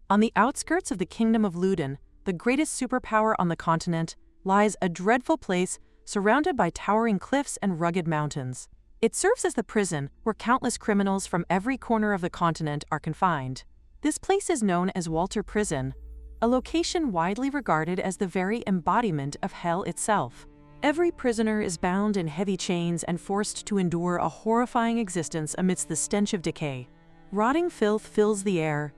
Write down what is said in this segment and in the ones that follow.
On the outskirts of the kingdom of Luden, the greatest superpower on the continent, lies a dreadful place surrounded by towering cliffs and rugged mountains. It serves as the prison where countless criminals from every corner of the continent are confined. This place is known as Walter Prison, a location widely regarded as the very embodiment of hell itself. Every prisoner is bound in heavy chains and forced to endure a horrifying existence amidst the stench of decay. Rotting filth fills the air,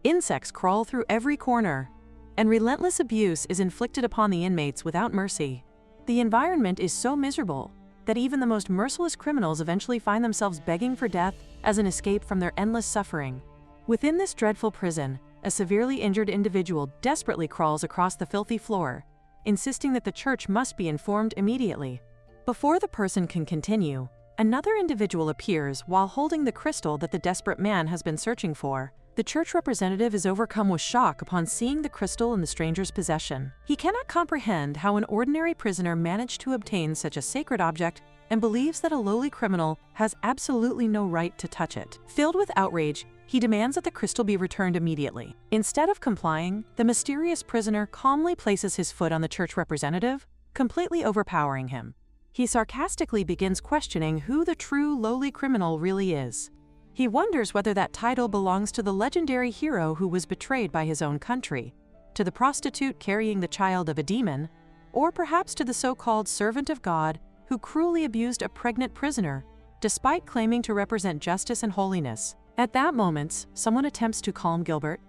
insects crawl through every corner, and relentless abuse is inflicted upon the inmates without mercy. The environment is so miserable that even the most merciless criminals eventually find themselves begging for death as an escape from their endless suffering. Within this dreadful prison, a severely injured individual desperately crawls across the filthy floor, insisting that the church must be informed immediately. Before the person can continue, another individual appears while holding the crystal that the desperate man has been searching for. The church representative is overcome with shock upon seeing the crystal in the stranger's possession. He cannot comprehend how an ordinary prisoner managed to obtain such a sacred object and believes that a lowly criminal has absolutely no right to touch it. Filled with outrage, he demands that the crystal be returned immediately. Instead of complying, the mysterious prisoner calmly places his foot on the church representative, completely overpowering him. He sarcastically begins questioning who the true lowly criminal really is. He wonders whether that title belongs to the legendary hero who was betrayed by his own country, to the prostitute carrying the child of a demon, or perhaps to the so-called servant of God who cruelly abused a pregnant prisoner, despite claiming to represent justice and holiness. At that moment, someone attempts to calm Gilbert,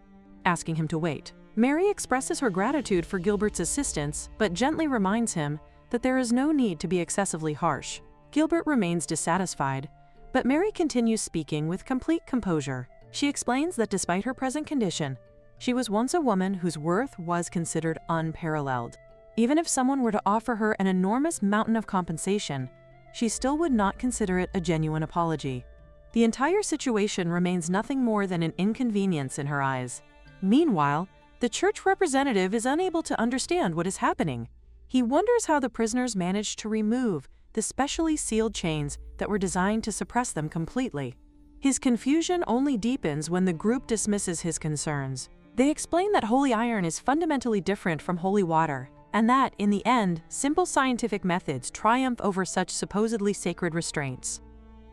asking him to wait. Mary expresses her gratitude for Gilbert's assistance, but gently reminds him that there is no need to be excessively harsh. Gilbert remains dissatisfied, but Mary continues speaking with complete composure. She explains that despite her present condition, she was once a woman whose worth was considered unparalleled. Even if someone were to offer her an enormous mountain of compensation, she still would not consider it a genuine apology. The entire situation remains nothing more than an inconvenience in her eyes. Meanwhile, the church representative is unable to understand what is happening. He wonders how the prisoners managed to remove the specially sealed chains that were designed to suppress them completely. His confusion only deepens when the group dismisses his concerns. They explain that holy iron is fundamentally different from holy water, and that, in the end, simple scientific methods triumph over such supposedly sacred restraints.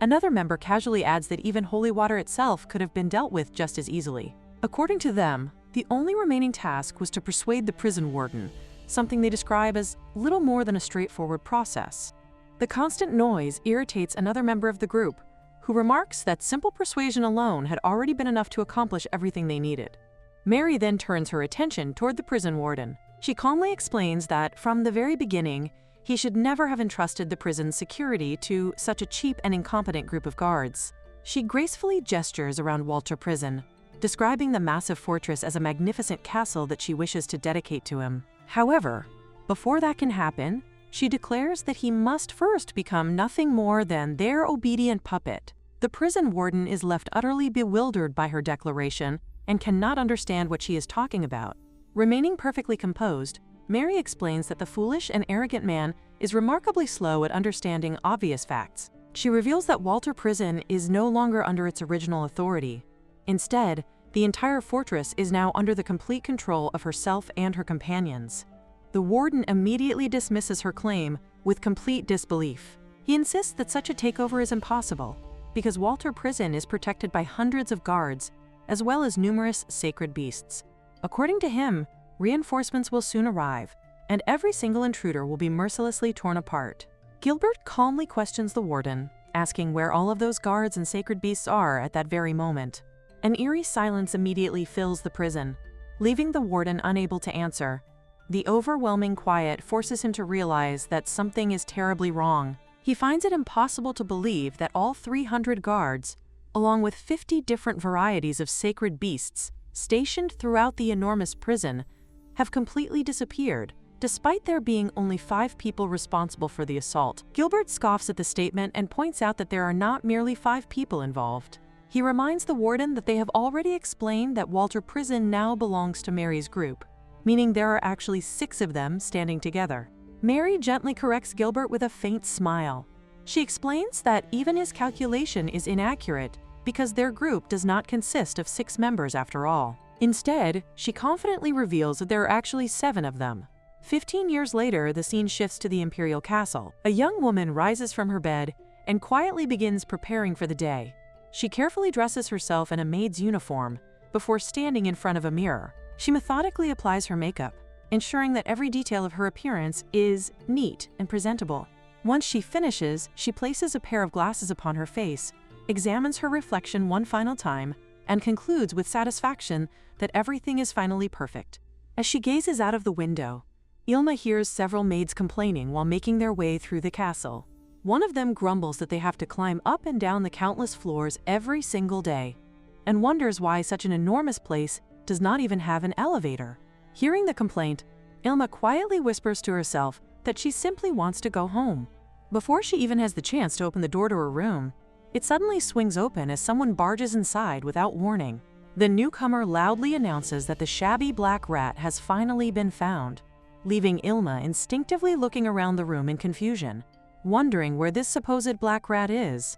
Another member casually adds that even holy water itself could have been dealt with just as easily. According to them, the only remaining task was to persuade the prison warden, something they describe as little more than a straightforward process. The constant noise irritates another member of the group, who remarks that simple persuasion alone had already been enough to accomplish everything they needed. Mary then turns her attention toward the prison warden. She calmly explains that, from the very beginning, he should never have entrusted the prison's security to such a cheap and incompetent group of guards. She gracefully gestures around Walter Prison, describing the massive fortress as a magnificent castle that she wishes to dedicate to him. However, before that can happen, she declares that he must first become nothing more than their obedient puppet. The prison warden is left utterly bewildered by her declaration and cannot understand what she is talking about. Remaining perfectly composed, Mary explains that the foolish and arrogant man is remarkably slow at understanding obvious facts. She reveals that Walter Prison is no longer under its original authority. Instead, the entire fortress is now under the complete control of herself and her companions. The warden immediately dismisses her claim with complete disbelief. He insists that such a takeover is impossible, because Walter Prison is protected by hundreds of guards, as well as numerous sacred beasts. According to him, reinforcements will soon arrive, and every single intruder will be mercilessly torn apart. Gilbert calmly questions the warden, asking where all of those guards and sacred beasts are at that very moment. An eerie silence immediately fills the prison, leaving the warden unable to answer. The overwhelming quiet forces him to realize that something is terribly wrong. He finds it impossible to believe that all 300 guards, along with 50 different varieties of sacred beasts stationed throughout the enormous prison, have completely disappeared, despite there being only 5 people responsible for the assault. Gilbert scoffs at the statement and points out that there are not merely 5 people involved. He reminds the warden that they have already explained that Walter Prison now belongs to Mary's group, meaning there are actually 6 of them standing together. Mary gently corrects Gilbert with a faint smile. She explains that even his calculation is inaccurate because their group does not consist of 6 members after all. Instead, she confidently reveals that there are actually 7 of them. 15 years later, the scene shifts to the imperial castle. A young woman rises from her bed and quietly begins preparing for the day. She carefully dresses herself in a maid's uniform before standing in front of a mirror. She methodically applies her makeup, ensuring that every detail of her appearance is neat and presentable. Once she finishes, she places a pair of glasses upon her face, examines her reflection one final time, and concludes with satisfaction that everything is finally perfect. As she gazes out of the window, Ilma hears several maids complaining while making their way through the castle. One of them grumbles that they have to climb up and down the countless floors every single day, and wonders why such an enormous place does not even have an elevator. Hearing the complaint, Ilma quietly whispers to herself that she simply wants to go home. Before she even has the chance to open the door to her room, it suddenly swings open as someone barges inside without warning. The newcomer loudly announces that the shabby black rat has finally been found, leaving Ilma instinctively looking around the room in confusion, wondering where this supposed black rat is.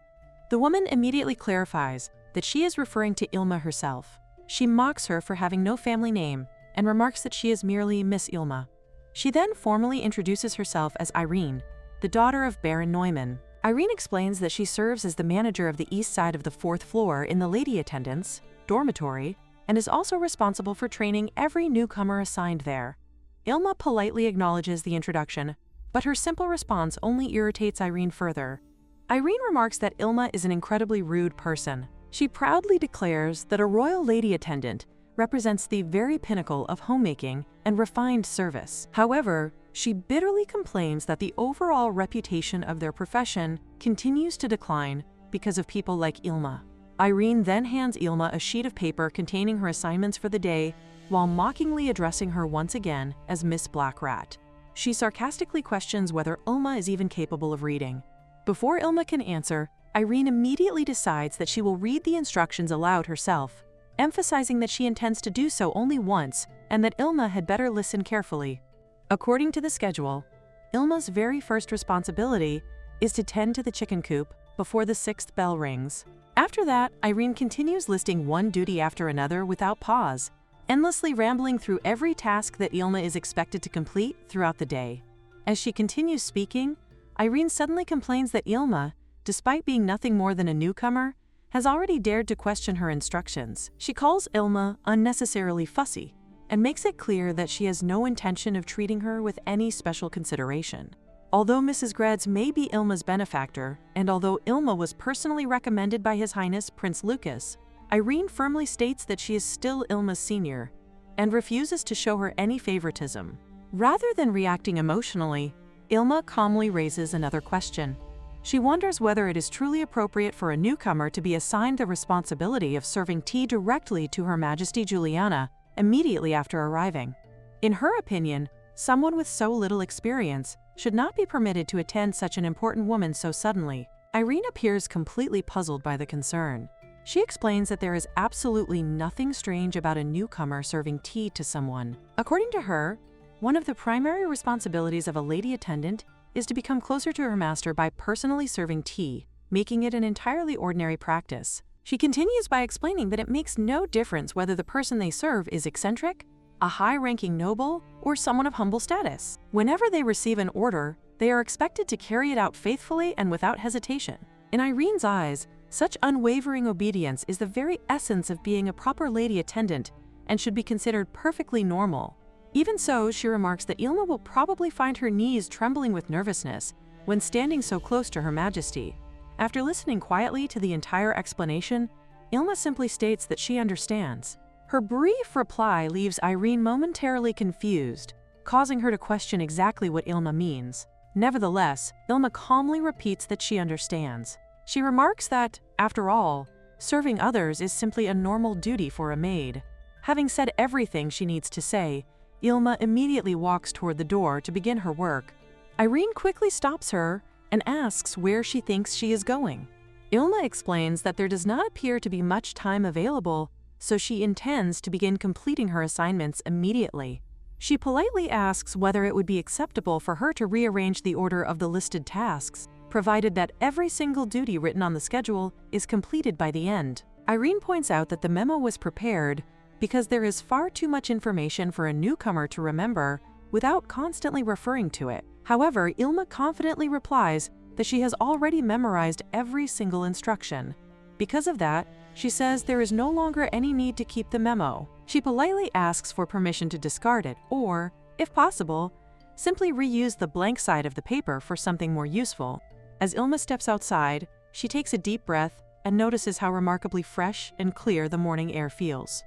The woman immediately clarifies that she is referring to Ilma herself. She mocks her for having no family name and remarks that she is merely Miss Ilma. She then formally introduces herself as Irene, the daughter of Baron Neumann. Irene explains that she serves as the manager of the east side of the 4th floor in the lady attendants dormitory and is also responsible for training every newcomer assigned there. Ilma politely acknowledges the introduction, but her simple response only irritates Irene further. Irene remarks that Ilma is an incredibly rude person. She proudly declares that a royal lady attendant represents the very pinnacle of homemaking and refined service. However, she bitterly complains that the overall reputation of their profession continues to decline because of people like Ilma. Irene then hands Ilma a sheet of paper containing her assignments for the day while mockingly addressing her once again as Miss Black Rat. She sarcastically questions whether Ilma is even capable of reading. Before Ilma can answer, Irene immediately decides that she will read the instructions aloud herself, emphasizing that she intends to do so only once and that Ilma had better listen carefully. According to the schedule, Ilma's very first responsibility is to tend to the chicken coop before the 6th bell rings. After that, Irene continues listing one duty after another without pause, endlessly rambling through every task that Ilma is expected to complete throughout the day. As she continues speaking, Irene suddenly complains that Ilma, despite being nothing more than a newcomer, has already dared to question her instructions. She calls Ilma unnecessarily fussy and makes it clear that she has no intention of treating her with any special consideration. Although Mrs. Gredz may be Ilma's benefactor, and although Ilma was personally recommended by His Highness Prince Lucas, Irene firmly states that she is still Ilma's senior and refuses to show her any favoritism. Rather than reacting emotionally, Ilma calmly raises another question. She wonders whether it is truly appropriate for a newcomer to be assigned the responsibility of serving tea directly to Her Majesty Juliana immediately after arriving. In her opinion, someone with so little experience should not be permitted to attend such an important woman so suddenly. Irene appears completely puzzled by the concern. She explains that there is absolutely nothing strange about a newcomer serving tea to someone. According to her, one of the primary responsibilities of a lady attendant is to become closer to her master by personally serving tea, making it an entirely ordinary practice. She continues by explaining that it makes no difference whether the person they serve is eccentric, a high-ranking noble, or someone of humble status. Whenever they receive an order, they are expected to carry it out faithfully and without hesitation. In Irene's eyes, such unwavering obedience is the very essence of being a proper lady attendant and should be considered perfectly normal. Even so, she remarks that Ilma will probably find her knees trembling with nervousness when standing so close to Her Majesty. After listening quietly to the entire explanation, Ilma simply states that she understands. Her brief reply leaves Irene momentarily confused, causing her to question exactly what Ilma means. Nevertheless, Ilma calmly repeats that she understands. She remarks that, after all, serving others is simply a normal duty for a maid. Having said everything she needs to say, Ilma immediately walks toward the door to begin her work. Irene quickly stops her and asks where she thinks she is going. Ilma explains that there does not appear to be much time available, so she intends to begin completing her assignments immediately. She politely asks whether it would be acceptable for her to rearrange the order of the listed tasks, provided that every single duty written on the schedule is completed by the end. Irene points out that the memo was prepared because there is far too much information for a newcomer to remember without constantly referring to it. However, Ilma confidently replies that she has already memorized every single instruction. Because of that, she says there is no longer any need to keep the memo. She politely asks for permission to discard it or, if possible, simply reuse the blank side of the paper for something more useful. As Ilma steps outside, she takes a deep breath and notices how remarkably fresh and clear the morning air feels.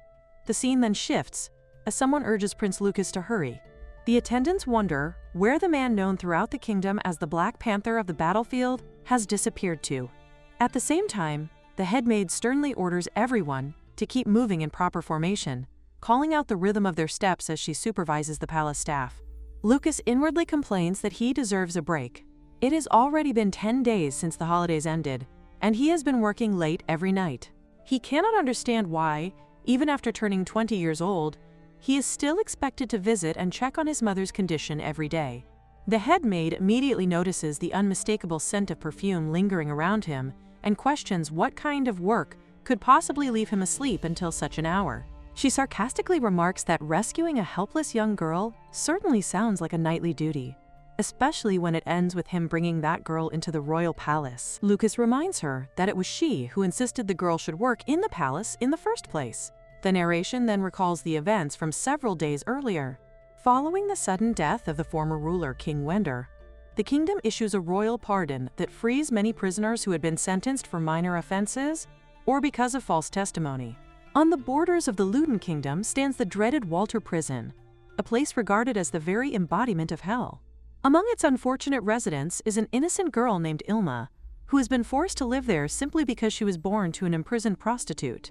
The scene then shifts as someone urges Prince Lucas to hurry. The attendants wonder where the man known throughout the kingdom as the Black Panther of the battlefield has disappeared to. At the same time, the head maid sternly orders everyone to keep moving in proper formation, calling out the rhythm of their steps as she supervises the palace staff. Lucas inwardly complains that he deserves a break. It has already been 10 days since the holidays ended, and he has been working late every night. He cannot understand why, even after turning 20 years old, he is still expected to visit and check on his mother's condition every day. The head maid immediately notices the unmistakable scent of perfume lingering around him and questions what kind of work could possibly leave him asleep until such an hour. She sarcastically remarks that rescuing a helpless young girl certainly sounds like a knightly duty, especially when it ends with him bringing that girl into the royal palace. Lucas reminds her that it was she who insisted the girl should work in the palace in the first place. The narration then recalls the events from several days earlier. Following the sudden death of the former ruler, King Wender, the kingdom issues a royal pardon that frees many prisoners who had been sentenced for minor offenses or because of false testimony. On the borders of the Luden Kingdom stands the dreaded Walter Prison, a place regarded as the very embodiment of hell. Among its unfortunate residents is an innocent girl named Ilma, who has been forced to live there simply because she was born to an imprisoned prostitute.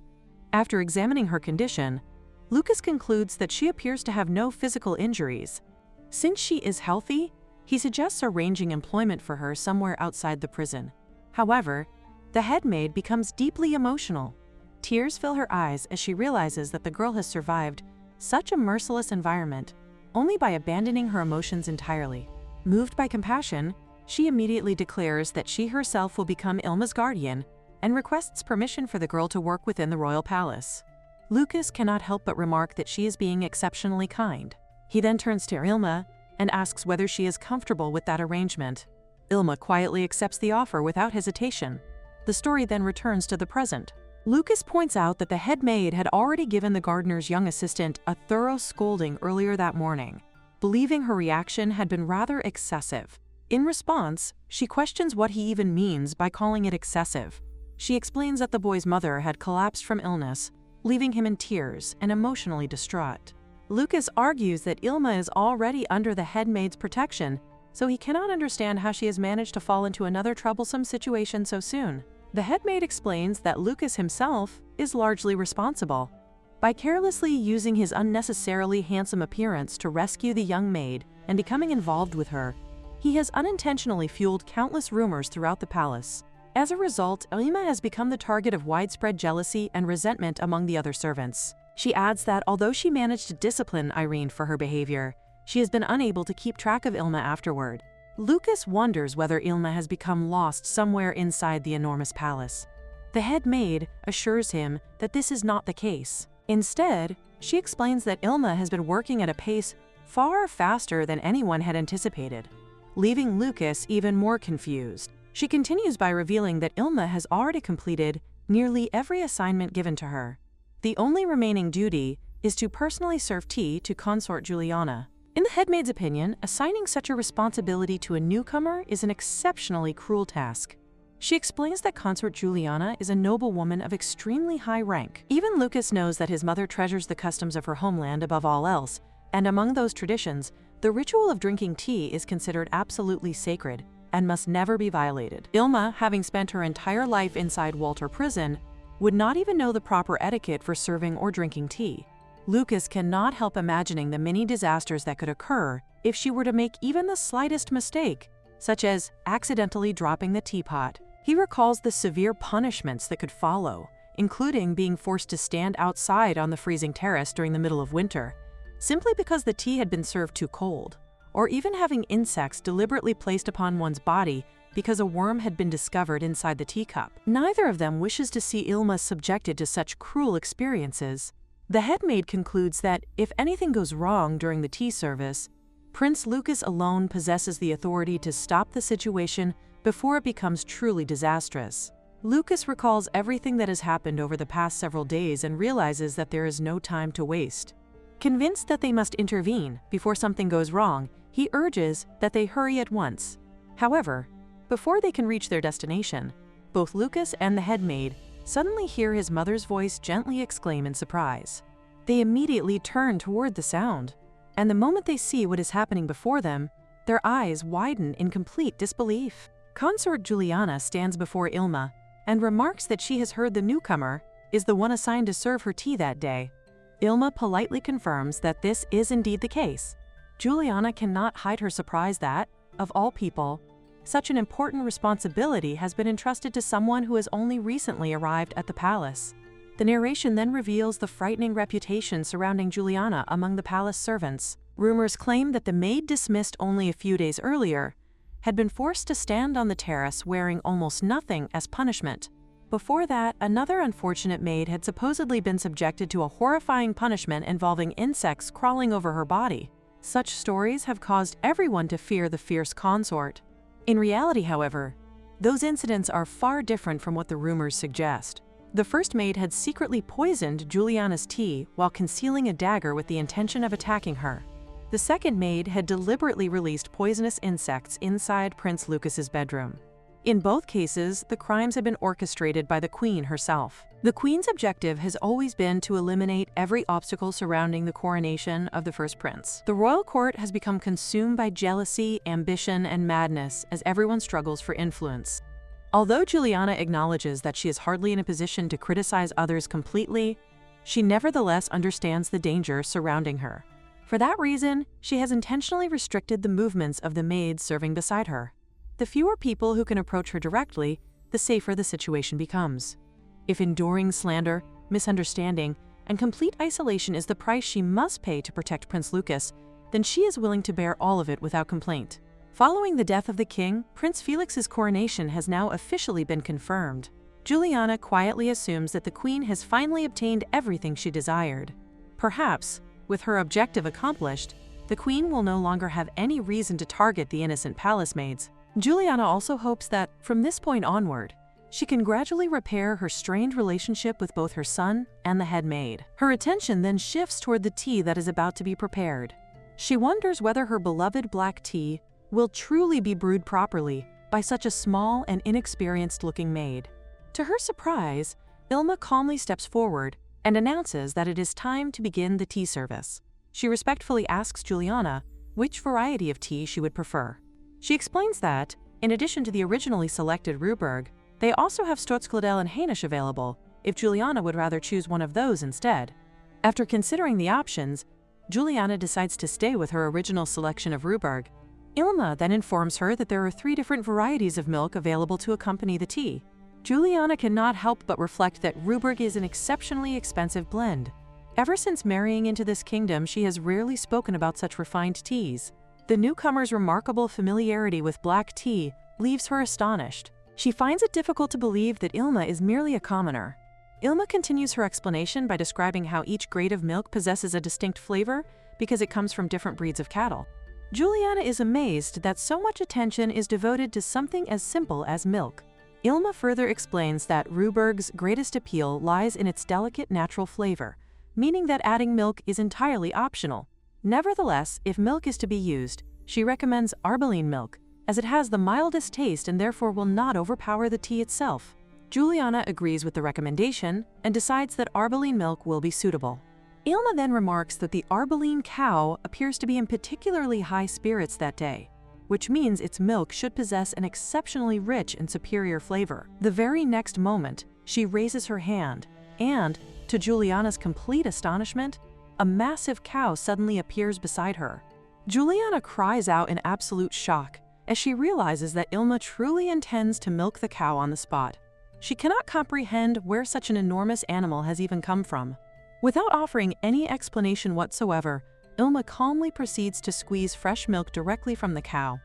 After examining her condition, Lucas concludes that she appears to have no physical injuries. Since she is healthy, he suggests arranging employment for her somewhere outside the prison. However, the head maid becomes deeply emotional. Tears fill her eyes as she realizes that the girl has survived such a merciless environment only by abandoning her emotions entirely. Moved by compassion, she immediately declares that she herself will become Ilma's guardian and requests permission for the girl to work within the royal palace. Lucas cannot help but remark that she is being exceptionally kind. He then turns to Ilma and asks whether she is comfortable with that arrangement. Ilma quietly accepts the offer without hesitation. The story then returns to the present. Lucas points out that the head maid had already given the gardener's young assistant a thorough scolding earlier that morning, believing her reaction had been rather excessive. In response, she questions what he even means by calling it excessive. She explains that the boy's mother had collapsed from illness, leaving him in tears and emotionally distraught. Lucas argues that Ilma is already under the head maid's protection, so he cannot understand how she has managed to fall into another troublesome situation so soon. The head maid explains that Lucas himself is largely responsible. By carelessly using his unnecessarily handsome appearance to rescue the young maid and becoming involved with her, he has unintentionally fueled countless rumors throughout the palace. As a result, Ilma has become the target of widespread jealousy and resentment among the other servants. She adds that although she managed to discipline Irene for her behavior, she has been unable to keep track of Ilma afterward. Lucas wonders whether Ilma has become lost somewhere inside the enormous palace. The head maid assures him that this is not the case. Instead, she explains that Ilma has been working at a pace far faster than anyone had anticipated, leaving Lucas even more confused. She continues by revealing that Ilma has already completed nearly every assignment given to her. The only remaining duty is to personally serve tea to consort Juliana. In the head maid's opinion, assigning such a responsibility to a newcomer is an exceptionally cruel task. She explains that consort Juliana is a noble woman of extremely high rank. Even Lucas knows that his mother treasures the customs of her homeland above all else, and among those traditions, the ritual of drinking tea is considered absolutely sacred and must never be violated. Ilma, having spent her entire life inside Walter Prison, would not even know the proper etiquette for serving or drinking tea. Lucas cannot help imagining the many disasters that could occur if she were to make even the slightest mistake, such as accidentally dropping the teapot. He recalls the severe punishments that could follow, including being forced to stand outside on the freezing terrace during the middle of winter, simply because the tea had been served too cold, or even having insects deliberately placed upon one's body because a worm had been discovered inside the teacup. Neither of them wishes to see Ilma subjected to such cruel experiences, The head maid concludes that if anything goes wrong during the tea service, Prince Lucas alone possesses the authority to stop the situation before it becomes truly disastrous. Lucas recalls everything that has happened over the past several days and realizes that there is no time to waste. Convinced that they must intervene before something goes wrong, he urges that they hurry at once. However, before they can reach their destination, both Lucas and the head maid suddenly hear his mother's voice gently exclaim in surprise. They immediately turn toward the sound, and the moment they see what is happening before them, their eyes widen in complete disbelief. Consort Juliana stands before Ilma and remarks that she has heard the newcomer is the one assigned to serve her tea that day. Ilma politely confirms that this is indeed the case. Juliana cannot hide her surprise that, of all people, such an important responsibility has been entrusted to someone who has only recently arrived at the palace. The narration then reveals the frightening reputation surrounding Juliana among the palace servants. Rumors claim that the maid dismissed only a few days earlier had been forced to stand on the terrace wearing almost nothing as punishment. Before that, another unfortunate maid had supposedly been subjected to a horrifying punishment involving insects crawling over her body. Such stories have caused everyone to fear the fierce consort. In reality, however, those incidents are far different from what the rumors suggest. The first maid had secretly poisoned Juliana's tea while concealing a dagger with the intention of attacking her. The second maid had deliberately released poisonous insects inside Prince Lucas's bedroom. In both cases, the crimes had been orchestrated by the Queen herself. The Queen's objective has always been to eliminate every obstacle surrounding the coronation of the first prince. The royal court has become consumed by jealousy, ambition, and madness as everyone struggles for influence. Although Juliana acknowledges that she is hardly in a position to criticize others completely, she nevertheless understands the danger surrounding her. For that reason, she has intentionally restricted the movements of the maids serving beside her. The fewer people who can approach her directly, the safer the situation becomes. If enduring slander, misunderstanding, and complete isolation is the price she must pay to protect Prince Lucas, then she is willing to bear all of it without complaint. Following the death of the king, Prince Felix's coronation has now officially been confirmed. Juliana quietly assumes that the queen has finally obtained everything she desired. Perhaps, with her objective accomplished, the queen will no longer have any reason to target the innocent palace maids. Juliana also hopes that, from this point onward, she can gradually repair her strained relationship with both her son and the head maid. Her attention then shifts toward the tea that is about to be prepared. She wonders whether her beloved black tea will truly be brewed properly by such a small and inexperienced-looking maid. To her surprise, Ilma calmly steps forward and announces that it is time to begin the tea service. She respectfully asks Juliana which variety of tea she would prefer. She explains that, in addition to the originally selected Rhubarb, they also have Sturzgladel and Hainisch available, if Juliana would rather choose one of those instead. After considering the options, Juliana decides to stay with her original selection of Rhubarb. Ilma then informs her that there are 3 different varieties of milk available to accompany the tea. Juliana cannot help but reflect that Rhubarb is an exceptionally expensive blend. Ever since marrying into this kingdom, she has rarely spoken about such refined teas. The newcomer's remarkable familiarity with black tea leaves her astonished. She finds it difficult to believe that Ilma is merely a commoner. Ilma continues her explanation by describing how each grade of milk possesses a distinct flavor because it comes from different breeds of cattle. Juliana is amazed that so much attention is devoted to something as simple as milk. Ilma further explains that Rhubarg's greatest appeal lies in its delicate natural flavor, meaning that adding milk is entirely optional. Nevertheless, if milk is to be used, she recommends Arbaline milk, as it has the mildest taste and therefore will not overpower the tea itself. Juliana agrees with the recommendation and decides that Arbaline milk will be suitable. Ilma then remarks that the Arbaline cow appears to be in particularly high spirits that day, which means its milk should possess an exceptionally rich and superior flavor. The very next moment, she raises her hand, and, to Juliana's complete astonishment, a massive cow suddenly appears beside her. Juliana cries out in absolute shock as she realizes that Ilma truly intends to milk the cow on the spot. She cannot comprehend where such an enormous animal has even come from. Without offering any explanation whatsoever, Ilma calmly proceeds to squeeze fresh milk directly from the cow.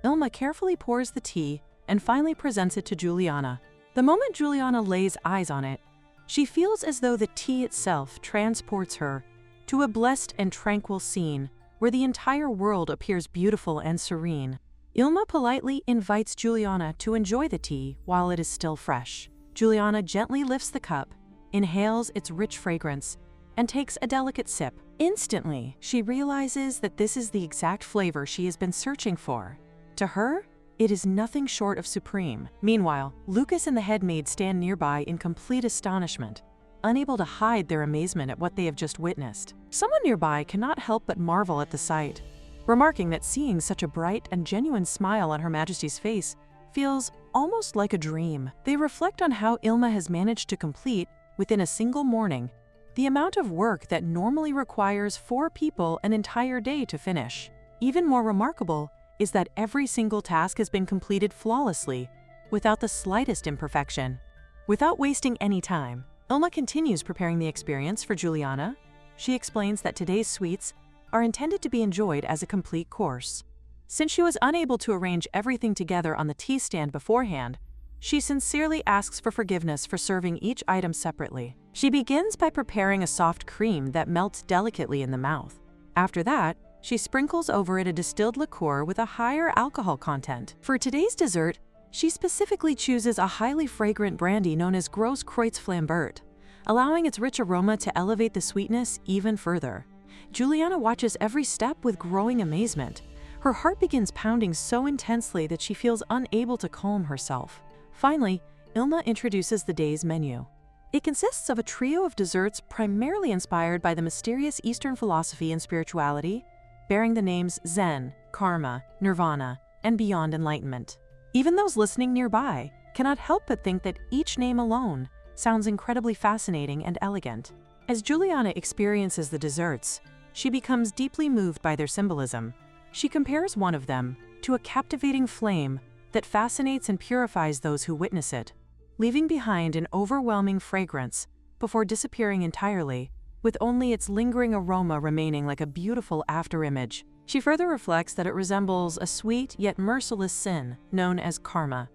Ilma carefully pours the tea and finally presents it to Juliana. The moment Juliana lays eyes on it, She feels as though the tea itself transports her to a blessed and tranquil scene where the entire world appears beautiful and serene. Ilma politely invites Juliana to enjoy the tea while it is still fresh. Juliana gently lifts the cup, inhales its rich fragrance, and takes a delicate sip. Instantly, she realizes that this is the exact flavor she has been searching for. To her, it is nothing short of supreme. Meanwhile, Lucas and the head maid stand nearby in complete astonishment, unable to hide their amazement at what they have just witnessed. Someone nearby cannot help but marvel at the sight, remarking that seeing such a bright and genuine smile on Her Majesty's face feels almost like a dream. They reflect on how Ilma has managed to complete, within a single morning, the amount of work that normally requires 4 people an entire day to finish. Even more remarkable is that every single task has been completed flawlessly, without the slightest imperfection. Without wasting any time, Ilma continues preparing the experience for Juliana. She explains that today's sweets are intended to be enjoyed as a complete course. Since she was unable to arrange everything together on the tea stand beforehand, she sincerely asks for forgiveness for serving each item separately. She begins by preparing a soft cream that melts delicately in the mouth. After that, she sprinkles over it a distilled liqueur with a higher alcohol content. For today's dessert, she specifically chooses a highly fragrant brandy known as Gros Kreutz Flambert, allowing its rich aroma to elevate the sweetness even further. Juliana watches every step with growing amazement. Her heart begins pounding so intensely that she feels unable to calm herself. Finally, Ilma introduces the day's menu. It consists of a trio of desserts primarily inspired by the mysterious Eastern philosophy and spirituality, bearing the names Zen, Karma, Nirvana, and Beyond Enlightenment. Even those listening nearby cannot help but think that each name alone sounds incredibly fascinating and elegant. As Juliana experiences the desserts, she becomes deeply moved by their symbolism. She compares one of them to a captivating flame that fascinates and purifies those who witness it, leaving behind an overwhelming fragrance before disappearing entirely, with only its lingering aroma remaining like a beautiful afterimage. She further reflects that it resembles a sweet yet merciless sin known as karma,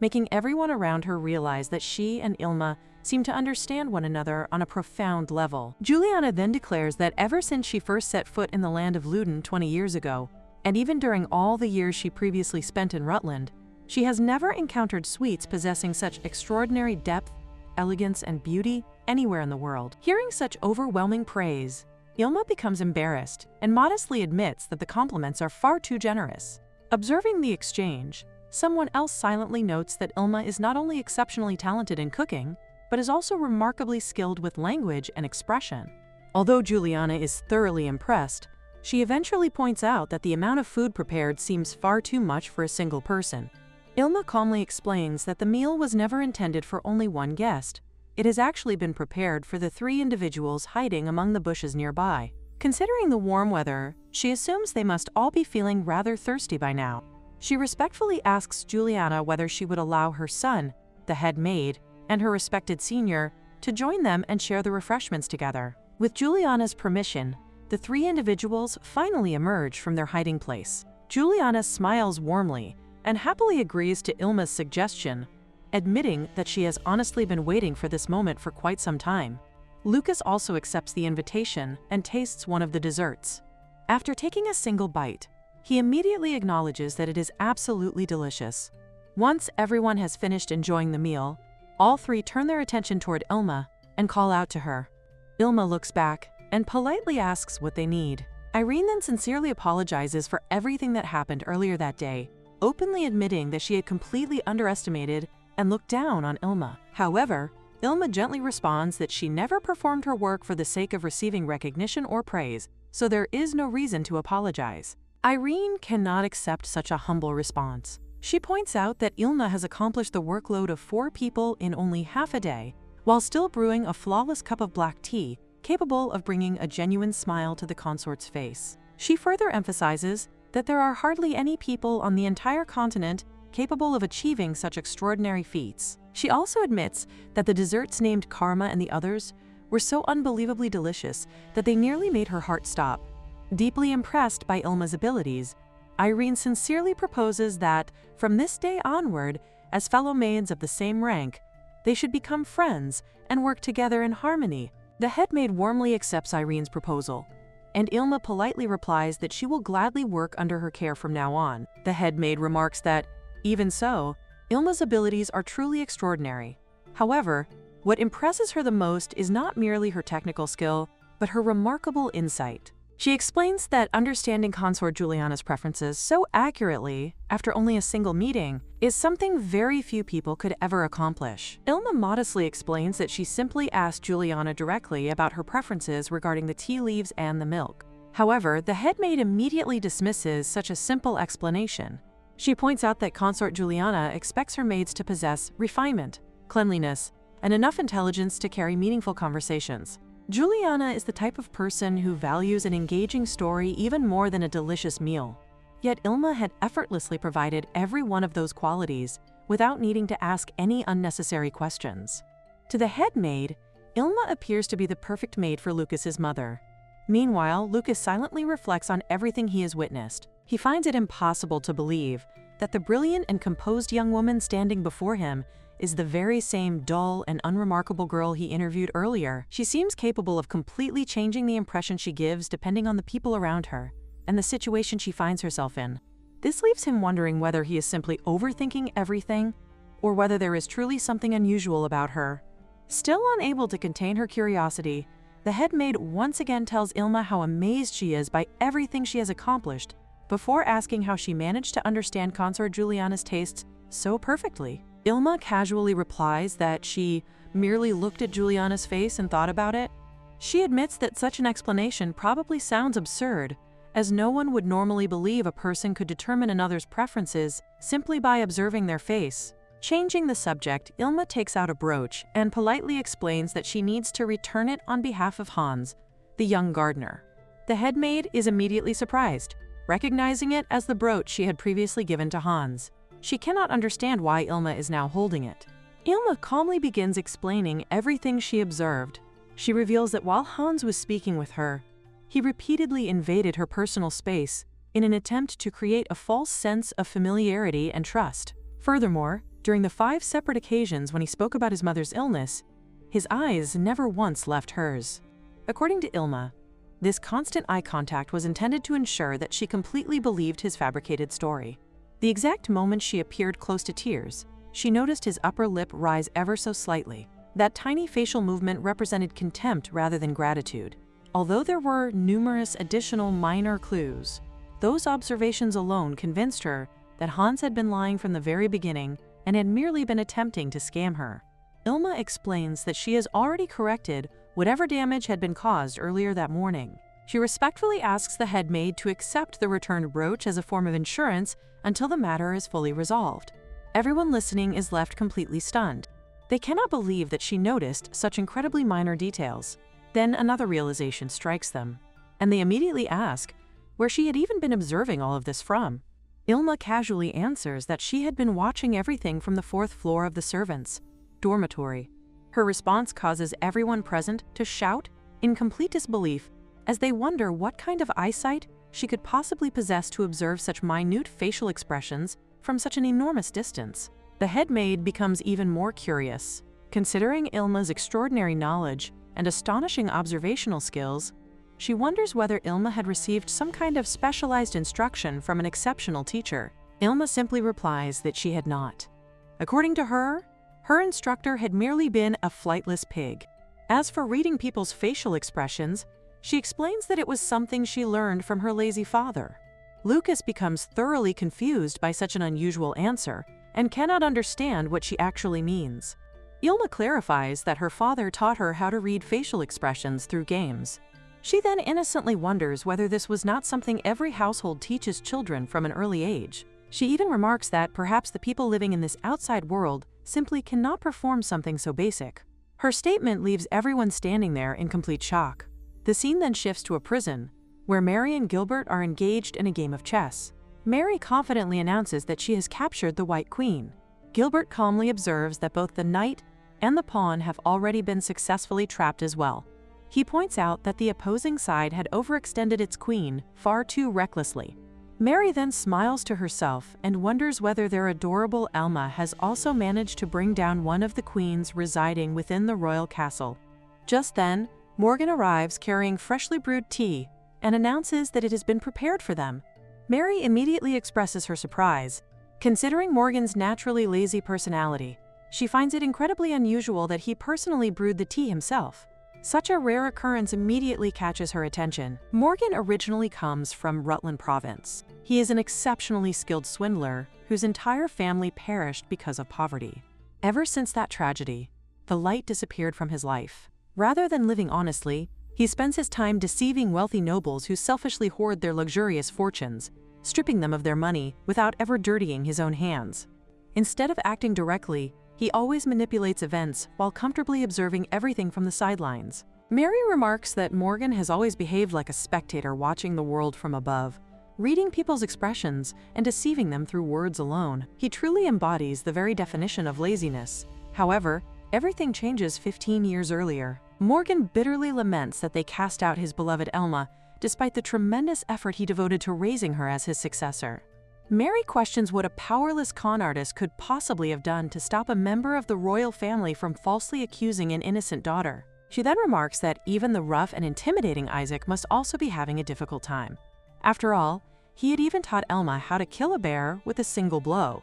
making everyone around her realize that she and Ilma seem to understand one another on a profound level. Juliana then declares that ever since she first set foot in the land of Luden 20 years ago, and even during all the years she previously spent in Rutland, she has never encountered sweets possessing such extraordinary depth, elegance, and beauty anywhere in the world. Hearing such overwhelming praise, Ilma becomes embarrassed and modestly admits that the compliments are far too generous. Observing the exchange, someone else silently notes that Ilma is not only exceptionally talented in cooking, but is also remarkably skilled with language and expression. Although Juliana is thoroughly impressed, she eventually points out that the amount of food prepared seems far too much for a single person. Ilma calmly explains that the meal was never intended for only one guest. It has actually been prepared for the 3 individuals hiding among the bushes nearby. Considering the warm weather, she assumes they must all be feeling rather thirsty by now. She respectfully asks Juliana whether she would allow her son, the head maid, and her respected senior to join them and share the refreshments together. With Juliana's permission, the 3 individuals finally emerge from their hiding place. Juliana smiles warmly and happily agrees to Ilma's suggestion, admitting that she has honestly been waiting for this moment for quite some time. Lucas also accepts the invitation and tastes one of the desserts. After taking a single bite, he immediately acknowledges that it is absolutely delicious. Once everyone has finished enjoying the meal, all 3 turn their attention toward Ilma and call out to her. Ilma looks back and politely asks what they need. Irene then sincerely apologizes for everything that happened earlier that day, openly admitting that she had completely underestimated and looked down on Ilma. However, Ilma gently responds that she never performed her work for the sake of receiving recognition or praise, so there is no reason to apologize. Irene cannot accept such a humble response. She points out that Ilma has accomplished the workload of 4 people in only half a day, while still brewing a flawless cup of black tea, capable of bringing a genuine smile to the consort's face. She further emphasizes that there are hardly any people on the entire continent capable of achieving such extraordinary feats. She also admits that the desserts named Karma and the others were so unbelievably delicious that they nearly made her heart stop. Deeply impressed by Ilma's abilities, Irene sincerely proposes that, from this day onward, as fellow maids of the same rank, They should become friends and work together in harmony. The head maid warmly accepts Irene's proposal, and Ilma politely replies that she will gladly work under her care from now on. The head maid remarks that, even so, Ilma's abilities are truly extraordinary. However, what impresses her the most is not merely her technical skill, but her remarkable insight. She explains that understanding consort Juliana's preferences so accurately, after only a single meeting, is something very few people could ever accomplish. Ilma modestly explains that she simply asked Juliana directly about her preferences regarding the tea leaves and the milk. However, the head maid immediately dismisses such a simple explanation. She points out that consort Juliana expects her maids to possess refinement, cleanliness, and enough intelligence to carry meaningful conversations. Juliana is the type of person who values an engaging story even more than a delicious meal. Yet Ilma had effortlessly provided every one of those qualities without needing to ask any unnecessary questions. To the head maid, Ilma appears to be the perfect maid for Lucas's mother. Meanwhile, Lucas silently reflects on everything he has witnessed. He finds it impossible to believe that the brilliant and composed young woman standing before him is the very same dull and unremarkable girl he interviewed earlier. She seems capable of completely changing the impression she gives depending on the people around her and the situation she finds herself in. This leaves him wondering whether he is simply overthinking everything or whether there is truly something unusual about her. Still unable to contain her curiosity, the head maid once again tells Ilma how amazed she is by everything she has accomplished before asking how she managed to understand consort Juliana's tastes so perfectly. Ilma casually replies that she merely looked at Juliana's face and thought about it. She admits that such an explanation probably sounds absurd, as no one would normally believe a person could determine another's preferences simply by observing their face. Changing the subject, Ilma takes out a brooch and politely explains that she needs to return it on behalf of Hans, the young gardener. The head maid is immediately surprised, recognizing it as the brooch she had previously given to Hans. She cannot understand why Ilma is now holding it. Ilma calmly begins explaining everything she observed. She reveals that while Hans was speaking with her, he repeatedly invaded her personal space in an attempt to create a false sense of familiarity and trust. Furthermore, during the 5 separate occasions when he spoke about his mother's illness, his eyes never once left hers. According to Ilma, this constant eye contact was intended to ensure that she completely believed his fabricated story. The exact moment she appeared close to tears, she noticed his upper lip rise ever so slightly. That tiny facial movement represented contempt rather than gratitude. Although there were numerous additional minor clues, those observations alone convinced her that Hans had been lying from the very beginning and had merely been attempting to scam her. Ilma explains that she has already corrected whatever damage had been caused earlier that morning. She respectfully asks the head maid to accept the returned brooch as a form of insurance until the matter is fully resolved. Everyone listening is left completely stunned. They cannot believe that she noticed such incredibly minor details. Then another realization strikes them, and they immediately ask where she had even been observing all of this from. Ilma casually answers that she had been watching everything from the 4th floor of the servants' dormitory. Her response causes everyone present to shout in complete disbelief as they wonder what kind of eyesight she could possibly possess to observe such minute facial expressions from such an enormous distance. The head maid becomes even more curious. Considering Ilma's extraordinary knowledge and astonishing observational skills, she wonders whether Ilma had received some kind of specialized instruction from an exceptional teacher. Ilma simply replies that she had not. According to her, her instructor had merely been a flightless pig. As for reading people's facial expressions, she explains that it was something she learned from her lazy father. Lucas becomes thoroughly confused by such an unusual answer and cannot understand what she actually means. Ilma clarifies that her father taught her how to read facial expressions through games. She then innocently wonders whether this was not something every household teaches children from an early age. She even remarks that perhaps the people living in this outside world simply cannot perform something so basic. Her statement leaves everyone standing there in complete shock. The scene then shifts to a prison, where Mary and Gilbert are engaged in a game of chess. Mary confidently announces that she has captured the White Queen. Gilbert calmly observes that both the knight and the pawn have already been successfully trapped as well. He points out that the opposing side had overextended its queen far too recklessly. Mary then smiles to herself and wonders whether their adorable Elma has also managed to bring down one of the queens residing within the royal castle. Just then, Morgan arrives carrying freshly brewed tea and announces that it has been prepared for them. Mary immediately expresses her surprise. Considering Morgan's naturally lazy personality, she finds it incredibly unusual that he personally brewed the tea himself. Such a rare occurrence immediately catches her attention. Morgan originally comes from Rutland Province. He is an exceptionally skilled swindler whose entire family perished because of poverty. Ever since that tragedy, the light disappeared from his life. Rather than living honestly, he spends his time deceiving wealthy nobles who selfishly hoard their luxurious fortunes, stripping them of their money without ever dirtying his own hands. Instead of acting directly, he always manipulates events while comfortably observing everything from the sidelines. Mary remarks that Morgan has always behaved like a spectator watching the world from above, reading people's expressions and deceiving them through words alone. He truly embodies the very definition of laziness. However, everything changes 15 years earlier. Morgan bitterly laments that they cast out his beloved Elma, despite the tremendous effort he devoted to raising her as his successor. Mary questions what a powerless con artist could possibly have done to stop a member of the royal family from falsely accusing an innocent daughter. She then remarks that even the rough and intimidating Isaac must also be having a difficult time. After all, he had even taught Elma how to kill a bear with a single blow.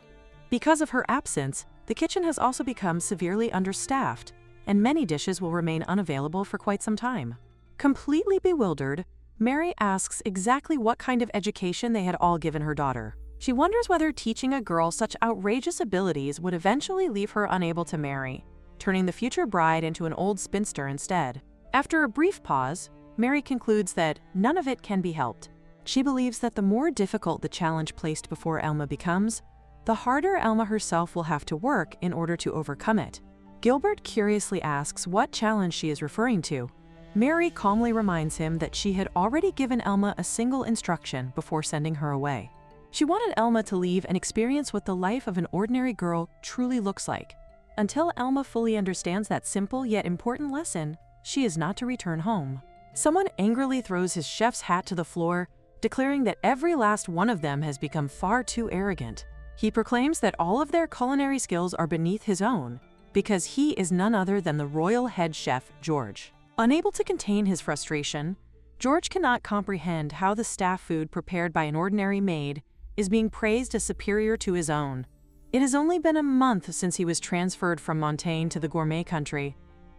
Because of her absence, the kitchen has also become severely understaffed, and many dishes will remain unavailable for quite some time. Completely bewildered, Mary asks exactly what kind of education they had all given her daughter. She wonders whether teaching a girl such outrageous abilities would eventually leave her unable to marry, turning the future bride into an old spinster instead. After a brief pause, Mary concludes that none of it can be helped. She believes that the more difficult the challenge placed before Elma becomes, the harder Elma herself will have to work in order to overcome it. Gilbert curiously asks what challenge she is referring to. Mary calmly reminds him that she had already given Elma a single instruction before sending her away. She wanted Elma to leave and experience what the life of an ordinary girl truly looks like. Until Elma fully understands that simple yet important lesson, she is not to return home. Someone angrily throws his chef's hat to the floor, declaring that every last one of them has become far too arrogant. He proclaims that all of their culinary skills are beneath his own, because he is none other than the royal head chef, George. Unable to contain his frustration, George cannot comprehend how the staff food prepared by an ordinary maid is being praised as superior to his own. It has only been a month since he was transferred from Montaigne to the gourmet country,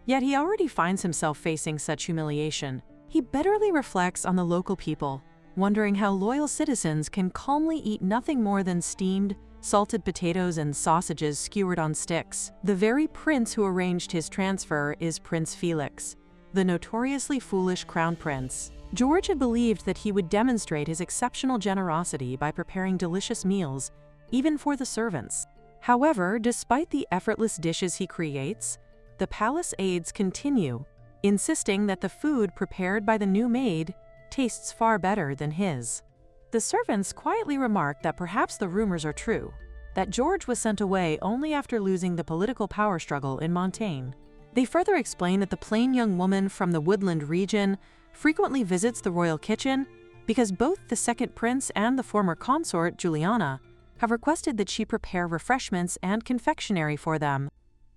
yet he already finds himself facing such humiliation. He bitterly reflects on the local people, wondering how loyal citizens can calmly eat nothing more than steamed, salted potatoes and sausages skewered on sticks. The very prince who arranged his transfer is Prince Felix, the notoriously foolish crown prince. George had believed that he would demonstrate his exceptional generosity by preparing delicious meals, even for the servants. However, despite the effortless dishes he creates, the palace aides continue, insisting that the food prepared by the new maid tastes far better than his. The servants quietly remark that perhaps the rumors are true, that George was sent away only after losing the political power struggle in Montaigne. They further explain that the plain young woman from the woodland region frequently visits the royal kitchen because both the second prince and the former consort, Juliana, have requested that she prepare refreshments and confectionery for them.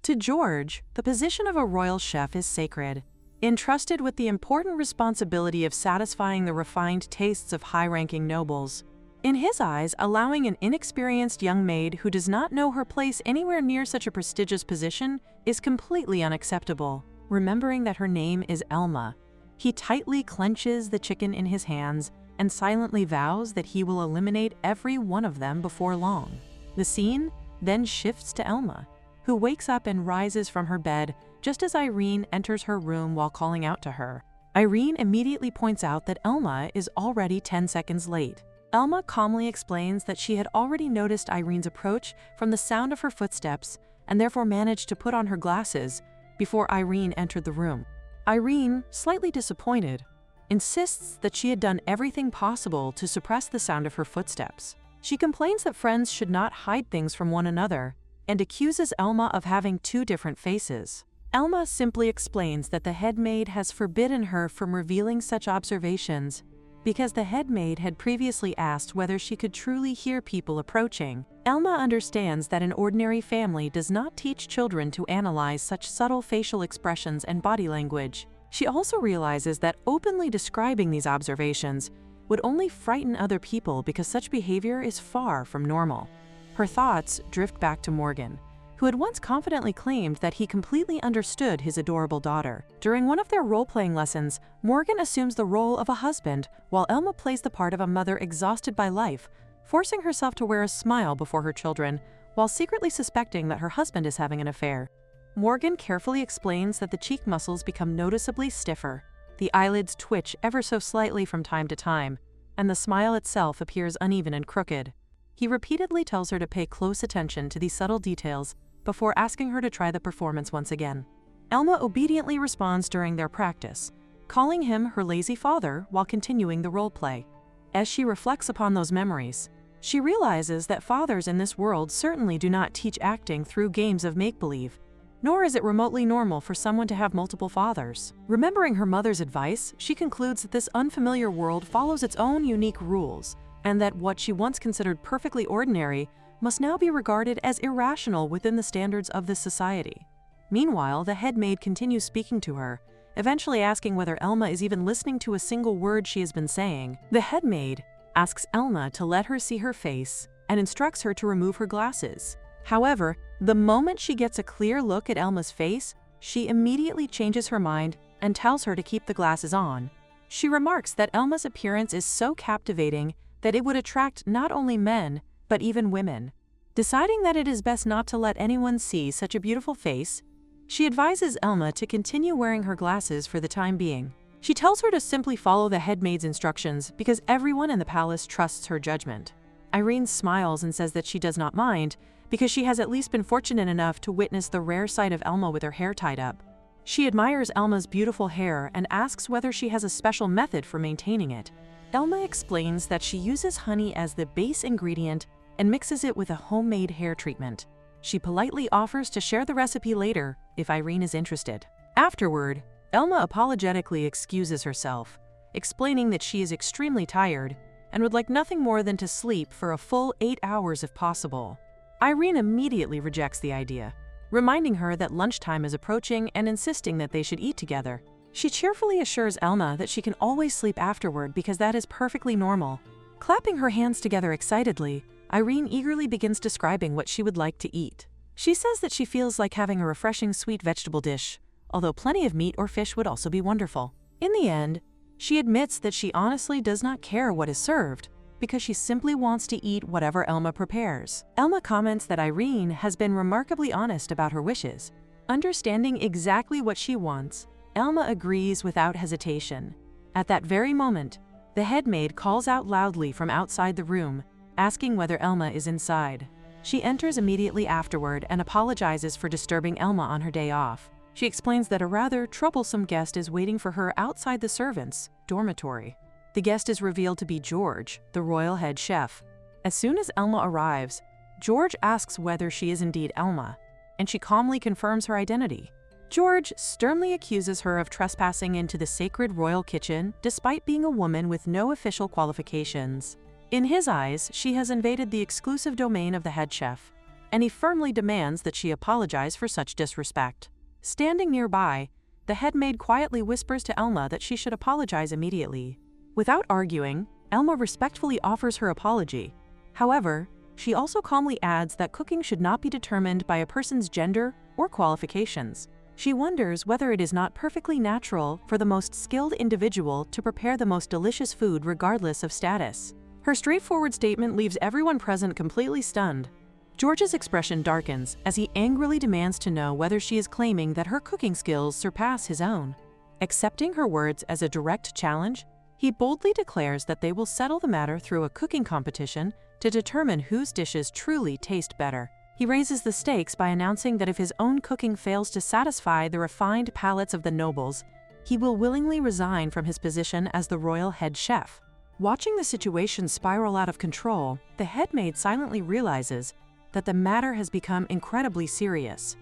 To George, the position of a royal chef is sacred, entrusted with the important responsibility of satisfying the refined tastes of high-ranking nobles. In his eyes, allowing an inexperienced young maid who does not know her place anywhere near such a prestigious position is completely unacceptable. Remembering that her name is Elma, he tightly clenches the chicken in his hands and silently vows that he will eliminate every one of them before long. The scene then shifts to Elma, who wakes up and rises from her bed just as Irene enters her room while calling out to her. Irene immediately points out that Elma is already 10 seconds late. Elma calmly explains that she had already noticed Irene's approach from the sound of her footsteps and therefore managed to put on her glasses before Irene entered the room. Irene, slightly disappointed, insists that she had done everything possible to suppress the sound of her footsteps. She complains that friends should not hide things from one another and accuses Elma of having two different faces. Elma simply explains that the head maid has forbidden her from revealing such observations Because the head maid had previously asked whether she could truly hear people approaching, Elma understands that an ordinary family does not teach children to analyze such subtle facial expressions and body language. She also realizes that openly describing these observations would only frighten other people because such behavior is far from normal. Her thoughts drift back to Morgan, who had once confidently claimed that he completely understood his adorable daughter. During one of their role-playing lessons, Morgan assumes the role of a husband, while Elma plays the part of a mother exhausted by life, forcing herself to wear a smile before her children, while secretly suspecting that her husband is having an affair. Morgan carefully explains that the cheek muscles become noticeably stiffer, the eyelids twitch ever so slightly from time to time, and the smile itself appears uneven and crooked. He repeatedly tells her to pay close attention to these subtle details before asking her to try the performance once again. Elma obediently responds during their practice, calling him her lazy father while continuing the role play. As she reflects upon those memories, she realizes that fathers in this world certainly do not teach acting through games of make-believe, nor is it remotely normal for someone to have multiple fathers. Remembering her mother's advice, she concludes that this unfamiliar world follows its own unique rules, and that what she once considered perfectly ordinary must now be regarded as irrational within the standards of this society. Meanwhile, the head maid continues speaking to her, eventually asking whether Elma is even listening to a single word she has been saying. The head maid asks Elma to let her see her face and instructs her to remove her glasses. However, the moment she gets a clear look at Elma's face, she immediately changes her mind and tells her to keep the glasses on. She remarks that Elma's appearance is so captivating that it would attract not only men, but even women. Deciding that it is best not to let anyone see such a beautiful face, she advises Elma to continue wearing her glasses for the time being. She tells her to simply follow the head maid's instructions because everyone in the palace trusts her judgment. Irene smiles and says that she does not mind because she has at least been fortunate enough to witness the rare sight of Elma with her hair tied up. She admires Elma's beautiful hair and asks whether she has a special method for maintaining it. Elma explains that she uses honey as the base ingredient and mixes it with a homemade hair treatment. She politely offers to share the recipe later if Irene is interested. Afterward, Elma apologetically excuses herself, explaining that she is extremely tired and would like nothing more than to sleep for a full 8 hours if possible. Irene immediately rejects the idea, reminding her that lunchtime is approaching and insisting that they should eat together. She cheerfully assures Elma that she can always sleep afterward because that is perfectly normal. Clapping her hands together excitedly, Irene eagerly begins describing what she would like to eat. She says that she feels like having a refreshing sweet vegetable dish, although plenty of meat or fish would also be wonderful. In the end, she admits that she honestly does not care what is served, because she simply wants to eat whatever Elma prepares. Elma comments that Irene has been remarkably honest about her wishes. Understanding exactly what she wants, Elma agrees without hesitation. At that very moment, the head maid calls out loudly from outside the room, asking whether Elma is inside. She enters immediately afterward and apologizes for disturbing Elma on her day off. She explains that a rather troublesome guest is waiting for her outside the servants' dormitory. The guest is revealed to be George, the royal head chef. As soon as Elma arrives, George asks whether she is indeed Elma, and she calmly confirms her identity. George sternly accuses her of trespassing into the sacred royal kitchen despite being a woman with no official qualifications. In his eyes, she has invaded the exclusive domain of the head chef, and he firmly demands that she apologize for such disrespect. Standing nearby, the head maid quietly whispers to Elma that she should apologize immediately. Without arguing, Elma respectfully offers her apology. However, she also calmly adds that cooking should not be determined by a person's gender or qualifications. She wonders whether it is not perfectly natural for the most skilled individual to prepare the most delicious food regardless of status. Her straightforward statement leaves everyone present completely stunned. George's expression darkens as he angrily demands to know whether she is claiming that her cooking skills surpass his own. Accepting her words as a direct challenge, he boldly declares that they will settle the matter through a cooking competition to determine whose dishes truly taste better. He raises the stakes by announcing that if his own cooking fails to satisfy the refined palates of the nobles, he will willingly resign from his position as the royal head chef. Watching the situation spiral out of control, the head maid silently realizes that the matter has become incredibly serious.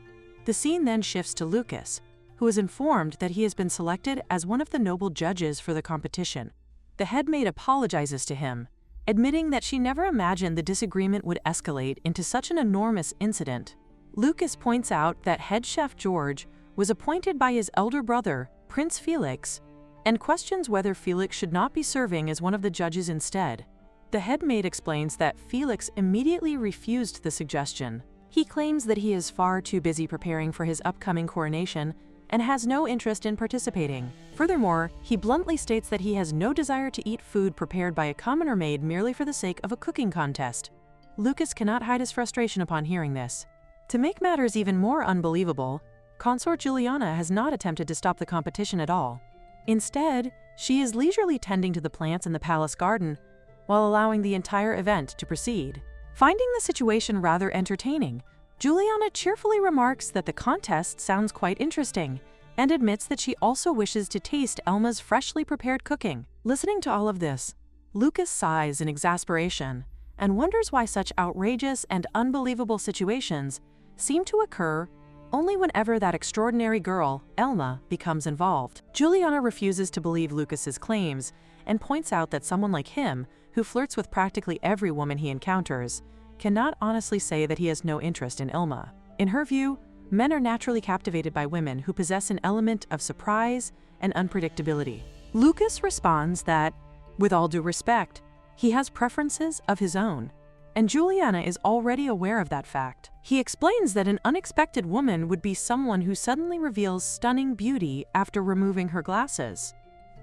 The scene then shifts to Lucas, who is informed that he has been selected as one of the noble judges for the competition. The head maid apologizes to him, admitting that she never imagined the disagreement would escalate into such an enormous incident. Lucas points out that head chef George was appointed by his elder brother, Prince Felix, and questions whether Felix should not be serving as one of the judges instead. The head maid explains that Felix immediately refused the suggestion. He claims that he is far too busy preparing for his upcoming coronation and has no interest in participating. Furthermore, he bluntly states that he has no desire to eat food prepared by a commoner maid merely for the sake of a cooking contest. Lucas cannot hide his frustration upon hearing this. To make matters even more unbelievable, Consort Juliana has not attempted to stop the competition at all. Instead, she is leisurely tending to the plants in the palace garden while allowing the entire event to proceed. Finding the situation rather entertaining, Juliana cheerfully remarks that the contest sounds quite interesting and admits that she also wishes to taste Elma's freshly prepared cooking. Listening to all of this, Lucas sighs in exasperation and wonders why such outrageous and unbelievable situations seem to occur only whenever that extraordinary girl, Elma, becomes involved. Juliana refuses to believe Lucas's claims and points out that someone like him, who flirts with practically every woman he encounters, cannot honestly say that he has no interest in Elma. In her view, men are naturally captivated by women who possess an element of surprise and unpredictability. Lucas responds that, with all due respect, he has preferences of his own, and Juliana is already aware of that fact. He explains that an unexpected woman would be someone who suddenly reveals stunning beauty after removing her glasses,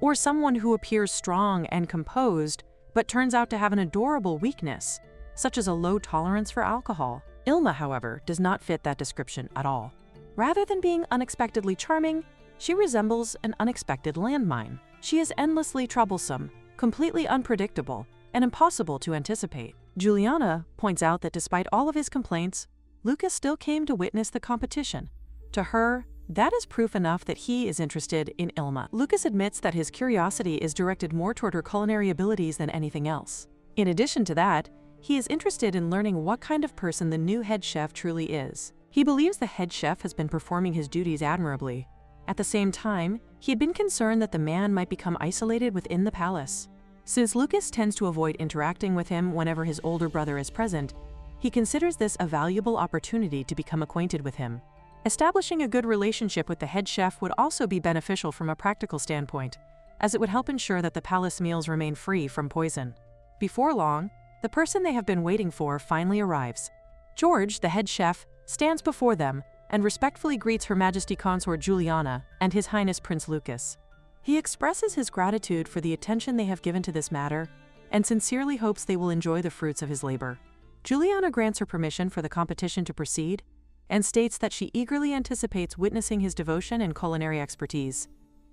or someone who appears strong and composed but turns out to have an adorable weakness, such as a low tolerance for alcohol. Elma, however, does not fit that description at all. Rather than being unexpectedly charming, she resembles an unexpected landmine. She is endlessly troublesome, completely unpredictable, and impossible to anticipate. Juliana points out that despite all of his complaints, Lucas still came to witness the competition. To her, that is proof enough that he is interested in Elma. Lucas admits that his curiosity is directed more toward her culinary abilities than anything else. In addition to that, he is interested in learning what kind of person the new head chef truly is. He believes the head chef has been performing his duties admirably. At the same time, he had been concerned that the man might become isolated within the palace. Since Lucas tends to avoid interacting with him whenever his older brother is present, he considers this a valuable opportunity to become acquainted with him. Establishing a good relationship with the head chef would also be beneficial from a practical standpoint, as it would help ensure that the palace meals remain free from poison. Before long, the person they have been waiting for finally arrives. George, the head chef, stands before them and respectfully greets Her Majesty Consort Juliana and His Highness Prince Lucas. He expresses his gratitude for the attention they have given to this matter and sincerely hopes they will enjoy the fruits of his labor. Juliana grants her permission for the competition to proceed and states that she eagerly anticipates witnessing his devotion and culinary expertise.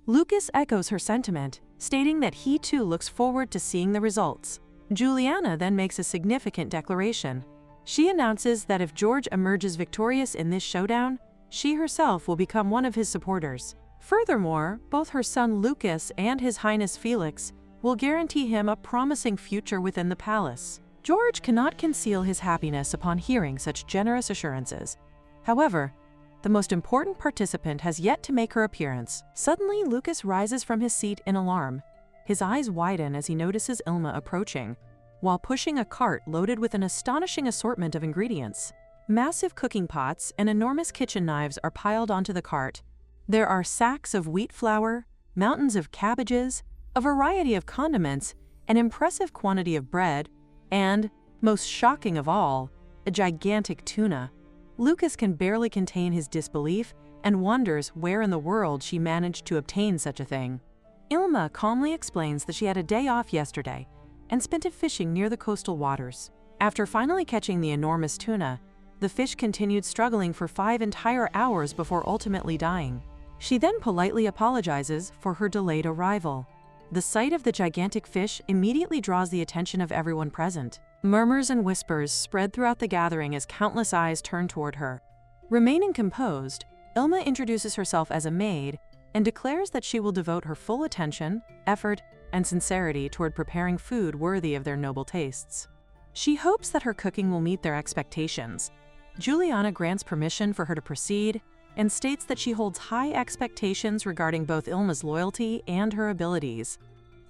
Lucas echoes her sentiment, stating that he too looks forward to seeing the results. Juliana then makes a significant declaration. She announces that if George emerges victorious in this showdown, she herself will become one of his supporters. Furthermore, both her son Lucas and His Highness Felix will guarantee him a promising future within the palace. George cannot conceal his happiness upon hearing such generous assurances. However, the most important participant has yet to make her appearance. Suddenly, Lucas rises from his seat in alarm. His eyes widen as he notices Elma approaching, while pushing a cart loaded with an astonishing assortment of ingredients. Massive cooking pots and enormous kitchen knives are piled onto the cart. There are sacks of wheat flour, mountains of cabbages, a variety of condiments, an impressive quantity of bread, and, most shocking of all, a gigantic tuna. Lucas can barely contain his disbelief and wonders where in the world she managed to obtain such a thing. Elma calmly explains that she had a day off yesterday and spent it fishing near the coastal waters. After finally catching the enormous tuna, the fish continued struggling for 5 entire hours before ultimately dying. She then politely apologizes for her delayed arrival. The sight of the gigantic fish immediately draws the attention of everyone present. Murmurs and whispers spread throughout the gathering as countless eyes turn toward her. Remaining composed, Elma introduces herself as a maid and declares that she will devote her full attention, effort, and sincerity toward preparing food worthy of their noble tastes. She hopes that her cooking will meet their expectations. Juliana grants permission for her to proceed and states that she holds high expectations regarding both Elma's loyalty and her abilities.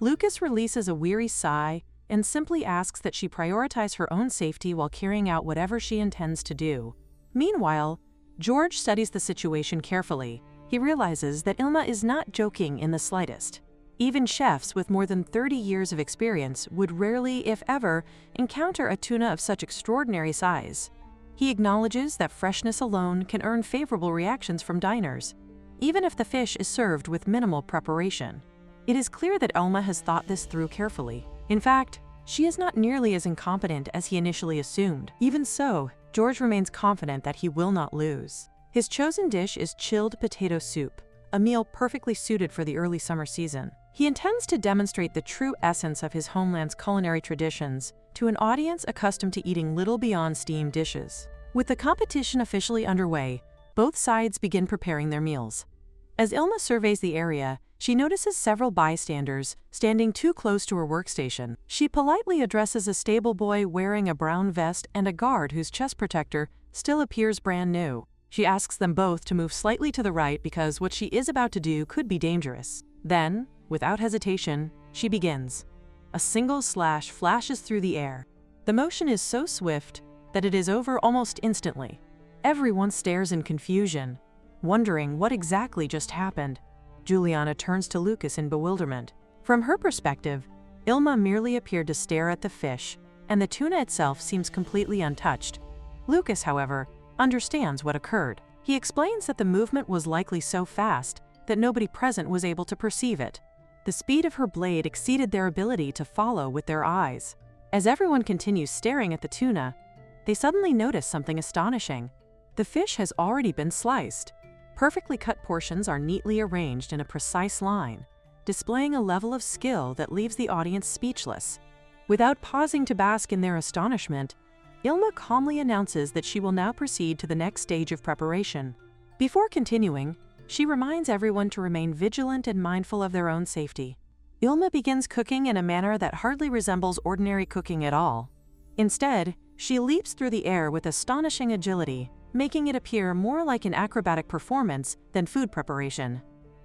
Lucas releases a weary sigh and simply asks that she prioritize her own safety while carrying out whatever she intends to do. Meanwhile, George studies the situation carefully. He realizes that Ilma is not joking in the slightest. Even chefs with more than 30 years of experience would rarely, if ever, encounter a tuna of such extraordinary size. He acknowledges that freshness alone can earn favorable reactions from diners, even if the fish is served with minimal preparation. It is clear that Ilma has thought this through carefully. In fact, she is not nearly as incompetent as he initially assumed. Even so, George remains confident that he will not lose. His chosen dish is chilled potato soup, a meal perfectly suited for the early summer season. He intends to demonstrate the true essence of his homeland's culinary traditions to an audience accustomed to eating little beyond steamed dishes. With the competition officially underway, both sides begin preparing their meals. As Ilma surveys the area, she notices several bystanders standing too close to her workstation. She politely addresses a stable boy wearing a brown vest and a guard whose chest protector still appears brand new. She asks them both to move slightly to the right because what she is about to do could be dangerous. Then, without hesitation, she begins. A single slash flashes through the air. The motion is so swift that it is over almost instantly. Everyone stares in confusion, wondering what exactly just happened. Juliana turns to Lucas in bewilderment. From her perspective, Ilma merely appeared to stare at the fish, and the tuna itself seems completely untouched. Lucas, however, understands what occurred. He explains that the movement was likely so fast that nobody present was able to perceive it. The speed of her blade exceeded their ability to follow with their eyes. As everyone continues staring at the tuna, they suddenly notice something astonishing. The fish has already been sliced. Perfectly cut portions are neatly arranged in a precise line, displaying a level of skill that leaves the audience speechless. Without pausing to bask in their astonishment, Ilma calmly announces that she will now proceed to the next stage of preparation. Before continuing, she reminds everyone to remain vigilant and mindful of their own safety. Ilma begins cooking in a manner that hardly resembles ordinary cooking at all. Instead, she leaps through the air with astonishing agility, making it appear more like an acrobatic performance than food preparation.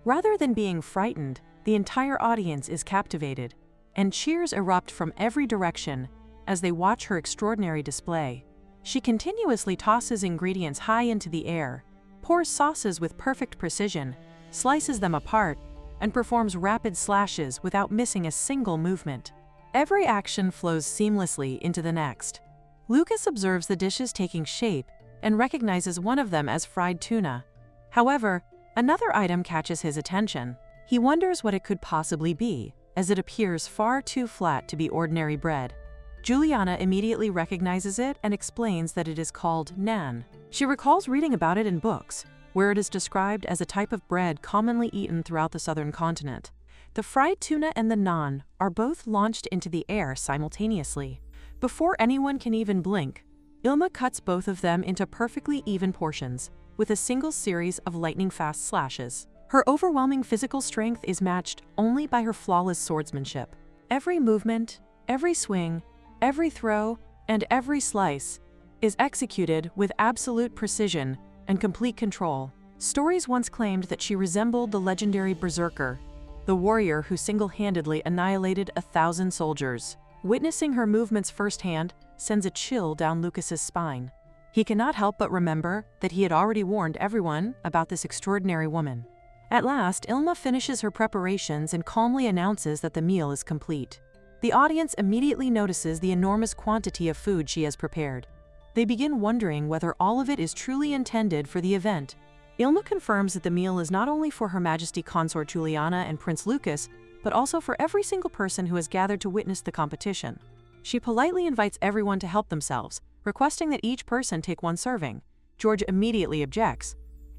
Rather than being frightened, the entire audience is captivated, and cheers erupt from every direction as they watch her extraordinary display. She continuously tosses ingredients high into the air, pours sauces with perfect precision, slices them apart, and performs rapid slashes without missing a single movement. Every action flows seamlessly into the next. Lucas observes the dishes taking shape and recognizes one of them as fried tuna. However, another item catches his attention. He wonders what it could possibly be, as it appears far too flat to be ordinary bread. Juliana immediately recognizes it and explains that it is called naan. She recalls reading about it in books, where it is described as a type of bread commonly eaten throughout the southern continent. The fried tuna and the naan are both launched into the air simultaneously. Before anyone can even blink, Ilma cuts both of them into perfectly even portions, with a single series of lightning-fast slashes. Her overwhelming physical strength is matched only by her flawless swordsmanship. Every movement, every swing, every throw, and every slice is executed with absolute precision and complete control. Stories once claimed that she resembled the legendary berserker, the warrior who single-handedly annihilated 1,000 soldiers. Witnessing her movements firsthand sends a chill down Lucas's spine. He cannot help but remember that he had already warned everyone about this extraordinary woman. At last, Ilma finishes her preparations and calmly announces that the meal is complete. The audience immediately notices the enormous quantity of food she has prepared. They begin wondering whether all of it is truly intended for the event. Ilma confirms that the meal is not only for Her Majesty Consort Juliana and Prince Lucas, but also for every single person who has gathered to witness the competition. She politely invites everyone to help themselves, requesting that each person take one serving. George immediately objects.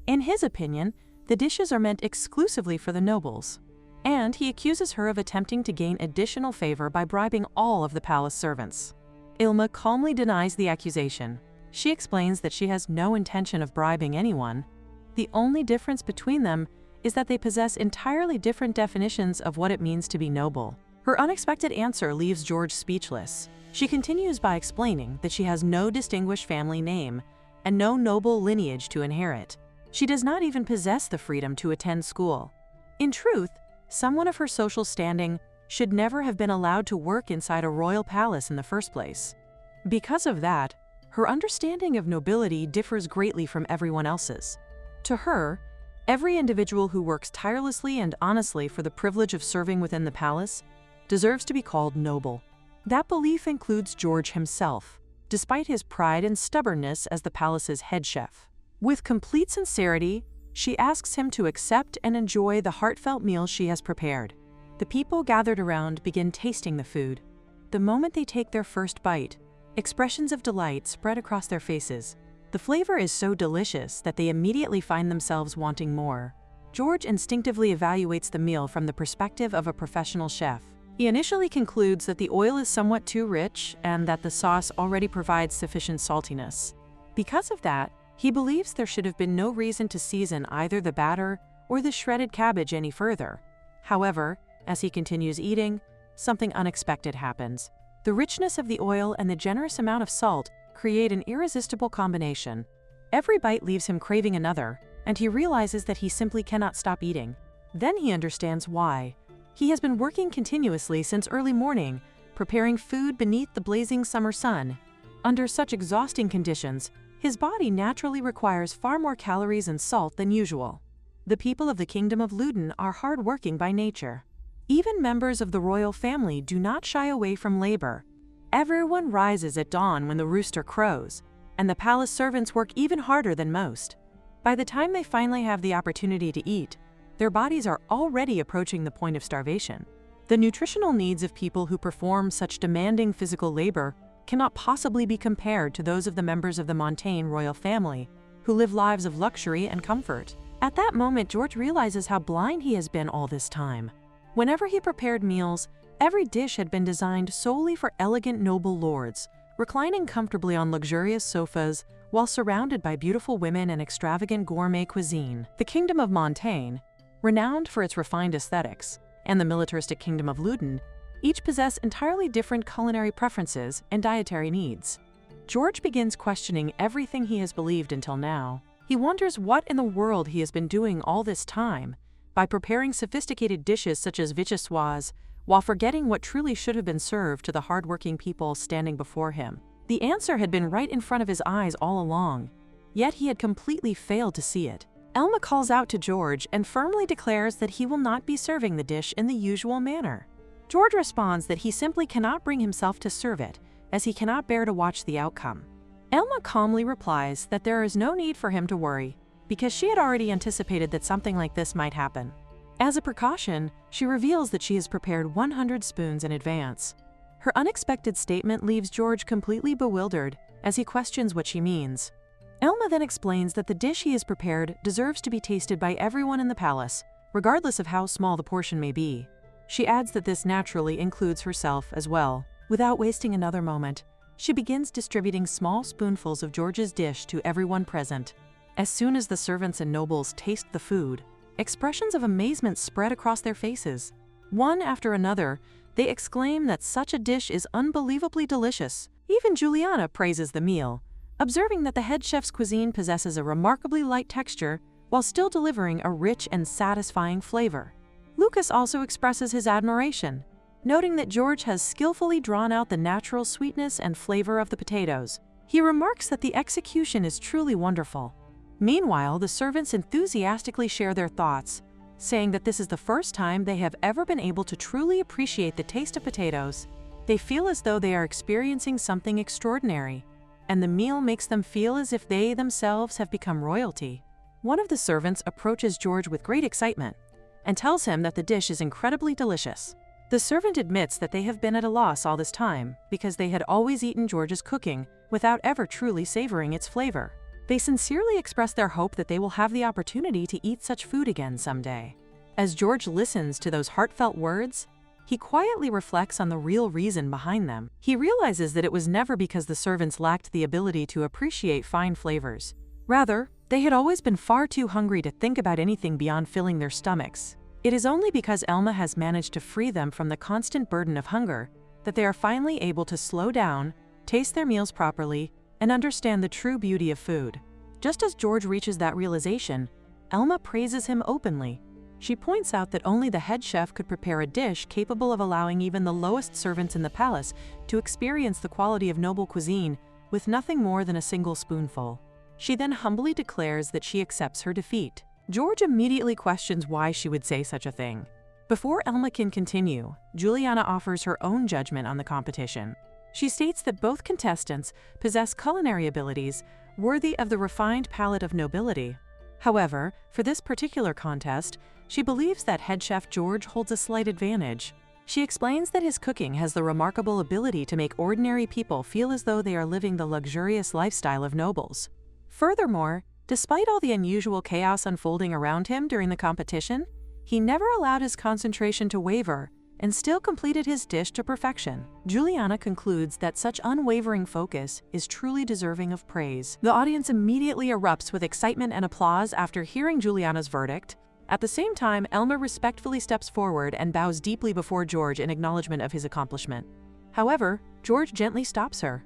In his opinion, the dishes are meant exclusively for the nobles, and he accuses her of attempting to gain additional favor by bribing all of the palace servants. Ilma calmly denies the accusation. She explains that she has no intention of bribing anyone. The only difference between them is that they possess entirely different definitions of what it means to be noble. Her unexpected answer leaves George speechless. She continues by explaining that she has no distinguished family name and no noble lineage to inherit. She does not even possess the freedom to attend school. In truth, someone of her social standing should never have been allowed to work inside a royal palace in the first place. Because of that, her understanding of nobility differs greatly from everyone else's. To her, every individual who works tirelessly and honestly for the privilege of serving within the palace deserves to be called noble. That belief includes George himself, despite his pride and stubbornness as the palace's head chef. With complete sincerity, she asks him to accept and enjoy the heartfelt meal she has prepared. The people gathered around begin tasting the food. The moment they take their first bite, expressions of delight spread across their faces. The flavor is so delicious that they immediately find themselves wanting more. George instinctively evaluates the meal from the perspective of a professional chef. He initially concludes that the oil is somewhat too rich and that the sauce already provides sufficient saltiness. Because of that, he believes there should have been no reason to season either the batter or the shredded cabbage any further. However, as he continues eating, something unexpected happens. The richness of the oil and the generous amount of salt create an irresistible combination. Every bite leaves him craving another, and he realizes that he simply cannot stop eating. Then he understands why. He has been working continuously since early morning, preparing food beneath the blazing summer sun. Under such exhausting conditions, his body naturally requires far more calories and salt than usual. The people of the Kingdom of Luden are hard-working by nature. Even members of the royal family do not shy away from labor. Everyone rises at dawn when the rooster crows, and the palace servants work even harder than most. By the time they finally have the opportunity to eat, their bodies are already approaching the point of starvation. The nutritional needs of people who perform such demanding physical labor cannot possibly be compared to those of the members of the Montaigne royal family, who live lives of luxury and comfort. At that moment, George realizes how blind he has been all this time. Whenever he prepared meals, every dish had been designed solely for elegant noble lords, reclining comfortably on luxurious sofas while surrounded by beautiful women and extravagant gourmet cuisine. The Kingdom of Montaigne, renowned for its refined aesthetics, and the militaristic Kingdom of Luden, each possess entirely different culinary preferences and dietary needs. George begins questioning everything he has believed until now. He wonders what in the world he has been doing all this time by preparing sophisticated dishes such as vichyssoise, while forgetting what truly should have been served to the hardworking people standing before him. The answer had been right in front of his eyes all along, yet he had completely failed to see it. Elma calls out to George and firmly declares that he will not be serving the dish in the usual manner. George responds that he simply cannot bring himself to serve it, as he cannot bear to watch the outcome. Elma calmly replies that there is no need for him to worry, because she had already anticipated that something like this might happen. As a precaution, she reveals that she has prepared 100 spoons in advance. Her unexpected statement leaves George completely bewildered as he questions what she means. Elma then explains that the dish he has prepared deserves to be tasted by everyone in the palace, regardless of how small the portion may be. She adds that this naturally includes herself as well. Without wasting another moment, she begins distributing small spoonfuls of George's dish to everyone present. As soon as the servants and nobles taste the food, expressions of amazement spread across their faces. One after another, they exclaim that such a dish is unbelievably delicious. Even Juliana praises the meal, observing that the head chef's cuisine possesses a remarkably light texture while still delivering a rich and satisfying flavor. Lucas also expresses his admiration, noting that George has skillfully drawn out the natural sweetness and flavor of the potatoes. He remarks that the execution is truly wonderful. Meanwhile, the servants enthusiastically share their thoughts, saying that this is the first time they have ever been able to truly appreciate the taste of potatoes. They feel as though they are experiencing something extraordinary, and the meal makes them feel as if they themselves have become royalty. One of the servants approaches George with great excitement and tells him that the dish is incredibly delicious. The servant admits that they have been at a loss all this time because they had always eaten George's cooking without ever truly savoring its flavor. They sincerely express their hope that they will have the opportunity to eat such food again someday. As George listens to those heartfelt words, he quietly reflects on the real reason behind them. He realizes that it was never because the servants lacked the ability to appreciate fine flavors. Rather, they had always been far too hungry to think about anything beyond filling their stomachs. It is only because Elma has managed to free them from the constant burden of hunger that they are finally able to slow down, taste their meals properly, and understand the true beauty of food. Just as George reaches that realization, Elma praises him openly. She points out that only the head chef could prepare a dish capable of allowing even the lowest servants in the palace to experience the quality of noble cuisine with nothing more than a single spoonful. She then humbly declares that she accepts her defeat. George immediately questions why she would say such a thing. Before Elma can continue, Juliana offers her own judgment on the competition. She states that both contestants possess culinary abilities worthy of the refined palate of nobility. However, for this particular contest, she believes that head chef George holds a slight advantage. She explains that his cooking has the remarkable ability to make ordinary people feel as though they are living the luxurious lifestyle of nobles. Furthermore, despite all the unusual chaos unfolding around him during the competition, he never allowed his concentration to waver and still completed his dish to perfection. Juliana concludes that such unwavering focus is truly deserving of praise. The audience immediately erupts with excitement and applause after hearing Juliana's verdict. At the same time, Elma respectfully steps forward and bows deeply before George in acknowledgement of his accomplishment. However, George gently stops her.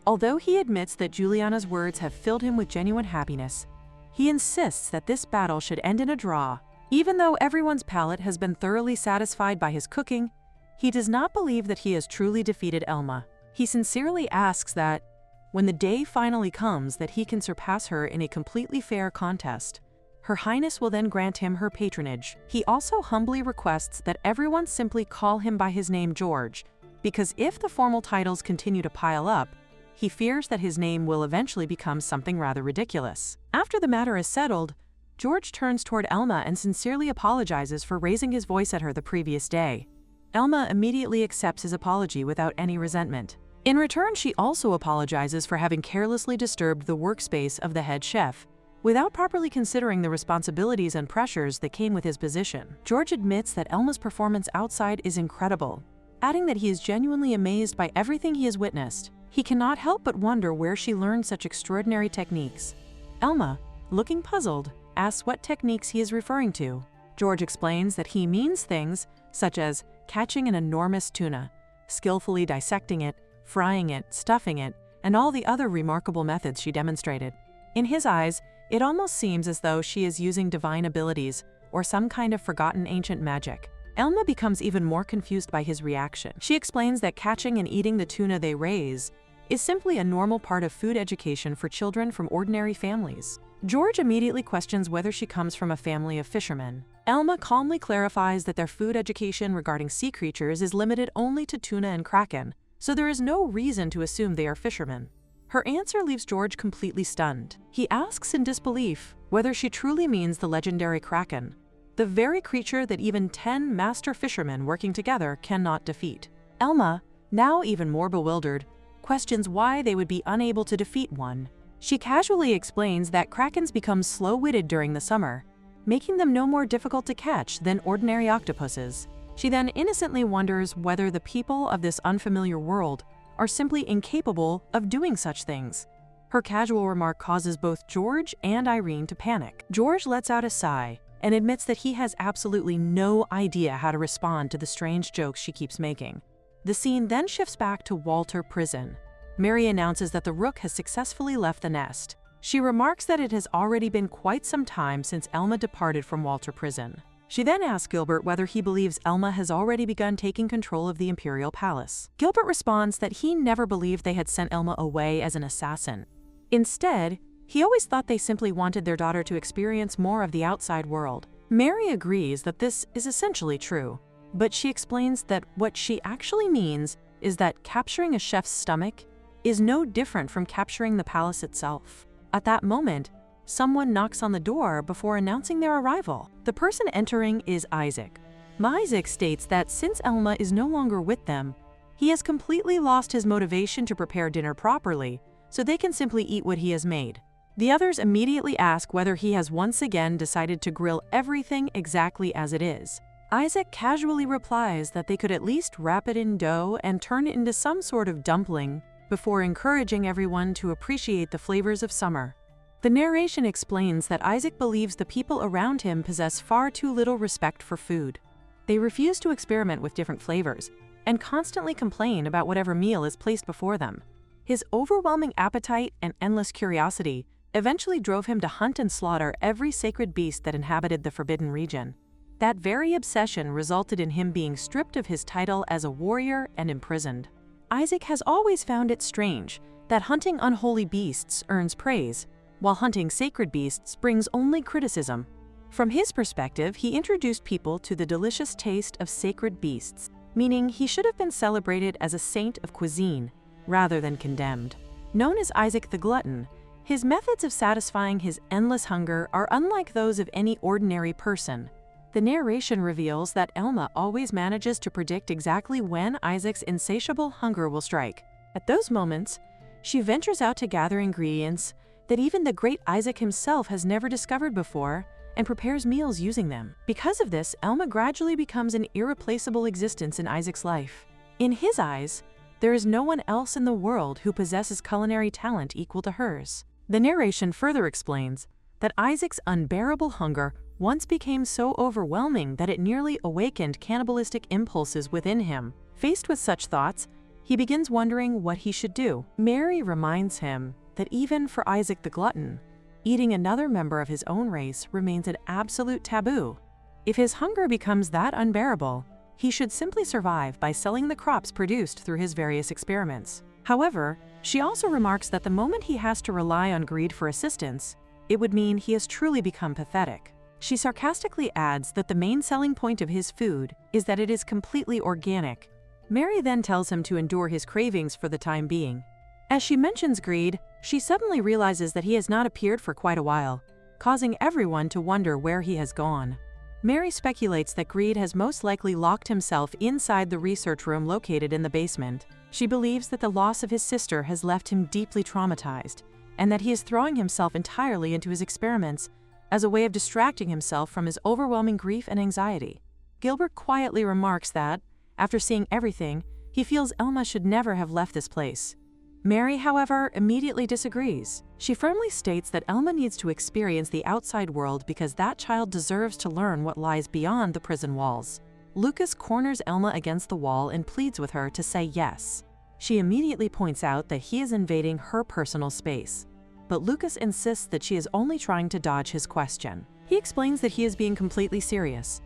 Although he admits that Juliana's words have filled him with genuine happiness, he insists that this battle should end in a draw. Even though everyone's palate has been thoroughly satisfied by his cooking, he does not believe that he has truly defeated Elma. He sincerely asks that, when the day finally comes that he can surpass her in a completely fair contest, Her Highness will then grant him her patronage. He also humbly requests that everyone simply call him by his name George, because if the formal titles continue to pile up, he fears that his name will eventually become something rather ridiculous. After the matter is settled, George turns toward Elma and sincerely apologizes for raising his voice at her the previous day. Elma immediately accepts his apology without any resentment. In return, she also apologizes for having carelessly disturbed the workspace of the head chef, without properly considering the responsibilities and pressures that came with his position. George admits that Elma's performance outside is incredible, adding that he is genuinely amazed by everything he has witnessed. He cannot help but wonder where she learned such extraordinary techniques. Elma, looking puzzled, asks what techniques he is referring to. George explains that he means things such as catching an enormous tuna, skillfully dissecting it, frying it, stuffing it, and all the other remarkable methods she demonstrated. In his eyes, it almost seems as though she is using divine abilities or some kind of forgotten ancient magic. Elma becomes even more confused by his reaction. She explains that catching and eating the tuna they raise is simply a normal part of food education for children from ordinary families. George immediately questions whether she comes from a family of fishermen. Elma calmly clarifies that their food education regarding sea creatures is limited only to tuna and kraken, so there is no reason to assume they are fishermen. Her answer leaves George completely stunned. He asks in disbelief whether she truly means the legendary kraken, the very creature that even 10 master fishermen working together cannot defeat. Elma, now even more bewildered, questions why they would be unable to defeat one. She casually explains that krakens become slow-witted during the summer, making them no more difficult to catch than ordinary octopuses. She then innocently wonders whether the people of this unfamiliar world are simply incapable of doing such things. Her casual remark causes both George and Irene to panic. George lets out a sigh and admits that he has absolutely no idea how to respond to the strange jokes she keeps making. The scene then shifts back to Walter Prison. Mary announces that the rook has successfully left the nest. She remarks that it has already been quite some time since Elma departed from Walter Prison. She then asks Gilbert whether he believes Elma has already begun taking control of the Imperial Palace. Gilbert responds that he never believed they had sent Elma away as an assassin. Instead, he always thought they simply wanted their daughter to experience more of the outside world. Mary agrees that this is essentially true, but she explains that what she actually means is that capturing a chef's stomach is no different from capturing the palace itself. At that moment, someone knocks on the door before announcing their arrival. The person entering is Isaac. Isaac states that since Elma is no longer with them, he has completely lost his motivation to prepare dinner properly, so they can simply eat what he has made. The others immediately ask whether he has once again decided to grill everything exactly as it is. Isaac casually replies that they could at least wrap it in dough and turn it into some sort of dumpling before encouraging everyone to appreciate the flavors of summer. The narration explains that Isaac believes the people around him possess far too little respect for food. They refuse to experiment with different flavors and constantly complain about whatever meal is placed before them. His overwhelming appetite and endless curiosity eventually drove him to hunt and slaughter every sacred beast that inhabited the forbidden region. That very obsession resulted in him being stripped of his title as a warrior and imprisoned. Isaac has always found it strange that hunting unholy beasts earns praise, while hunting sacred beasts brings only criticism. From his perspective, he introduced people to the delicious taste of sacred beasts, meaning he should have been celebrated as a saint of cuisine, rather than condemned. Known as Isaac the Glutton, his methods of satisfying his endless hunger are unlike those of any ordinary person. The narration reveals that Elma always manages to predict exactly when Isaac's insatiable hunger will strike. At those moments, she ventures out to gather ingredients that even the great Isaac himself has never discovered before and prepares meals using them. Because of this, Elma gradually becomes an irreplaceable existence in Isaac's life. In his eyes, there is no one else in the world who possesses culinary talent equal to hers. The narration further explains that Isaac's unbearable hunger once became so overwhelming that it nearly awakened cannibalistic impulses within him. Faced with such thoughts, he begins wondering what he should do. Mary reminds him that even for Isaac the Glutton, eating another member of his own race remains an absolute taboo. If his hunger becomes that unbearable, he should simply survive by selling the crops produced through his various experiments. However, she also remarks that the moment he has to rely on greed for assistance, it would mean he has truly become pathetic. She sarcastically adds that the main selling point of his food is that it is completely organic. Mary then tells him to endure his cravings for the time being. As she mentions greed, she suddenly realizes that he has not appeared for quite a while, causing everyone to wonder where he has gone. Mary speculates that greed has most likely locked himself inside the research room located in the basement. She believes that the loss of his sister has left him deeply traumatized, and that he is throwing himself entirely into his experiments as a way of distracting himself from his overwhelming grief and anxiety. Gilbert quietly remarks that, after seeing everything, he feels Elma should never have left this place. Mary, however, immediately disagrees. She firmly states that Elma needs to experience the outside world because that child deserves to learn what lies beyond the prison walls. Lucas corners Elma against the wall and pleads with her to say yes. She immediately points out that he is invading her personal space, but Lucas insists that she is only trying to dodge his question. He explains that he is being completely serious.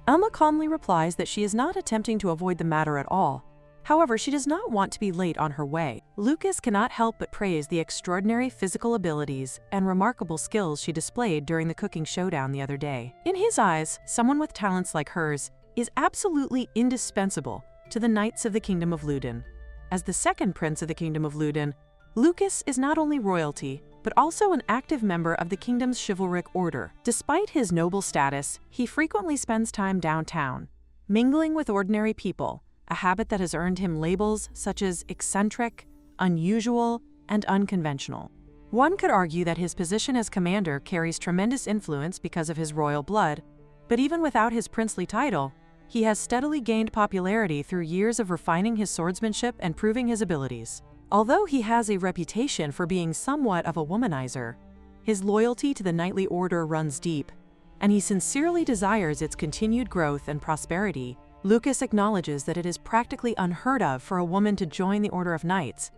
Elma calmly replies that she is not attempting to avoid the matter at all. However, she does not want to be late on her way. Lucas cannot help but praise the extraordinary physical abilities and remarkable skills she displayed during the cooking showdown the other day. In his eyes, someone with talents like hers is absolutely indispensable to the Knights of the Kingdom of Ludin. As the second prince of the Kingdom of Ludin, Lucas is not only royalty, but also an active member of the kingdom's chivalric order. Despite his noble status, he frequently spends time downtown, mingling with ordinary people, a habit that has earned him labels such as eccentric, unusual, and unconventional. One could argue that his position as commander carries tremendous influence because of his royal blood, but even without his princely title, he has steadily gained popularity through years of refining his swordsmanship and proving his abilities. Although he has a reputation for being somewhat of a womanizer, his loyalty to the knightly order runs deep, and he sincerely desires its continued growth and prosperity. Lucas acknowledges that it is practically unheard of for a woman to join the Order of Knights,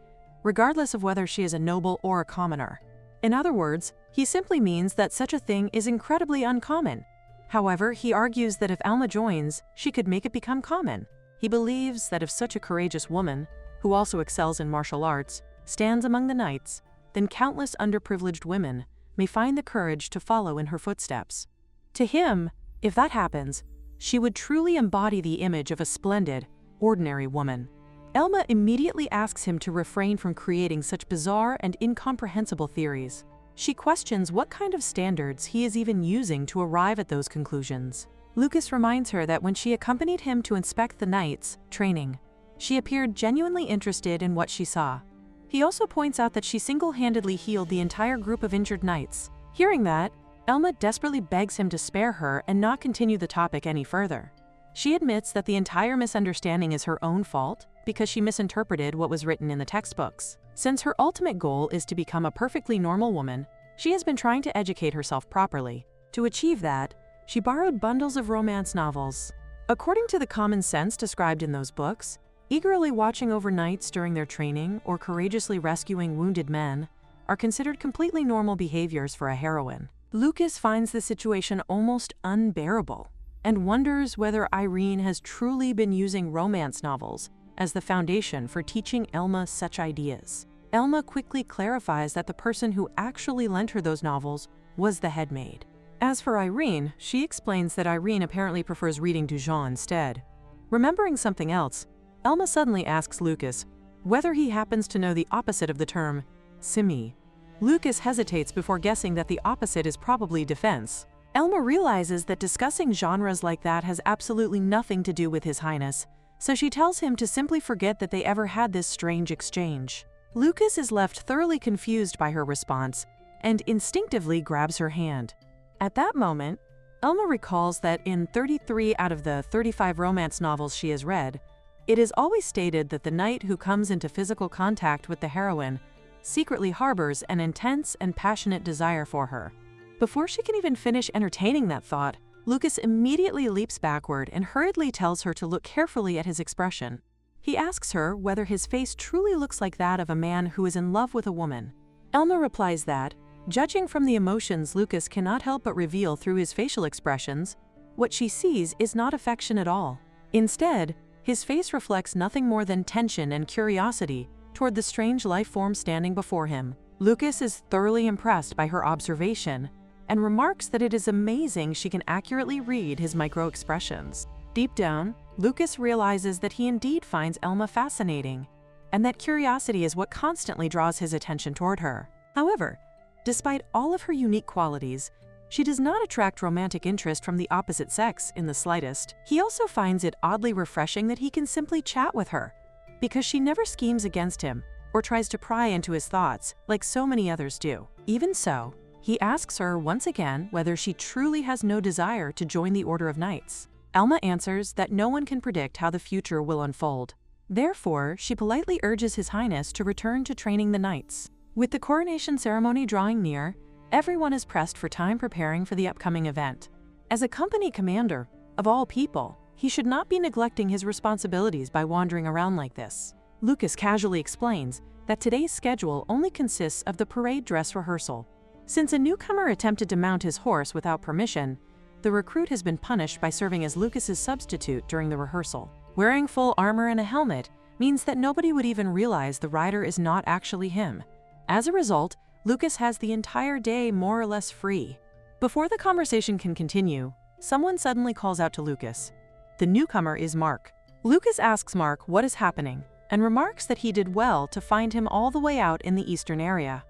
regardless of whether she is a noble or a commoner. In other words, he simply means that such a thing is incredibly uncommon. However, he argues that if Elma joins, she could make it become common. He believes that if such a courageous woman, who also excels in martial arts, stands among the knights, then countless underprivileged women may find the courage to follow in her footsteps. To him, if that happens, she would truly embody the image of a splendid, ordinary woman. Elma immediately asks him to refrain from creating such bizarre and incomprehensible theories. She questions what kind of standards he is even using to arrive at those conclusions. Lucas reminds her that when she accompanied him to inspect the knights' training, she appeared genuinely interested in what she saw. He also points out that she single-handedly healed the entire group of injured knights. Hearing that, Elma desperately begs him to spare her and not continue the topic any further. She admits that the entire misunderstanding is her own fault because she misinterpreted what was written in the textbooks. Since her ultimate goal is to become a perfectly normal woman, she has been trying to educate herself properly. To achieve that, she borrowed bundles of romance novels. According to the common sense described in those books, eagerly watching over knights during their training or courageously rescuing wounded men are considered completely normal behaviors for a heroine. Lucas finds the situation almost unbearable. and wonders whether Irene has truly been using romance novels as the foundation for teaching Elma such ideas. Elma quickly clarifies that the person who actually lent her those novels was the head maid. As for Irene, she explains that Irene apparently prefers reading Dujon instead. Remembering something else, Elma suddenly asks Lucas whether he happens to know the opposite of the term simi. Lucas hesitates before guessing that the opposite is probably defense. Elma realizes that discussing genres like that has absolutely nothing to do with His Highness, so she tells him to simply forget that they ever had this strange exchange. Lucas is left thoroughly confused by her response and instinctively grabs her hand. At that moment, Elma recalls that in 33 out of the 35 romance novels she has read, it is always stated that the knight who comes into physical contact with the heroine secretly harbors an intense and passionate desire for her. Before she can even finish entertaining that thought, Lucas immediately leaps backward and hurriedly tells her to look carefully at his expression. He asks her whether his face truly looks like that of a man who is in love with a woman. Elma replies that, judging from the emotions Lucas cannot help but reveal through his facial expressions, what she sees is not affection at all. Instead, his face reflects nothing more than tension and curiosity toward the strange life form standing before him. Lucas is thoroughly impressed by her observation and remarks that it is amazing she can accurately read his micro-expressions. Deep down, Lucas realizes that he indeed finds Elma fascinating, and that curiosity is what constantly draws his attention toward her. However, despite all of her unique qualities, she does not attract romantic interest from the opposite sex in the slightest. He also finds it oddly refreshing that he can simply chat with her, because she never schemes against him or tries to pry into his thoughts like so many others do. Even so, he asks her once again whether she truly has no desire to join the Order of Knights. Elma answers that no one can predict how the future will unfold. Therefore, she politely urges His Highness to return to training the knights. With the coronation ceremony drawing near, everyone is pressed for time preparing for the upcoming event. As a company commander, of all people, he should not be neglecting his responsibilities by wandering around like this. Lucas casually explains that today's schedule only consists of the parade dress rehearsal. Since a newcomer attempted to mount his horse without permission, the recruit has been punished by serving as Lucas's substitute during the rehearsal. Wearing full armor and a helmet means that nobody would even realize the rider is not actually him. As a result, Lucas has the entire day more or less free. Before the conversation can continue, someone suddenly calls out to Lucas. The newcomer is Mark. Lucas asks Mark what is happening and remarks that he did well to find him all the way out in the eastern area.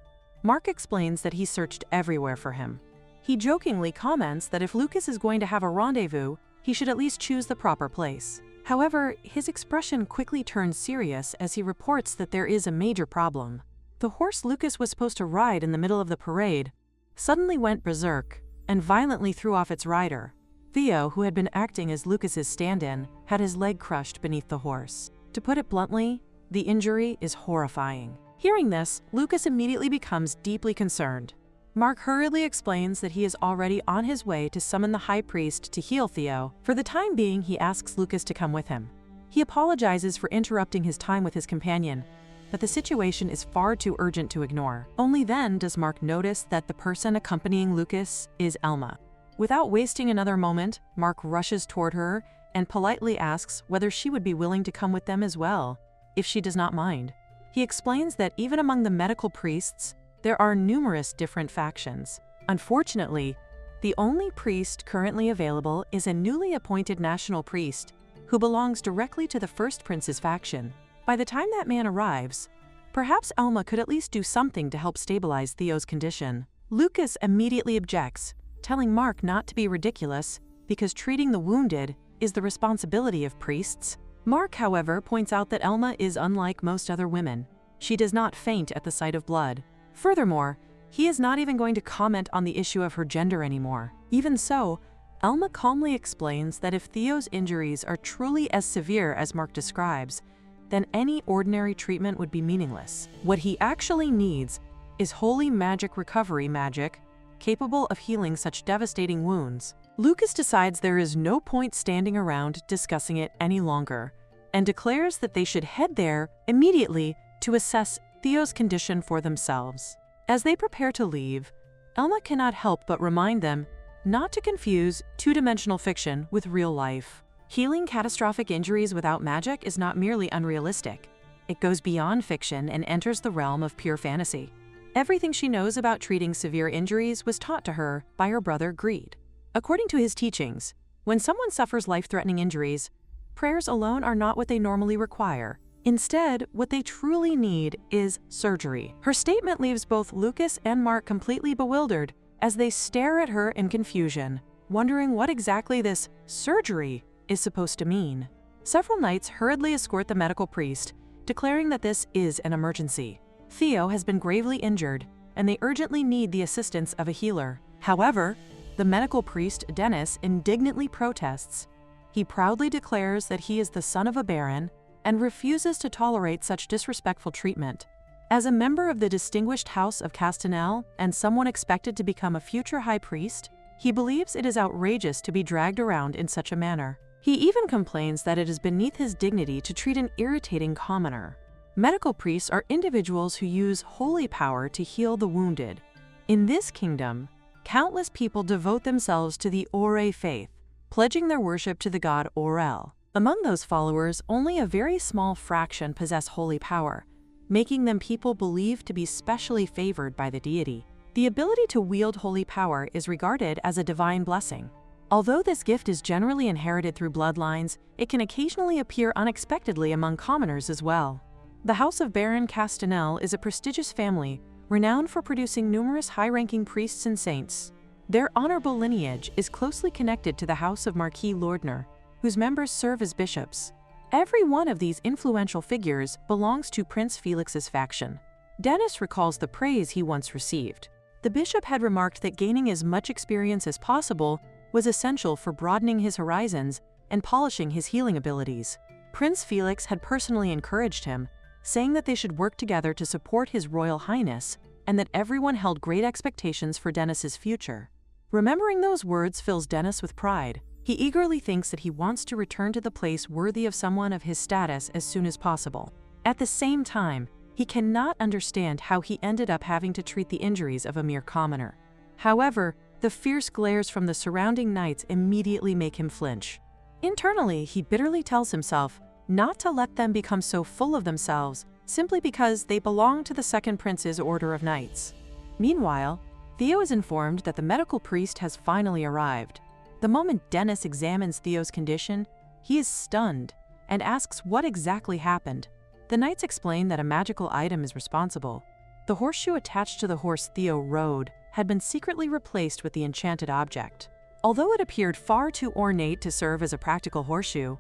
Mark explains that he searched everywhere for him. He jokingly comments that if Lucas is going to have a rendezvous, he should at least choose the proper place. However, his expression quickly turns serious as he reports that there is a major problem. The horse Lucas was supposed to ride in the middle of the parade suddenly went berserk and violently threw off its rider. Theo, who had been acting as Lucas's stand-in, had his leg crushed beneath the horse. To put it bluntly, the injury is horrifying. Hearing this, Lucas immediately becomes deeply concerned. Mark hurriedly explains that he is already on his way to summon the high priest to heal Theo. For the time being, he asks Lucas to come with him. He apologizes for interrupting his time with his companion, but the situation is far too urgent to ignore. Only then does Mark notice that the person accompanying Lucas is Elma. Without wasting another moment, Mark rushes toward her and politely asks whether she would be willing to come with them as well, if she does not mind. He explains that even among the medical priests, there are numerous different factions. Unfortunately, the only priest currently available is a newly appointed national priest who belongs directly to the First Prince's faction. By the time that man arrives, perhaps Elma could at least do something to help stabilize Theo's condition. Lucas immediately objects, telling Mark not to be ridiculous because treating the wounded is the responsibility of priests. Mark, however, points out that Elma is unlike most other women. She does not faint at the sight of blood. Furthermore, he is not even going to comment on the issue of her gender anymore. Even so, Elma calmly explains that if Theo's injuries are truly as severe as Mark describes, then any ordinary treatment would be meaningless. What he actually needs is holy magic recovery magic, capable of healing such devastating wounds. Lucas decides there is no point standing around discussing it any longer, and declares that they should head there immediately to assess Theo's condition for themselves. As they prepare to leave, Elma cannot help but remind them not to confuse two-dimensional fiction with real life. Healing catastrophic injuries without magic is not merely unrealistic. It goes beyond fiction and enters the realm of pure fantasy. Everything she knows about treating severe injuries was taught to her by her brother Greed. According to his teachings, when someone suffers life-threatening injuries, prayers alone are not what they normally require. Instead, what they truly need is surgery. Her statement leaves both Lucas and Mark completely bewildered as they stare at her in confusion, wondering what exactly this surgery is supposed to mean. Several knights hurriedly escort the medical priest, declaring that this is an emergency. Theo has been gravely injured, and they urgently need the assistance of a healer. However, the medical priest, Dennis, indignantly protests. He proudly declares that he is the son of a baron and refuses to tolerate such disrespectful treatment. As a member of the distinguished House of Castanel and someone expected to become a future high priest, he believes it is outrageous to be dragged around in such a manner. He even complains that it is beneath his dignity to treat an irritating commoner. Medical priests are individuals who use holy power to heal the wounded. In this kingdom, countless people devote themselves to the Ore faith, pledging their worship to the god Orel. Among those followers, only a very small fraction possess holy power, making them people believed to be specially favored by the deity. The ability to wield holy power is regarded as a divine blessing. Although this gift is generally inherited through bloodlines, it can occasionally appear unexpectedly among commoners as well. The House of Baron Castanel is a prestigious family renowned for producing numerous high-ranking priests and saints. Their honorable lineage is closely connected to the House of Marquis Lordner, whose members serve as bishops. Every one of these influential figures belongs to Prince Felix's faction. Dennis recalls the praise he once received. The bishop had remarked that gaining as much experience as possible was essential for broadening his horizons and polishing his healing abilities. Prince Felix had personally encouraged him, saying that they should work together to support His Royal Highness and that everyone held great expectations for Dennis's future. Remembering those words fills Dennis with pride. He eagerly thinks that he wants to return to the place worthy of someone of his status as soon as possible. At the same time, he cannot understand how he ended up having to treat the injuries of a mere commoner. However, the fierce glares from the surrounding knights immediately make him flinch. Internally, he bitterly tells himself not to let them become so full of themselves simply because they belong to the Second Prince's Order of Knights. Meanwhile, Theo is informed that the medical priest has finally arrived. The moment Dennis examines Theo's condition, he is stunned and asks what exactly happened. The knights explain that a magical item is responsible. The horseshoe attached to the horse Theo rode had been secretly replaced with the enchanted object. Although it appeared far too ornate to serve as a practical horseshoe,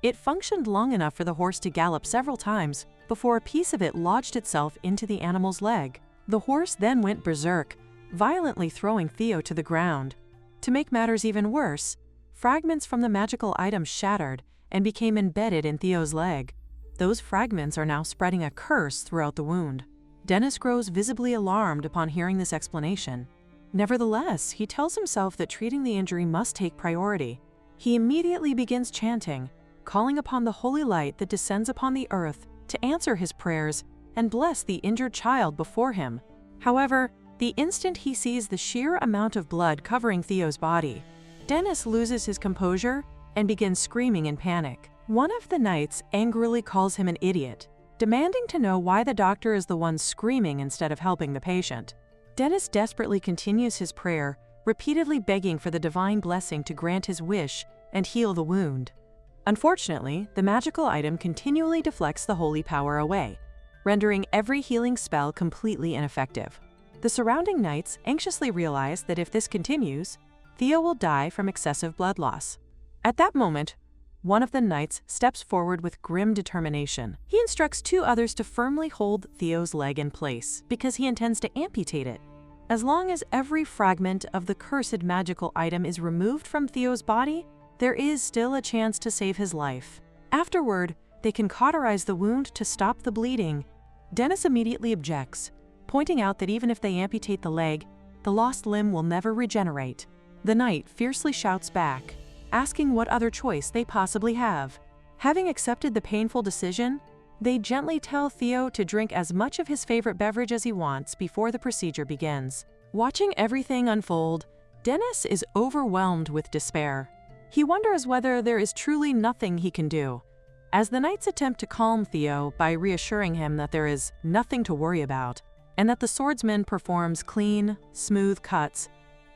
it functioned long enough for the horse to gallop several times before a piece of it lodged itself into the animal's leg. The horse then went berserk, violently throwing Theo to the ground. To make matters even worse, fragments from the magical item shattered and became embedded in Theo's leg. Those fragments are now spreading a curse throughout the wound. Dennis grows visibly alarmed upon hearing this explanation. Nevertheless, he tells himself that treating the injury must take priority. He immediately begins chanting, calling upon the holy light that descends upon the earth to answer his prayers and bless the injured child before him. However, the instant he sees the sheer amount of blood covering Theo's body, Dennis loses his composure and begins screaming in panic. One of the knights angrily calls him an idiot, demanding to know why the doctor is the one screaming instead of helping the patient. Dennis desperately continues his prayer, repeatedly begging for the divine blessing to grant his wish and heal the wound. Unfortunately, the magical item continually deflects the holy power away, rendering every healing spell completely ineffective. The surrounding knights anxiously realize that if this continues, Theo will die from excessive blood loss. At that moment, one of the knights steps forward with grim determination. He instructs two others to firmly hold Theo's leg in place because he intends to amputate it. As long as every fragment of the cursed magical item is removed from Theo's body, there is still a chance to save his life. Afterward, they can cauterize the wound to stop the bleeding. Dennis immediately objects, pointing out that even if they amputate the leg, the lost limb will never regenerate. The knight fiercely shouts back, asking what other choice they possibly have. Having accepted the painful decision, they gently tell Theo to drink as much of his favorite beverage as he wants before the procedure begins. Watching everything unfold, Dennis is overwhelmed with despair. He wonders whether there is truly nothing he can do. As the knights attempt to calm Theo by reassuring him that there is nothing to worry about, and that the swordsman performs clean, smooth cuts,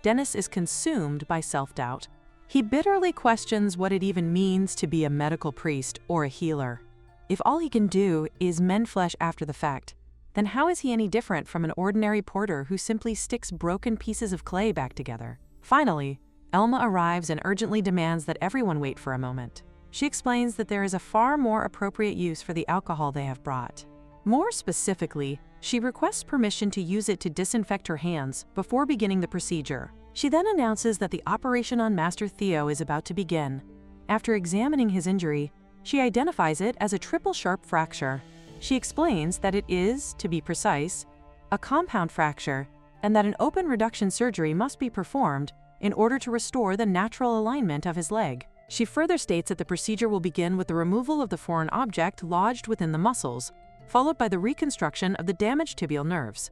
Dennis is consumed by self-doubt. He bitterly questions what it even means to be a medical priest or a healer. If all he can do is mend flesh after the fact, then how is he any different from an ordinary porter who simply sticks broken pieces of clay back together? Finally, Elma arrives and urgently demands that everyone wait for a moment. She explains that there is a far more appropriate use for the alcohol they have brought. More specifically, she requests permission to use it to disinfect her hands before beginning the procedure. She then announces that the operation on Master Theo is about to begin. After examining his injury, she identifies it as a triple sharp fracture. She explains that it is, to be precise, a compound fracture, and that an open reduction surgery must be performed in order to restore the natural alignment of his leg. She further states that the procedure will begin with the removal of the foreign object lodged within the muscles, followed by the reconstruction of the damaged tibial nerves.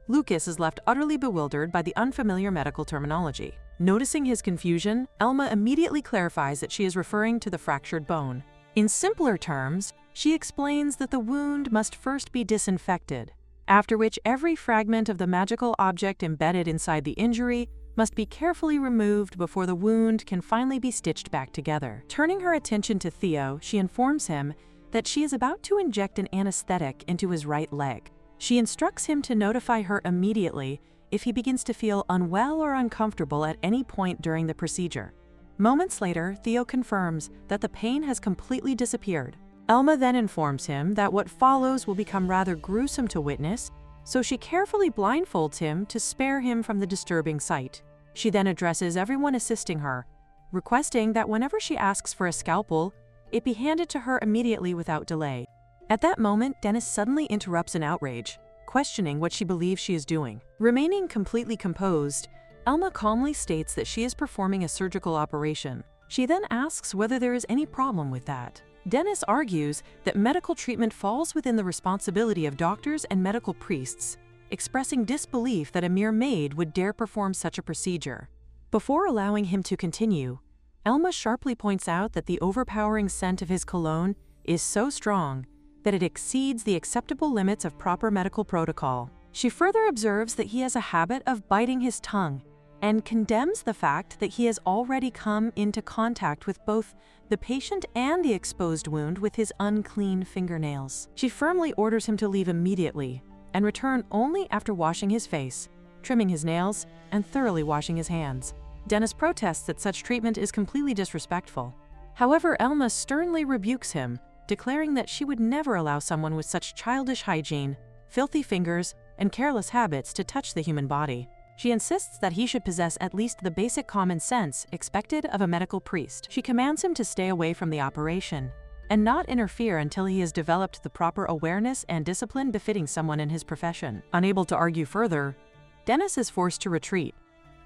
Lucas is left utterly bewildered by the unfamiliar medical terminology. Noticing his confusion, Elma immediately clarifies that she is referring to the fractured bone. In simpler terms, she explains that the wound must first be disinfected, after which every fragment of the magical object embedded inside the injury must be carefully removed before the wound can finally be stitched back together. Turning her attention to Theo, she informs him that she is about to inject an anesthetic into his right leg. She instructs him to notify her immediately if he begins to feel unwell or uncomfortable at any point during the procedure. Moments later, Theo confirms that the pain has completely disappeared. Elma then informs him that what follows will become rather gruesome to witness, so she carefully blindfolds him to spare him from the disturbing sight. She then addresses everyone assisting her, requesting that whenever she asks for a scalpel, it be handed to her immediately without delay. At that moment, Dennis suddenly interrupts in outrage, questioning what she believes she is doing. Remaining completely composed, Elma calmly states that she is performing a surgical operation. She then asks whether there is any problem with that. Dennis argues that medical treatment falls within the responsibility of doctors and medical priests, expressing disbelief that a mere maid would dare perform such a procedure. Before allowing him to continue, Elma sharply points out that the overpowering scent of his cologne is so strong that it exceeds the acceptable limits of proper medical protocol. She further observes that he has a habit of biting his tongue and condemns the fact that he has already come into contact with both the patient and the exposed wound with his unclean fingernails. She firmly orders him to leave immediately and return only after washing his face, trimming his nails, and thoroughly washing his hands. Dennis protests that such treatment is completely disrespectful. However, Elma sternly rebukes him, declaring that she would never allow someone with such childish hygiene, filthy fingers, and careless habits to touch the human body. She insists that he should possess at least the basic common sense expected of a medical priest. She commands him to stay away from the operation and not interfere until he has developed the proper awareness and discipline befitting someone in his profession. Unable to argue further, Dennis is forced to retreat.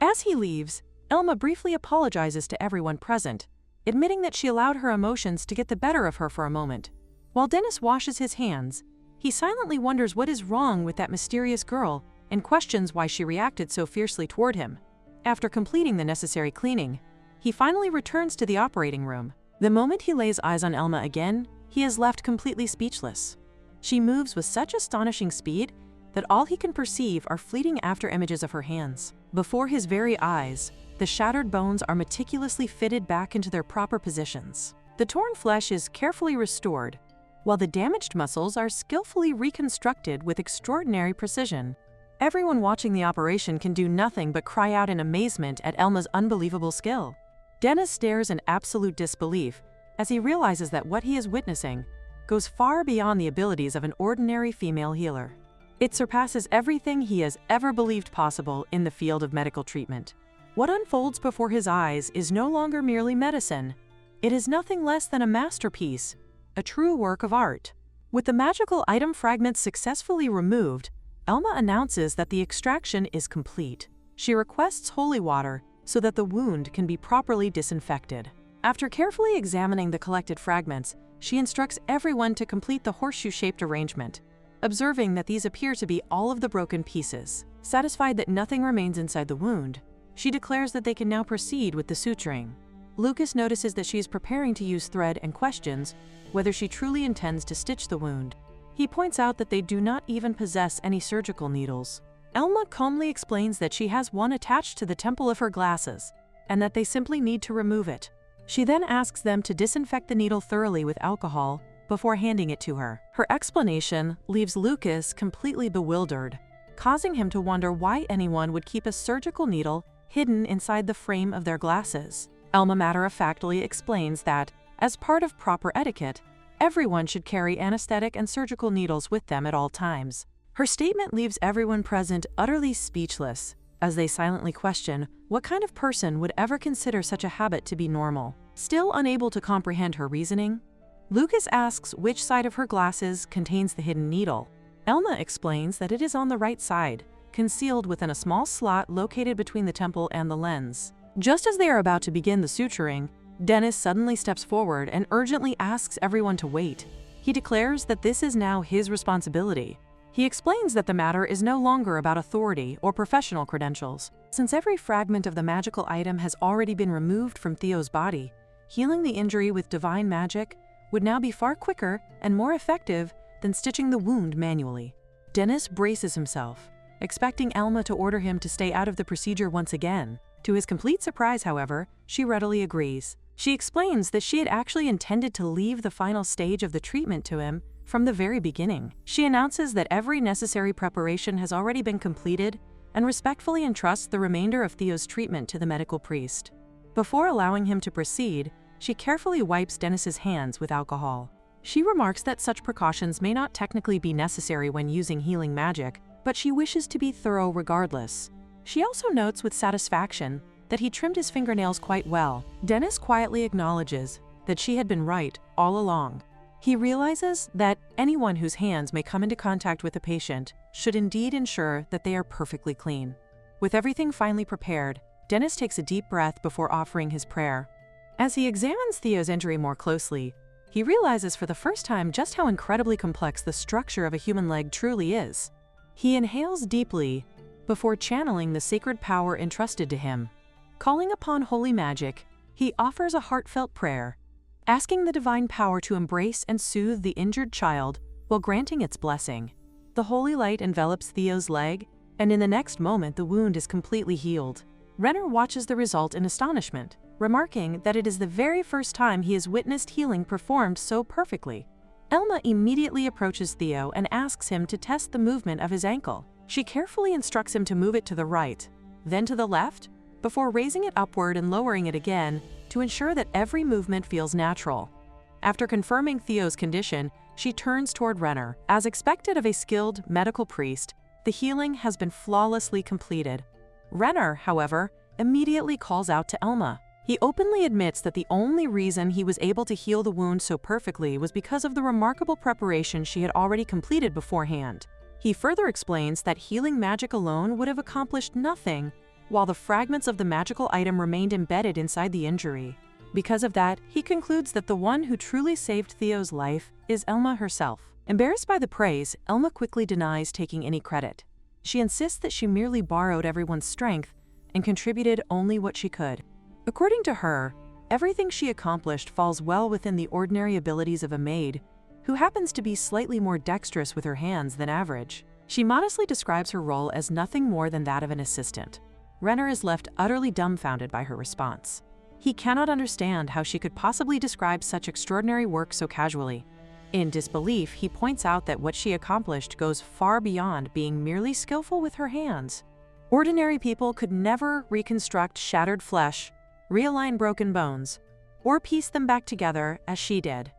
As he leaves, Elma briefly apologizes to everyone present, admitting that she allowed her emotions to get the better of her for a moment. While Dennis washes his hands, he silently wonders what is wrong with that mysterious girl and questions why she reacted so fiercely toward him. After completing the necessary cleaning, he finally returns to the operating room. The moment he lays eyes on Elma again, he is left completely speechless. She moves with such astonishing speed that all he can perceive are fleeting after images of her hands. Before his very eyes, the shattered bones are meticulously fitted back into their proper positions. The torn flesh is carefully restored, while the damaged muscles are skillfully reconstructed with extraordinary precision. Everyone watching the operation can do nothing but cry out in amazement at Elma's unbelievable skill. Dennis stares in absolute disbelief as he realizes that what he is witnessing goes far beyond the abilities of an ordinary female healer. It surpasses everything he has ever believed possible in the field of medical treatment. What unfolds before his eyes is no longer merely medicine. It is nothing less than a masterpiece, a true work of art. With the magical item fragments successfully removed, Elma announces that the extraction is complete. She requests holy water so that the wound can be properly disinfected. After carefully examining the collected fragments, she instructs everyone to complete the horseshoe-shaped arrangement, observing that these appear to be all of the broken pieces. Satisfied that nothing remains inside the wound, She declares that they can now proceed with the suturing. Lucas notices that she is preparing to use thread and questions whether she truly intends to stitch the wound. He points out that they do not even possess any surgical needles. Elma calmly explains that she has one attached to the temple of her glasses, and that they simply need to remove it. She then asks them to disinfect the needle thoroughly with alcohol before handing it to her. Her explanation leaves Lucas completely bewildered, causing him to wonder why anyone would keep a surgical needle hidden inside the frame of their glasses. Elma matter-of-factly explains that, as part of proper etiquette, everyone should carry anesthetic and surgical needles with them at all times. Her statement leaves everyone present utterly speechless, as they silently question what kind of person would ever consider such a habit to be normal. Still unable to comprehend her reasoning, Lucas asks which side of her glasses contains the hidden needle. Elma explains that it is on the right side, concealed within a small slot located between the temple and the lens. Just as they are about to begin the suturing, Dennis suddenly steps forward and urgently asks everyone to wait. He declares that this is now his responsibility. He explains that the matter is no longer about authority or professional credentials. Since every fragment of the magical item has already been removed from Theo's body, healing the injury with divine magic would now be far quicker and more effective than stitching the wound manually. Dennis braces himself, expecting Elma to order him to stay out of the procedure once again. To his complete surprise, however, she readily agrees. She explains that she had actually intended to leave the final stage of the treatment to him from the very beginning. She announces that every necessary preparation has already been completed and respectfully entrusts the remainder of Theo's treatment to the medical priest. Before allowing him to proceed, she carefully wipes Dennis's hands with alcohol. She remarks that such precautions may not technically be necessary when using healing magic, but she wishes to be thorough regardless. She also notes with satisfaction that he trimmed his fingernails quite well. Dennis quietly acknowledges that she had been right all along. He realizes that anyone whose hands may come into contact with a patient should indeed ensure that they are perfectly clean. With everything finally prepared, Dennis takes a deep breath before offering his prayer. As he examines Theo's injury more closely, he realizes for the first time just how incredibly complex the structure of a human leg truly is. He inhales deeply before channeling the sacred power entrusted to him. Calling upon holy magic, he offers a heartfelt prayer, asking the divine power to embrace and soothe the injured child while granting its blessing. The holy light envelops Theo's leg, and in the next moment the wound is completely healed. Renner watches the result in astonishment, remarking that it is the very first time he has witnessed healing performed so perfectly. Elma immediately approaches Theo and asks him to test the movement of his ankle. She carefully instructs him to move it to the right, then to the left, before raising it upward and lowering it again to ensure that every movement feels natural. After confirming Theo's condition, she turns toward Renner. As expected of a skilled medical priest, the healing has been flawlessly completed. Renner, however, immediately calls out to Elma. He openly admits that the only reason he was able to heal the wound so perfectly was because of the remarkable preparation she had already completed beforehand. He further explains that healing magic alone would have accomplished nothing, while the fragments of the magical item remained embedded inside the injury. Because of that, he concludes that the one who truly saved Theo's life is Elma herself. Embarrassed by the praise, Elma quickly denies taking any credit. She insists that she merely borrowed everyone's strength and contributed only what she could. According to her, everything she accomplished falls well within the ordinary abilities of a maid, who happens to be slightly more dexterous with her hands than average. She modestly describes her role as nothing more than that of an assistant. Renner is left utterly dumbfounded by her response. He cannot understand how she could possibly describe such extraordinary work so casually. In disbelief, he points out that what she accomplished goes far beyond being merely skillful with her hands. Ordinary people could never reconstruct shattered flesh, realign broken bones, or piece them back together as she did.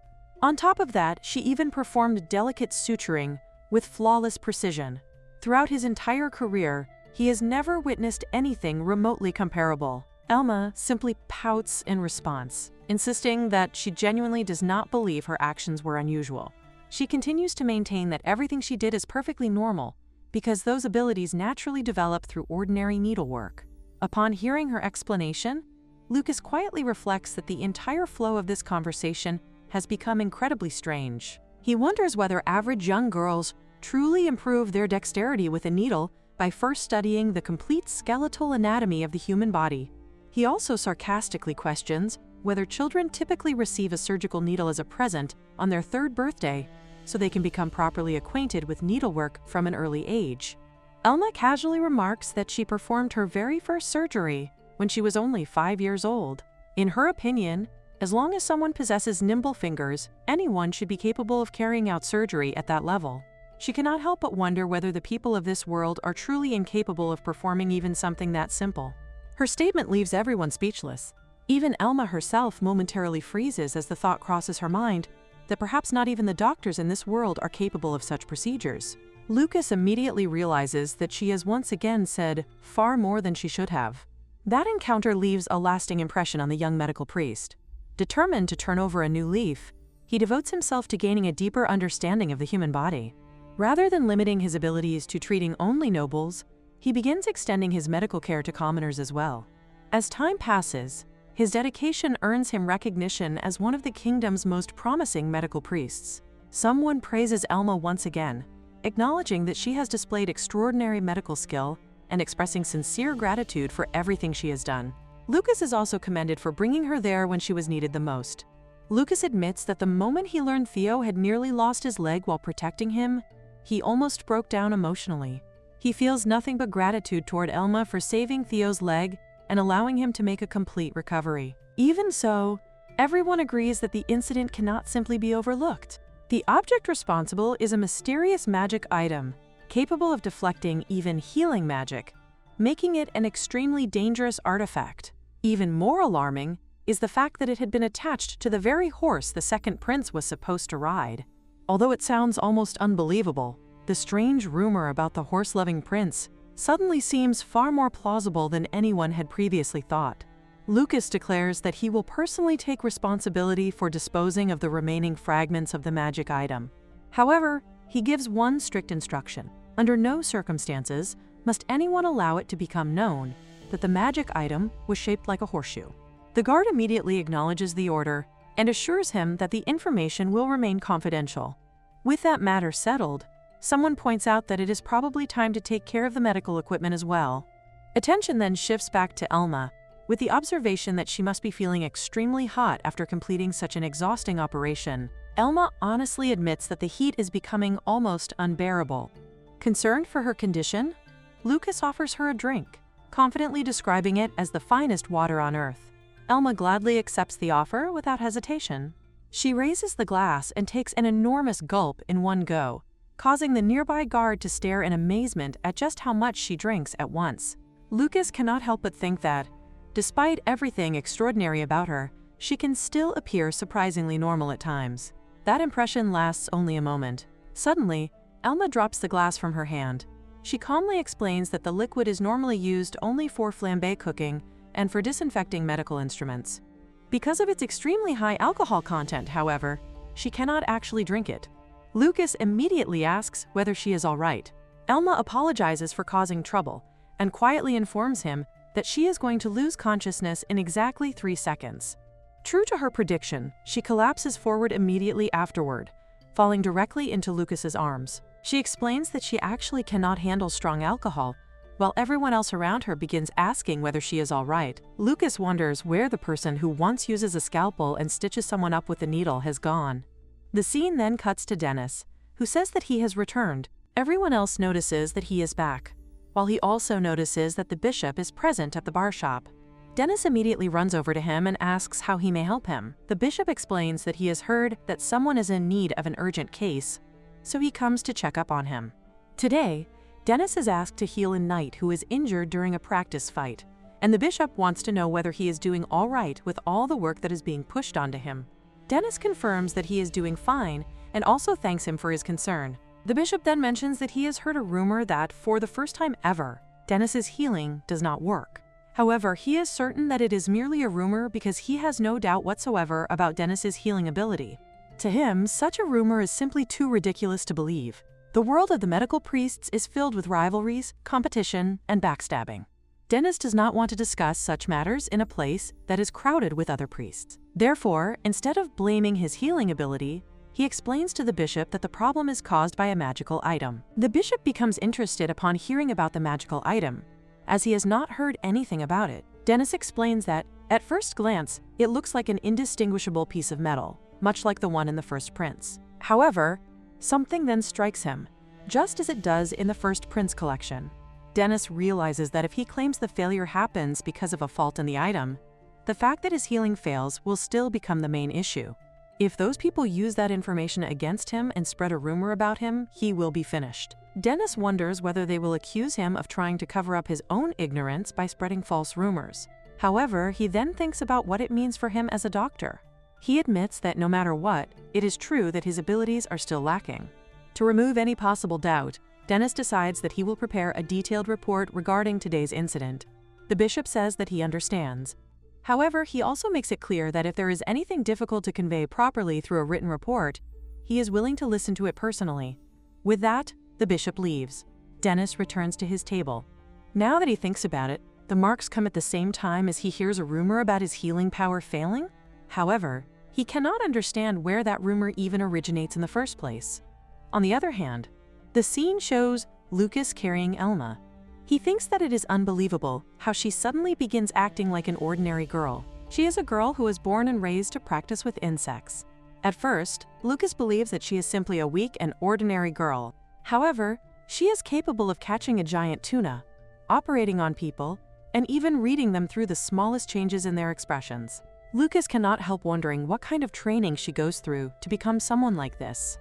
On top of that, she even performed delicate suturing with flawless precision. Throughout his entire career, he has never witnessed anything remotely comparable. Elma simply pouts in response, insisting that she genuinely does not believe her actions were unusual. She continues to maintain that everything she did is perfectly normal, because those abilities naturally develop through ordinary needlework. Upon hearing her explanation, Lucas quietly reflects that the entire flow of this conversation has become incredibly strange. He wonders whether average young girls truly improve their dexterity with a needle by first studying the complete skeletal anatomy of the human body. He also sarcastically questions whether children typically receive a surgical needle as a present on their 3rd birthday, so they can become properly acquainted with needlework from an early age. Elma casually remarks that she performed her very first surgery when she was only 5 years old. In her opinion, as long as someone possesses nimble fingers, anyone should be capable of carrying out surgery at that level. She cannot help but wonder whether the people of this world are truly incapable of performing even something that simple. Her statement leaves everyone speechless. Even Elma herself momentarily freezes as the thought crosses her mind that perhaps not even the doctors in this world are capable of such procedures. Lucas immediately realizes that she has once again said far more than she should have. That encounter leaves a lasting impression on the young medical priest. Determined to turn over a new leaf, he devotes himself to gaining a deeper understanding of the human body. Rather than limiting his abilities to treating only nobles, he begins extending his medical care to commoners as well. As time passes, his dedication earns him recognition as one of the kingdom's most promising medical priests. Someone praises Elma once again, acknowledging that she has displayed extraordinary medical skill and expressing sincere gratitude for everything she has done. Lucas is also commended for bringing her there when she was needed the most. Lucas admits that the moment he learned Theo had nearly lost his leg while protecting him, he almost broke down emotionally. He feels nothing but gratitude toward Elma for saving Theo's leg and allowing him to make a complete recovery. Even so, everyone agrees that the incident cannot simply be overlooked. The object responsible is a mysterious magic item, capable of deflecting even healing magic, making it an extremely dangerous artifact. Even more alarming is the fact that it had been attached to the very horse the second prince was supposed to ride. Although it sounds almost unbelievable, the strange rumor about the horse-loving prince suddenly seems far more plausible than anyone had previously thought. Lucas declares that he will personally take responsibility for disposing of the remaining fragments of the magic item. However, he gives one strict instruction. Under no circumstances must anyone allow it to become known that the magic item was shaped like a horseshoe. The guard immediately acknowledges the order and assures him that the information will remain confidential. With that matter settled, someone points out that it is probably time to take care of the medical equipment as well. Attention then shifts back to Elma, with the observation that she must be feeling extremely hot after completing such an exhausting operation. Elma honestly admits that the heat is becoming almost unbearable. Concerned for her condition, Lucas offers her a drink, confidently describing it as the finest water on earth. Elma gladly accepts the offer without hesitation. She raises the glass and takes an enormous gulp in one go, causing the nearby guard to stare in amazement at just how much she drinks at once. Lucas cannot help but think that, despite everything extraordinary about her, she can still appear surprisingly normal at times. That impression lasts only a moment. Suddenly, Elma drops the glass from her hand. She calmly explains that the liquid is normally used only for flambé cooking and for disinfecting medical instruments. Because of its extremely high alcohol content, however, she cannot actually drink it. Lucas immediately asks whether she is all right. Elma apologizes for causing trouble and quietly informs him that she is going to lose consciousness in exactly 3 seconds. True to her prediction, she collapses forward immediately afterward, falling directly into Lucas's arms. She explains that she actually cannot handle strong alcohol, while everyone else around her begins asking whether she is all right. Lucas wonders where the person who once uses a scalpel and stitches someone up with a needle has gone. The scene then cuts to Dennis, who says that he has returned. Everyone else notices that he is back, while he also notices that the bishop is present at the bar shop. Dennis immediately runs over to him and asks how he may help him. The bishop explains that he has heard that someone is in need of an urgent case, so he comes to check up on him. Today, Dennis is asked to heal a knight who is injured during a practice fight, and the bishop wants to know whether he is doing all right with all the work that is being pushed onto him. Dennis confirms that he is doing fine and also thanks him for his concern. The bishop then mentions that he has heard a rumor that, for the first time ever, Dennis's healing does not work. However, he is certain that it is merely a rumor because he has no doubt whatsoever about Dennis's healing ability. To him, such a rumor is simply too ridiculous to believe. The world of the medical priests is filled with rivalries, competition, and backstabbing. Dennis does not want to discuss such matters in a place that is crowded with other priests. Therefore, instead of blaming his healing ability, He explains to the bishop that the problem is caused by a magical item. The bishop becomes interested upon hearing about the magical item, as he has not heard anything about it. Dennis explains that, at first glance, it looks like an indistinguishable piece of metal, much like the one in the first Prince. However, something then strikes him, just as it does in the first Prince collection. Dennis realizes that if he claims the failure happens because of a fault in the item, the fact that his healing fails will still become the main issue. If those people use that information against him and spread a rumor about him, he will be finished. Dennis wonders whether they will accuse him of trying to cover up his own ignorance by spreading false rumors. However, he then thinks about what it means for him as a doctor. He admits that no matter what, it is true that his abilities are still lacking. To remove any possible doubt, Dennis decides that he will prepare a detailed report regarding today's incident. The bishop says that he understands. However, he also makes it clear that if there is anything difficult to convey properly through a written report, he is willing to listen to it personally. With that, the bishop leaves. Dennis returns to his table. Now that he thinks about it, the marks come at the same time as he hears a rumor about his healing power failing. However, he cannot understand where that rumor even originates in the first place. On the other hand, the scene shows Lucas carrying Elma. He thinks that it is unbelievable how she suddenly begins acting like an ordinary girl. She is a girl who was born and raised to practice with insects. At first, Lucas believes that she is simply a weak and ordinary girl. However, she is capable of catching a giant tuna, operating on people, and even reading them through the smallest changes in their expressions. Lucas cannot help wondering what kind of training she goes through to become someone like this.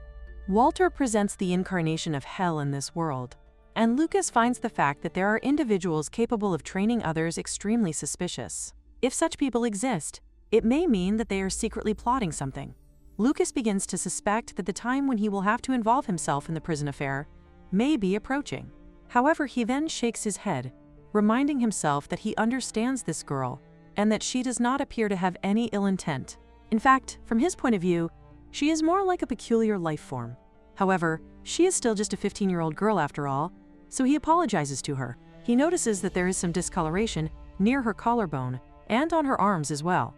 Walter presents the incarnation of hell in this world, and Lucas finds the fact that there are individuals capable of training others extremely suspicious. If such people exist, it may mean that they are secretly plotting something. Lucas begins to suspect that the time when he will have to involve himself in the prison affair may be approaching. However, he then shakes his head, reminding himself that he understands this girl and that she does not appear to have any ill intent. In fact, from his point of view, she is more like a peculiar life form. However, she is still just a 15-year-old girl after all, so he apologizes to her. He notices that there is some discoloration near her collarbone and on her arms as well.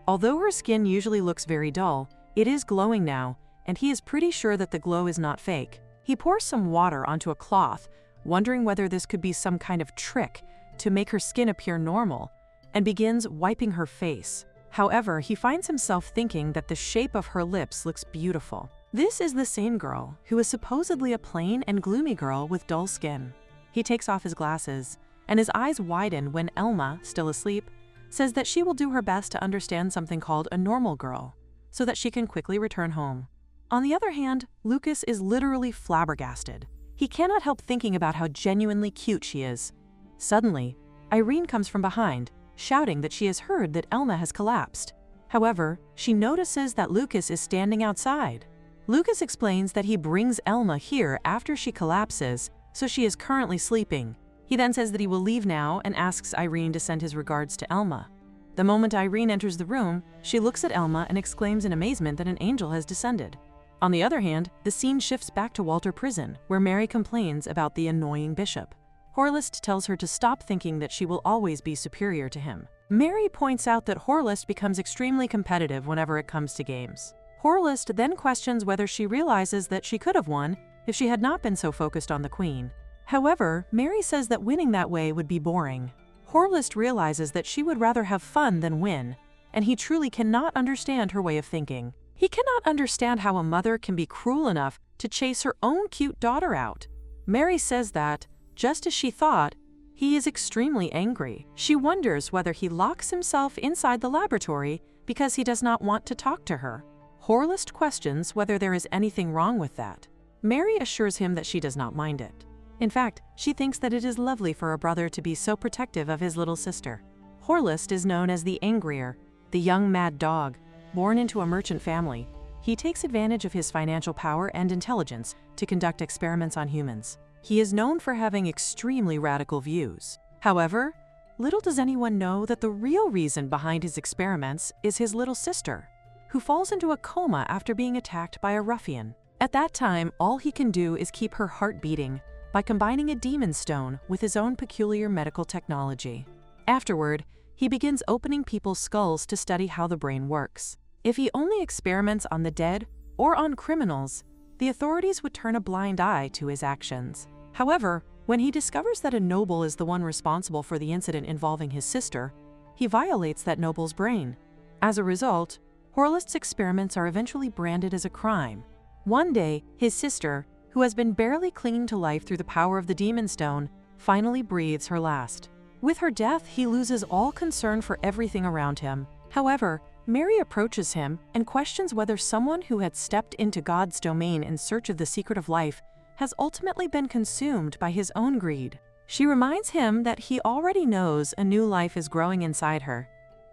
Although her skin usually looks very dull, it is glowing now, and he is pretty sure that the glow is not fake. He pours some water onto a cloth, wondering whether this could be some kind of trick to make her skin appear normal, and begins wiping her face. However, he finds himself thinking that the shape of her lips looks beautiful. This is the same girl who is supposedly a plain and gloomy girl with dull skin. He takes off his glasses, and his eyes widen when Elma, still asleep, says that she will do her best to understand something called a normal girl, so that she can quickly return home. On the other hand, Lucas is literally flabbergasted. He cannot help thinking about how genuinely cute she is. Suddenly, Irene comes from behind, shouting that she has heard that Elma has collapsed. However, she notices that Lucas is standing outside. Lucas explains that he brings Elma here after she collapses, so she is currently sleeping. He then says that he will leave now and asks Irene to send his regards to Elma. The moment Irene enters the room, she looks at Elma and exclaims in amazement that an angel has descended. On the other hand, the scene shifts back to Walter Prison, where Mary complains about the annoying bishop. Horlist tells her to stop thinking that she will always be superior to him. Mary points out that Horlist becomes extremely competitive whenever it comes to games. Horlist then questions whether she realizes that she could have won if she had not been so focused on the queen. However, Mary says that winning that way would be boring. Horlist realizes that she would rather have fun than win, and he truly cannot understand her way of thinking. He cannot understand how a mother can be cruel enough to chase her own cute daughter out. Mary says that, just as she thought, he is extremely angry. She wonders whether he locks himself inside the laboratory because he does not want to talk to her. Horlist questions whether there is anything wrong with that. Mary assures him that she does not mind it. In fact, she thinks that it is lovely for a brother to be so protective of his little sister. Horlist is known as the Angrier, the young mad dog. Born into a merchant family, he takes advantage of his financial power and intelligence to conduct experiments on humans. He is known for having extremely radical views. However, little does anyone know that the real reason behind his experiments is his little sister, who falls into a coma after being attacked by a ruffian. At that time, all he can do is keep her heart beating by combining a demon stone with his own peculiar medical technology. Afterward, he begins opening people's skulls to study how the brain works. If he only experiments on the dead or on criminals, the authorities would turn a blind eye to his actions. However, when he discovers that a noble is the one responsible for the incident involving his sister, he violates that noble's brain. As a result, Horlist's experiments are eventually branded as a crime. One day, his sister, who has been barely clinging to life through the power of the Demon Stone, finally breathes her last. With her death, he loses all concern for everything around him. However, Mary approaches him and questions whether someone who had stepped into God's domain in search of the secret of life has ultimately been consumed by his own greed. She reminds him that he already knows a new life is growing inside her,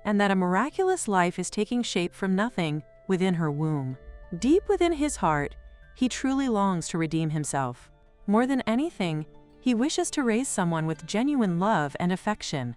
and that a miraculous life is taking shape from nothing within her womb. Deep within his heart, he truly longs to redeem himself. More than anything, he wishes to raise someone with genuine love and affection.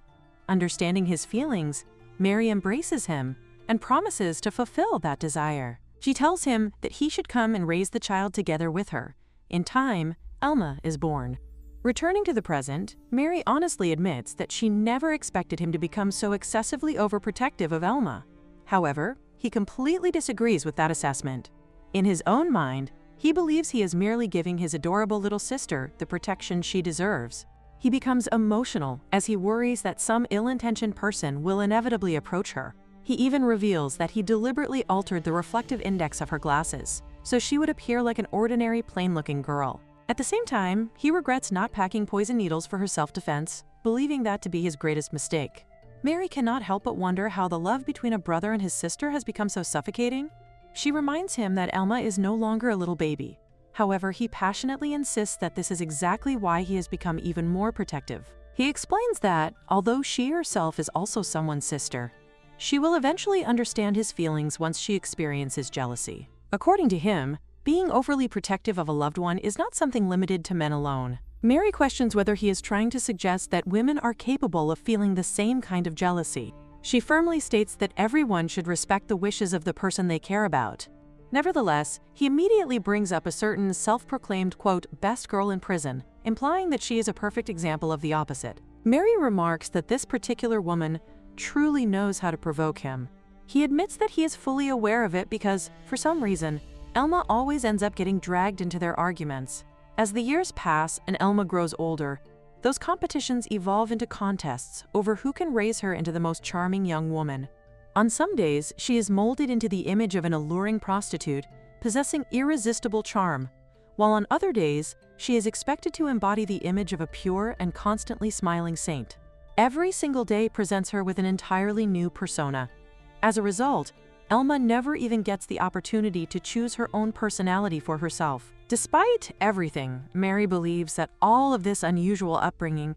Understanding his feelings, Mary embraces him and promises to fulfill that desire. She tells him that he should come and raise the child together with her. In time, Elma is born. Returning to the present, Mary honestly admits that she never expected him to become so excessively overprotective of Elma. However, he completely disagrees with that assessment. In his own mind, he believes he is merely giving his adorable little sister the protection she deserves. He becomes emotional as he worries that some ill-intentioned person will inevitably approach her. He even reveals that he deliberately altered the reflective index of her glasses, so she would appear like an ordinary plain-looking girl. At the same time, he regrets not packing poison needles for her self-defense, believing that to be his greatest mistake. Mary cannot help but wonder how the love between a brother and his sister has become so suffocating. She reminds him that Elma is no longer a little baby. However, he passionately insists that this is exactly why he has become even more protective. He explains that, although she herself is also someone's sister, she will eventually understand his feelings once she experiences jealousy. According to him, being overly protective of a loved one is not something limited to men alone. Mary questions whether he is trying to suggest that women are capable of feeling the same kind of jealousy. She firmly states that everyone should respect the wishes of the person they care about. Nevertheless, he immediately brings up a certain self-proclaimed, quote, best girl in prison, implying that she is a perfect example of the opposite. Mary remarks that this particular woman truly knows how to provoke him. He admits that he is fully aware of it because, for some reason, Elma always ends up getting dragged into their arguments. As the years pass and Elma grows older, those competitions evolve into contests over who can raise her into the most charming young woman. On some days, she is molded into the image of an alluring prostitute, possessing irresistible charm, while on other days, she is expected to embody the image of a pure and constantly smiling saint. Every single day presents her with an entirely new persona. As a result, Elma never even gets the opportunity to choose her own personality for herself. Despite everything, Mary believes that all of this unusual upbringing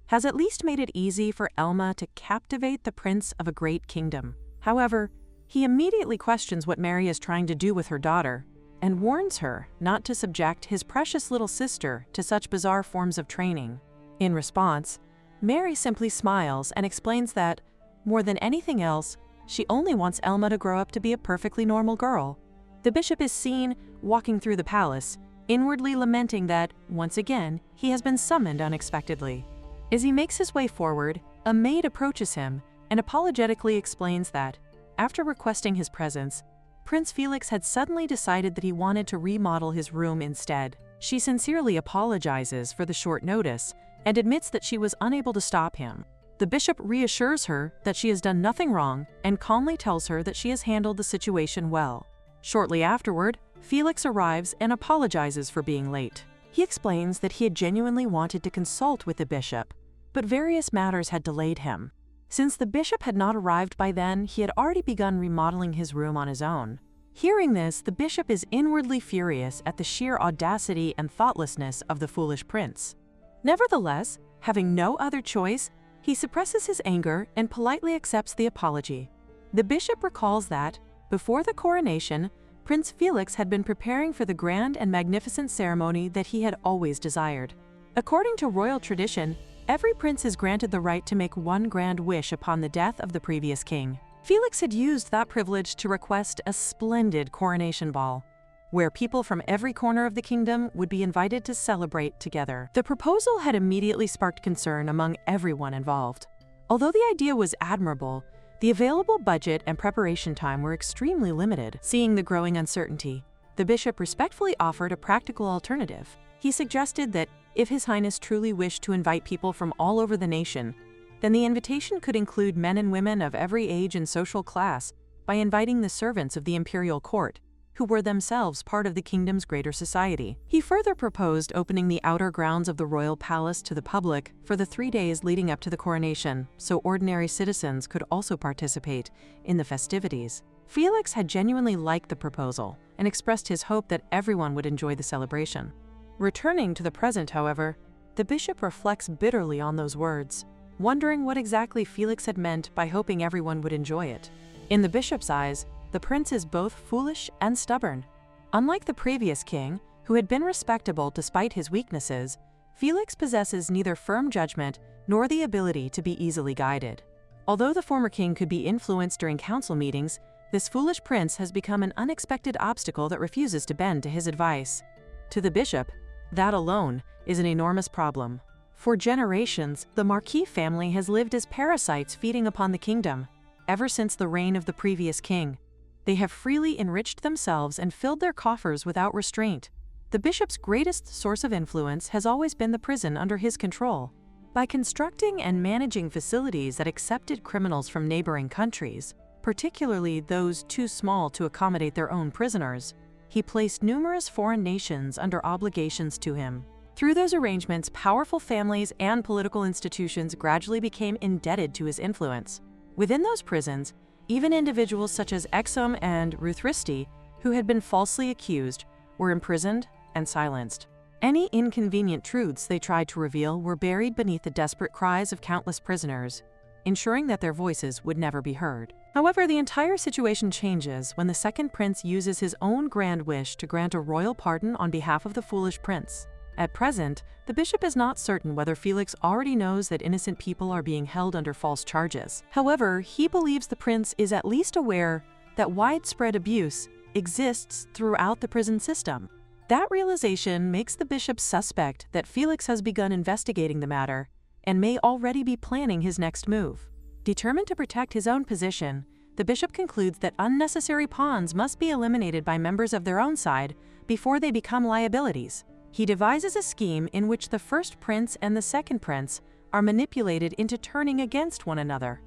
has at least made it easy for Elma to captivate the prince of a great kingdom. However, he immediately questions what Mary is trying to do with her daughter and warns her not to subject his precious little sister to such bizarre forms of training. In response, Mary simply smiles and explains that, more than anything else, she only wants Elma to grow up to be a perfectly normal girl. The bishop is seen walking through the palace, inwardly lamenting that, once again, he has been summoned unexpectedly. As he makes his way forward, a maid approaches him and apologetically explains that, after requesting his presence, Prince Felix had suddenly decided that he wanted to remodel his room instead. She sincerely apologizes for the short notice and admits that she was unable to stop him. The bishop reassures her that she has done nothing wrong and calmly tells her that she has handled the situation well. Shortly afterward, Felix arrives and apologizes for being late. He explains that he had genuinely wanted to consult with the bishop, but various matters had delayed him. Since the bishop had not arrived by then, he had already begun remodeling his room on his own. Hearing this, the bishop is inwardly furious at the sheer audacity and thoughtlessness of the foolish prince. Nevertheless, having no other choice, he suppresses his anger and politely accepts the apology. The bishop recalls that, before the coronation, Prince Felix had been preparing for the grand and magnificent ceremony that he had always desired. According to royal tradition, every prince is granted the right to make one grand wish upon the death of the previous king. Felix had used that privilege to request a splendid coronation ball, where people from every corner of the kingdom would be invited to celebrate together. The proposal had immediately sparked concern among everyone involved. Although the idea was admirable, the available budget and preparation time were extremely limited. Seeing the growing uncertainty, The bishop respectfully offered a practical alternative. He suggested that if His Highness truly wished to invite people from all over the nation, then the invitation could include men and women of every age and social class by inviting the servants of the imperial court, who were themselves part of the kingdom's greater society. He further proposed opening the outer grounds of the royal palace to the public for the 3 days leading up to the coronation, so ordinary citizens could also participate in the festivities. Felix had genuinely liked the proposal and expressed his hope that everyone would enjoy the celebration. Returning to the present, however, the bishop reflects bitterly on those words, wondering what exactly Felix had meant by hoping everyone would enjoy it. In the bishop's eyes, the prince is both foolish and stubborn. Unlike the previous king, who had been respectable despite his weaknesses, Felix possesses neither firm judgment nor the ability to be easily guided. Although the former king could be influenced during council meetings, this foolish prince has become an unexpected obstacle that refuses to bend to his advice. To the bishop, that alone is an enormous problem. For generations, the Marquis family has lived as parasites feeding upon the kingdom. Ever since the reign of the previous king, they have freely enriched themselves and filled their coffers without restraint. The bishop's greatest source of influence has always been the prison under his control. By constructing and managing facilities that accepted criminals from neighboring countries, particularly those too small to accommodate their own prisoners, he placed numerous foreign nations under obligations to him. Through those arrangements, powerful families and political institutions gradually became indebted to his influence. Within those prisons, even individuals such as Exum and Ruthristi, who had been falsely accused, were imprisoned and silenced. Any inconvenient truths they tried to reveal were buried beneath the desperate cries of countless prisoners, ensuring that their voices would never be heard. However, the entire situation changes when the second prince uses his own grand wish to grant a royal pardon on behalf of the foolish prince. At present, the bishop is not certain whether Felix already knows that innocent people are being held under false charges. However, he believes the prince is at least aware that widespread abuse exists throughout the prison system. That realization makes the bishop suspect that Felix has begun investigating the matter and may already be planning his next move. Determined to protect his own position, the bishop concludes that unnecessary pawns must be eliminated by members of their own side before they become liabilities. He devises a scheme in which the first prince and the second prince are manipulated into turning against one another.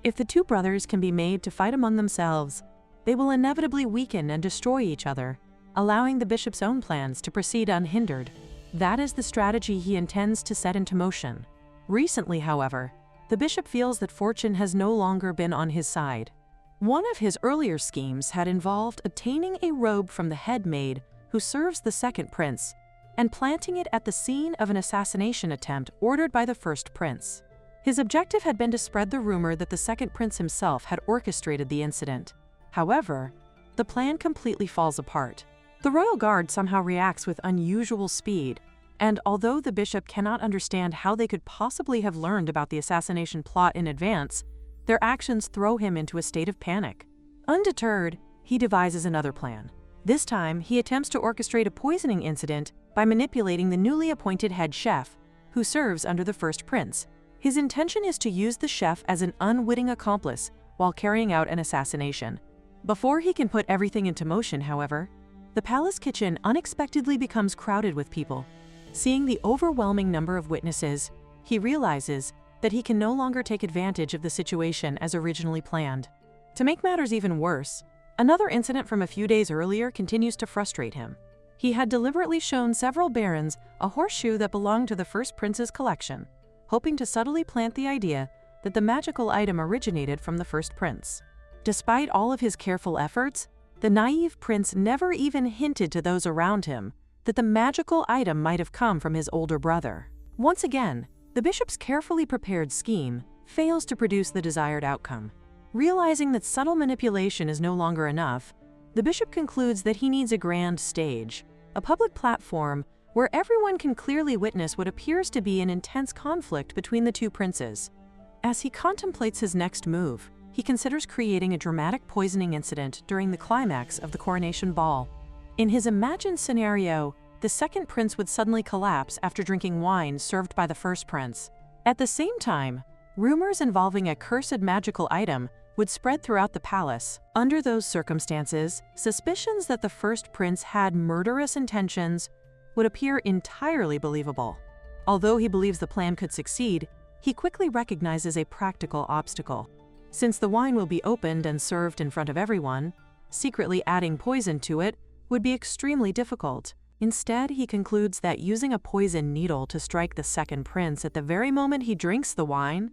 If the two brothers can be made to fight among themselves, they will inevitably weaken and destroy each other, allowing the bishop's own plans to proceed unhindered. That is the strategy he intends to set into motion. Recently, however, the bishop feels that fortune has no longer been on his side. One of his earlier schemes had involved obtaining a robe from the head maid who serves the second prince and planting it at the scene of an assassination attempt ordered by the first prince. His objective had been to spread the rumor that the second prince himself had orchestrated the incident. However, the plan completely falls apart. The royal guard somehow reacts with unusual speed, and although the bishop cannot understand how they could possibly have learned about the assassination plot in advance, their actions throw him into a state of panic. Undeterred, he devises another plan. This time, he attempts to orchestrate a poisoning incident by manipulating the newly appointed head chef, who serves under the first prince. His intention is to use the chef as an unwitting accomplice while carrying out an assassination. Before he can put everything into motion, however, the palace kitchen unexpectedly becomes crowded with people. Seeing the overwhelming number of witnesses, he realizes that he can no longer take advantage of the situation as originally planned. To make matters even worse, another incident from a few days earlier continues to frustrate him. He had deliberately shown several barons a horseshoe that belonged to the first prince's collection, hoping to subtly plant the idea that the magical item originated from the first prince. Despite all of his careful efforts, the naive prince never even hinted to those around him that the magical item might have come from his older brother. Once again, the bishop's carefully prepared scheme fails to produce the desired outcome. Realizing that subtle manipulation is no longer enough, the bishop concludes that he needs a grand stage, a public platform where everyone can clearly witness what appears to be an intense conflict between the two princes. As he contemplates his next move, he considers creating a dramatic poisoning incident during the climax of the coronation ball. In his imagined scenario, the second prince would suddenly collapse after drinking wine served by the first prince. At the same time, rumors involving a cursed magical item would spread throughout the palace. Under those circumstances, suspicions that the first prince had murderous intentions would appear entirely believable. Although he believes the plan could succeed, he quickly recognizes a practical obstacle. Since the wine will be opened and served in front of everyone, secretly adding poison to it would be extremely difficult. Instead, he concludes that using a poison needle to strike the second prince at the very moment he drinks the wine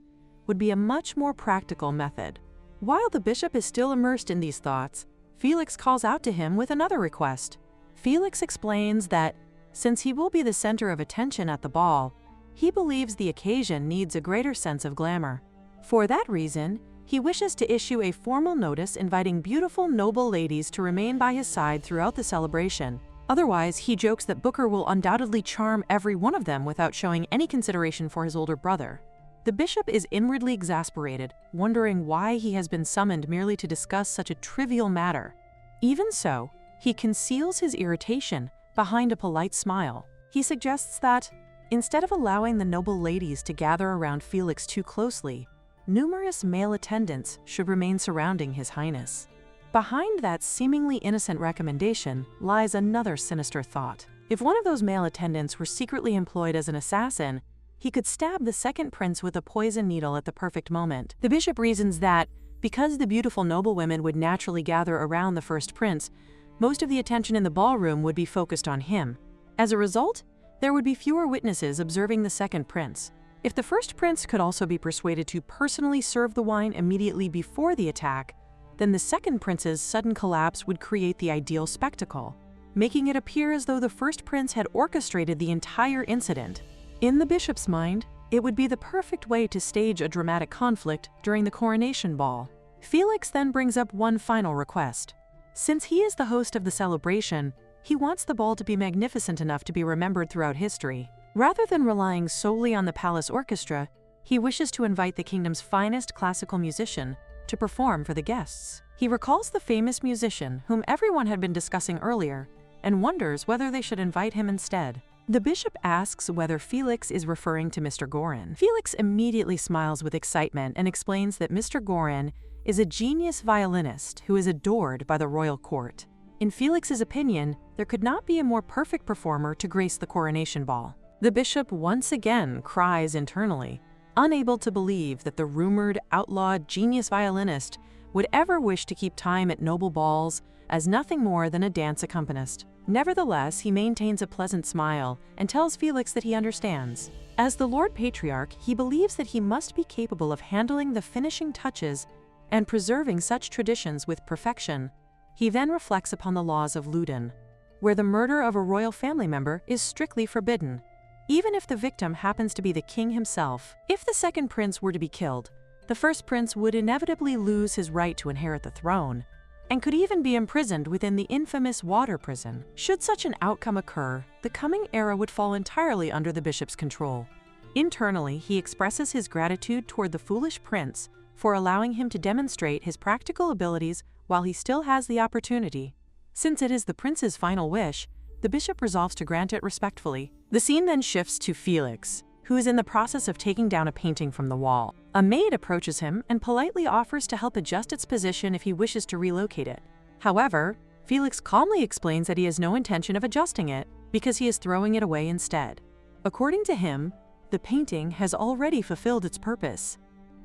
would be a much more practical method. While the bishop is still immersed in these thoughts, Felix calls out to him with another request. Felix explains that, since he will be the center of attention at the ball, he believes the occasion needs a greater sense of glamour. For that reason, he wishes to issue a formal notice inviting beautiful, noble ladies to remain by his side throughout the celebration. Otherwise, he jokes that Booker will undoubtedly charm every one of them without showing any consideration for his older brother. The bishop is inwardly exasperated, wondering why he has been summoned merely to discuss such a trivial matter. Even so, he conceals his irritation behind a polite smile. He suggests that, instead of allowing the noble ladies to gather around Felix too closely, numerous male attendants should remain surrounding His Highness. Behind that seemingly innocent recommendation lies another sinister thought. If one of those male attendants were secretly employed as an assassin, he could stab the second prince with a poison needle at the perfect moment. The bishop reasons that, because the beautiful noblewomen would naturally gather around the first prince, most of the attention in the ballroom would be focused on him. As a result, there would be fewer witnesses observing the second prince. If the first prince could also be persuaded to personally serve the wine immediately before the attack, then the second prince's sudden collapse would create the ideal spectacle, making it appear as though the first prince had orchestrated the entire incident. In the bishop's mind, it would be the perfect way to stage a dramatic conflict during the coronation ball. Felix then brings up one final request. Since he is the host of the celebration, he wants the ball to be magnificent enough to be remembered throughout history. Rather than relying solely on the palace orchestra, he wishes to invite the kingdom's finest classical musician to perform for the guests. He recalls the famous musician whom everyone had been discussing earlier and wonders whether they should invite him instead. The bishop asks whether Felix is referring to Mr. Gorin. Felix immediately smiles with excitement and explains that Mr. Gorin is a genius violinist who is adored by the royal court. In Felix's opinion, there could not be a more perfect performer to grace the coronation ball. The bishop once again cries internally, unable to believe that the rumored, outlawed genius violinist would ever wish to keep time at noble balls as nothing more than a dance accompanist. Nevertheless, he maintains a pleasant smile and tells Felix that he understands. As the Lord Patriarch, he believes that he must be capable of handling the finishing touches and preserving such traditions with perfection. He then reflects upon the laws of Luden, where the murder of a royal family member is strictly forbidden, even if the victim happens to be the king himself. If the second prince were to be killed, the first prince would inevitably lose his right to inherit the throne, and could even be imprisoned within the infamous water prison. Should such an outcome occur, the coming era would fall entirely under the bishop's control. Internally, he expresses his gratitude toward the foolish prince for allowing him to demonstrate his practical abilities while he still has the opportunity. Since it is the prince's final wish, the bishop resolves to grant it respectfully. The scene then shifts to Felix, who is in the process of taking down a painting from the wall. A maid approaches him and politely offers to help adjust its position if he wishes to relocate it. However, Felix calmly explains that he has no intention of adjusting it because he is throwing it away instead. According to him, the painting has already fulfilled its purpose.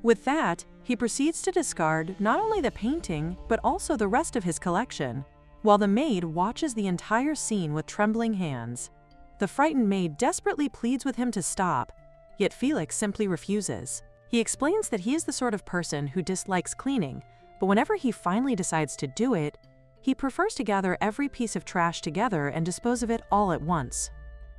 With that, he proceeds to discard not only the painting, but also the rest of his collection, while the maid watches the entire scene with trembling hands. The frightened maid desperately pleads with him to stop, yet Felix simply refuses. He explains that he is the sort of person who dislikes cleaning, but whenever he finally decides to do it, he prefers to gather every piece of trash together and dispose of it all at once.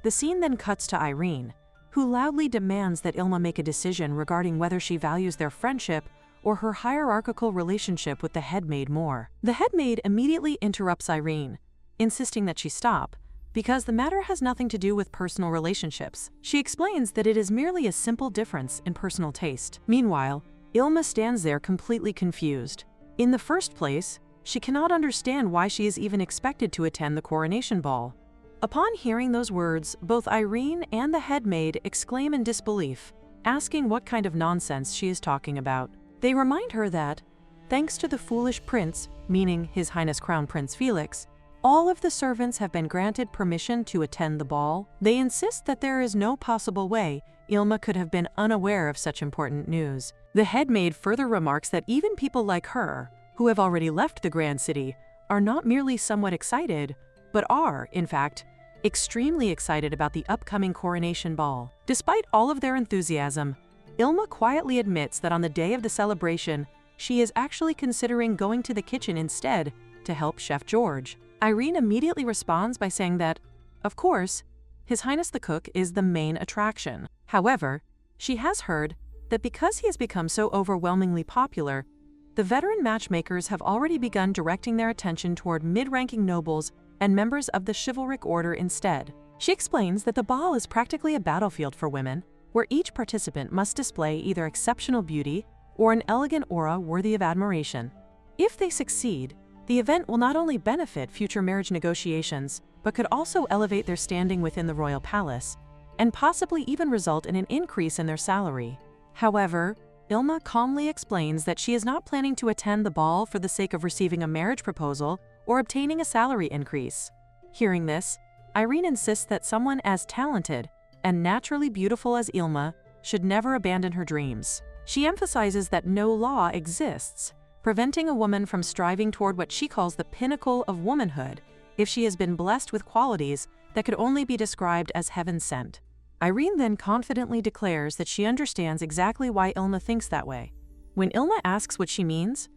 The scene then cuts to Irene, who loudly demands that Ilma make a decision regarding whether she values their friendship or her hierarchical relationship with the headmaid more. The headmaid immediately interrupts Irene, insisting that she stop, because the matter has nothing to do with personal relationships. She explains that it is merely a simple difference in personal taste. Meanwhile, Ilma stands there completely confused. In the first place, she cannot understand why she is even expected to attend the coronation ball. Upon hearing those words, both Irene and the headmaid exclaim in disbelief, asking what kind of nonsense she is talking about. They remind her that, Thanks to the foolish prince, meaning His Highness Crown Prince Felix, all of the servants have been granted permission to attend the ball. They insist that there is no possible way Ilma could have been unaware of such important news. The head maid further remarks that even people like her, who have already left the grand city, are not merely somewhat excited, but are, in fact, extremely excited about the upcoming coronation ball. Despite all of their enthusiasm, Ilma quietly admits that on the day of the celebration, she is actually considering going to the kitchen instead to help Chef George. Irene immediately responds by saying that, of course, His Highness the Cook is the main attraction. However, she has heard that because he has become so overwhelmingly popular, the veteran matchmakers have already begun directing their attention toward mid-ranking nobles and members of the chivalric order instead. She explains that the ball is practically a battlefield for women, where each participant must display either exceptional beauty or an elegant aura worthy of admiration. If they succeed, the event will not only benefit future marriage negotiations, but could also elevate their standing within the royal palace, and possibly even result in an increase in their salary. However, Ilma calmly explains that she is not planning to attend the ball for the sake of receiving a marriage proposal or obtaining a salary increase. Hearing this, Irene insists that someone as talented and naturally beautiful as Ilma should never abandon her dreams. She emphasizes that no law exists preventing a woman from striving toward what she calls the pinnacle of womanhood if she has been blessed with qualities that could only be described as heaven-sent. Irene then confidently declares that she understands exactly why Ilma thinks that way. When Ilma asks what she means,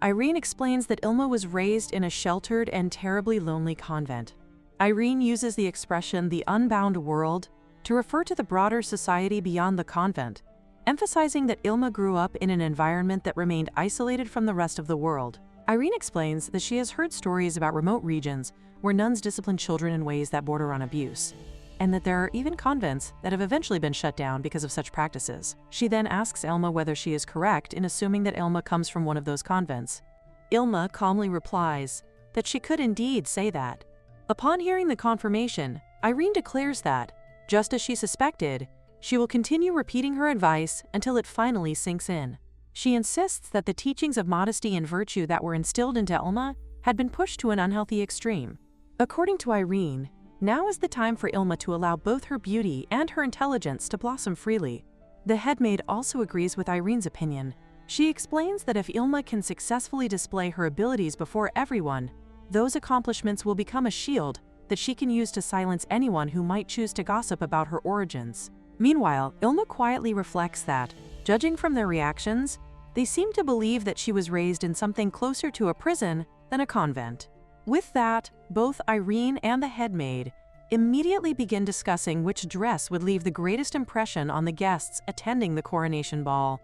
Irene explains that Ilma was raised in a sheltered and terribly lonely convent. Irene uses the expression "the unbound world" to refer to the broader society beyond the convent, emphasizing that Ilma grew up in an environment that remained isolated from the rest of the world. Irene explains that she has heard stories about remote regions where nuns discipline children in ways that border on abuse, and that there are even convents that have eventually been shut down because of such practices. She then asks Ilma whether she is correct in assuming that Ilma comes from one of those convents. Ilma calmly replies that she could indeed say that. Upon hearing the confirmation, Irene declares that, just as she suspected, she will continue repeating her advice until it finally sinks in. She insists that the teachings of modesty and virtue that were instilled into Ilma had been pushed to an unhealthy extreme. According to Irene, now is the time for Ilma to allow both her beauty and her intelligence to blossom freely. The head maid also agrees with Irene's opinion. She explains that if Ilma can successfully display her abilities before everyone, those accomplishments will become a shield that she can use to silence anyone who might choose to gossip about her origins. Meanwhile, Ilma quietly reflects that, judging from their reactions, they seem to believe that she was raised in something closer to a prison than a convent. With that, both Irene and the head maid immediately begin discussing which dress would leave the greatest impression on the guests attending the coronation ball.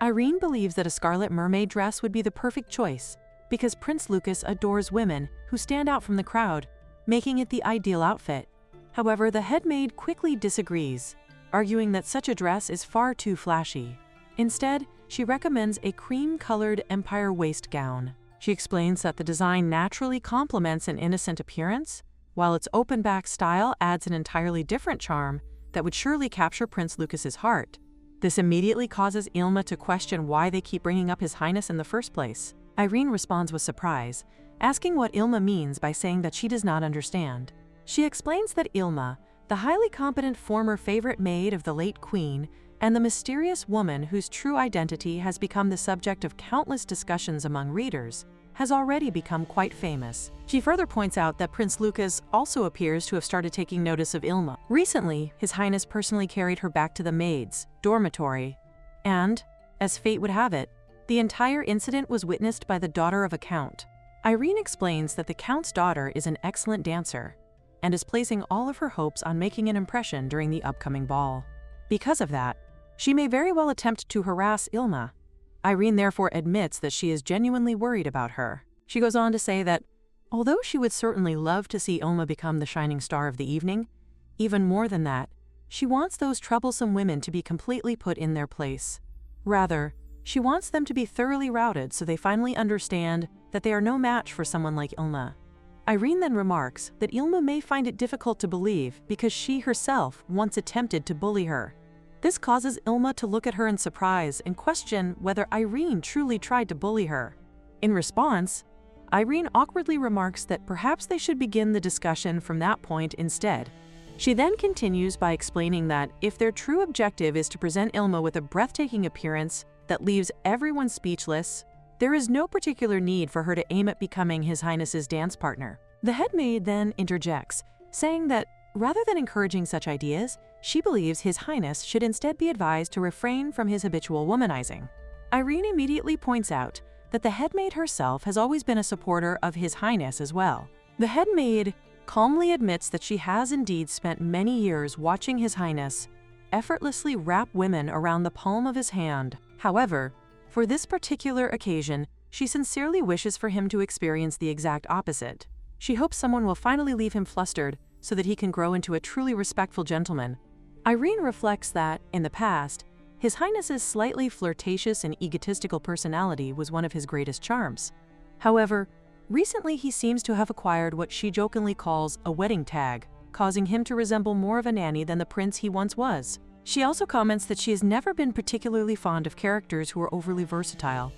Irene believes that a scarlet mermaid dress would be the perfect choice because Prince Lucas adores women who stand out from the crowd, making it the ideal outfit. However, the head maid quickly disagrees, arguing that such a dress is far too flashy. Instead, she recommends a cream-colored empire waist gown. She explains that the design naturally complements an innocent appearance, while its open-back style adds an entirely different charm that would surely capture Prince Lucas's heart. This immediately causes Ilma to question why they keep bringing up His Highness in the first place. Irene responds with surprise, asking what Ilma means by saying that she does not understand. She explains that Ilma, the highly competent former favorite maid of the late queen, and the mysterious woman whose true identity has become the subject of countless discussions among readers, has already become quite famous. She further points out that Prince Lucas also appears to have started taking notice of Ilma. Recently, His Highness personally carried her back to the maids' dormitory, and, as fate would have it, the entire incident was witnessed by the daughter of a count. Irene explains that the count's daughter is an excellent dancer, and is placing all of her hopes on making an impression during the upcoming ball. Because of that, she may very well attempt to harass Ilma. Irene therefore admits that she is genuinely worried about her. She goes on to say that, although she would certainly love to see Ilma become the shining star of the evening, even more than that, she wants those troublesome women to be completely put in their place. Rather, she wants them to be thoroughly routed so they finally understand that they are no match for someone like Ilma. Irene then remarks that Ilma may find it difficult to believe because she herself once attempted to bully her. This causes Ilma to look at her in surprise and question whether Irene truly tried to bully her. In response, Irene awkwardly remarks that perhaps they should begin the discussion from that point instead. She then continues by explaining that if their true objective is to present Ilma with a breathtaking appearance that leaves everyone speechless, there is no particular need for her to aim at becoming His Highness's dance partner. The head maid then interjects, saying that rather than encouraging such ideas, she believes His Highness should instead be advised to refrain from his habitual womanizing. Irene immediately points out that the head maid herself has always been a supporter of His Highness as well. The head maid calmly admits that she has indeed spent many years watching His Highness effortlessly wrap women around the palm of his hand. However, for this particular occasion, she sincerely wishes for him to experience the exact opposite. She hopes someone will finally leave him flustered so that he can grow into a truly respectful gentleman. Irene reflects that, in the past, His Highness's slightly flirtatious and egotistical personality was one of his greatest charms. However, recently he seems to have acquired what she jokingly calls a wedding tag, causing him to resemble more of a nanny than the prince he once was. She also comments that she has never been particularly fond of characters who are overly versatile.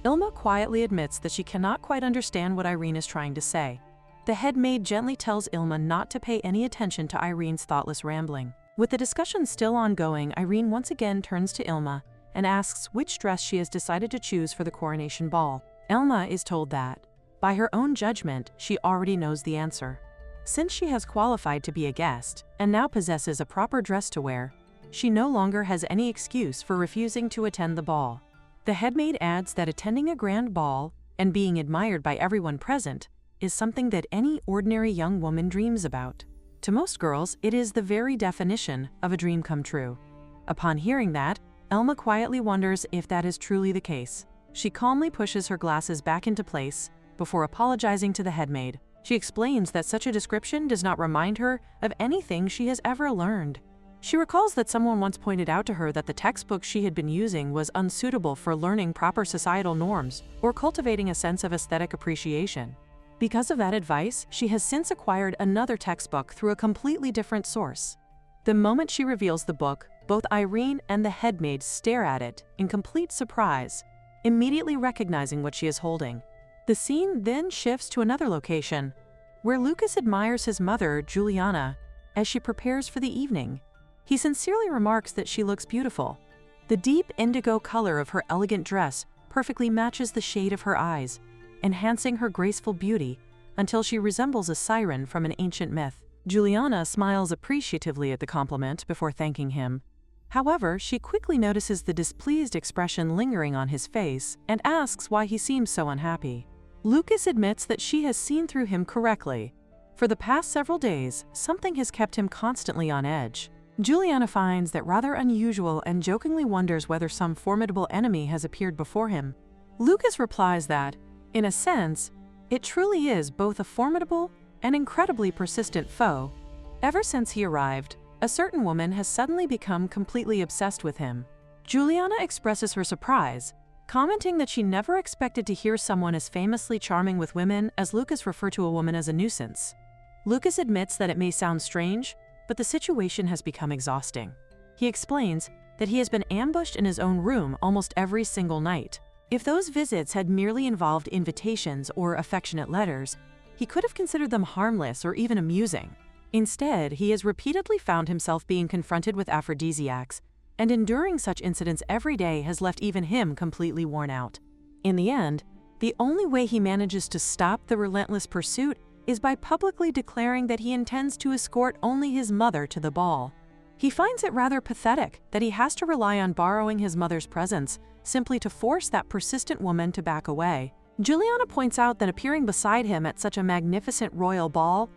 Ilma quietly admits that she cannot quite understand what Irene is trying to say. The head maid gently tells Ilma not to pay any attention to Irene's thoughtless rambling. With the discussion still ongoing, Irene once again turns to Ilma and asks which dress she has decided to choose for the coronation ball. Ilma is told that, by her own judgment, she already knows the answer. Since she has qualified to be a guest and now possesses a proper dress to wear, she no longer has any excuse for refusing to attend the ball. The head maid adds that attending a grand ball and being admired by everyone present is something that any ordinary young woman dreams about. To most girls, it is the very definition of a dream come true. Upon hearing that, Ilma quietly wonders if that is truly the case. She calmly pushes her glasses back into place before apologizing to the head maid. She explains that such a description does not remind her of anything she has ever learned. She recalls that someone once pointed out to her that the textbook she had been using was unsuitable for learning proper societal norms or cultivating a sense of aesthetic appreciation. Because of that advice, she has since acquired another textbook through a completely different source. The moment she reveals the book, both Irene and the head maid stare at it in complete surprise, immediately recognizing what she is holding. The scene then shifts to another location, where Lucas admires his mother, Juliana, as she prepares for the evening. He sincerely remarks that she looks beautiful. The deep indigo color of her elegant dress perfectly matches the shade of her eyes, enhancing her graceful beauty until she resembles a siren from an ancient myth. Juliana smiles appreciatively at the compliment before thanking him. However, she quickly notices the displeased expression lingering on his face and asks why he seems so unhappy. Lucas admits that she has seen through him correctly. For the past several days, something has kept him constantly on edge. Juliana finds that rather unusual and jokingly wonders whether some formidable enemy has appeared before him. Lucas replies that, in a sense, it truly is both a formidable and incredibly persistent foe. Ever since he arrived, a certain woman has suddenly become completely obsessed with him. Juliana expresses her surprise, commenting that she never expected to hear someone as famously charming with women as Lucas refer to a woman as a nuisance. Lucas admits that it may sound strange, but the situation has become exhausting. He explains that he has been ambushed in his own room almost every single night. If those visits had merely involved invitations or affectionate letters, he could have considered them harmless or even amusing. Instead, he has repeatedly found himself being confronted with aphrodisiacs, and enduring such incidents every day has left even him completely worn out. In the end, the only way he manages to stop the relentless pursuit is by publicly declaring that he intends to escort only his mother to the ball. He finds it rather pathetic that he has to rely on borrowing his mother's presence simply to force that persistent woman to back away. Juliana points out that appearing beside him at such a magnificent royal ball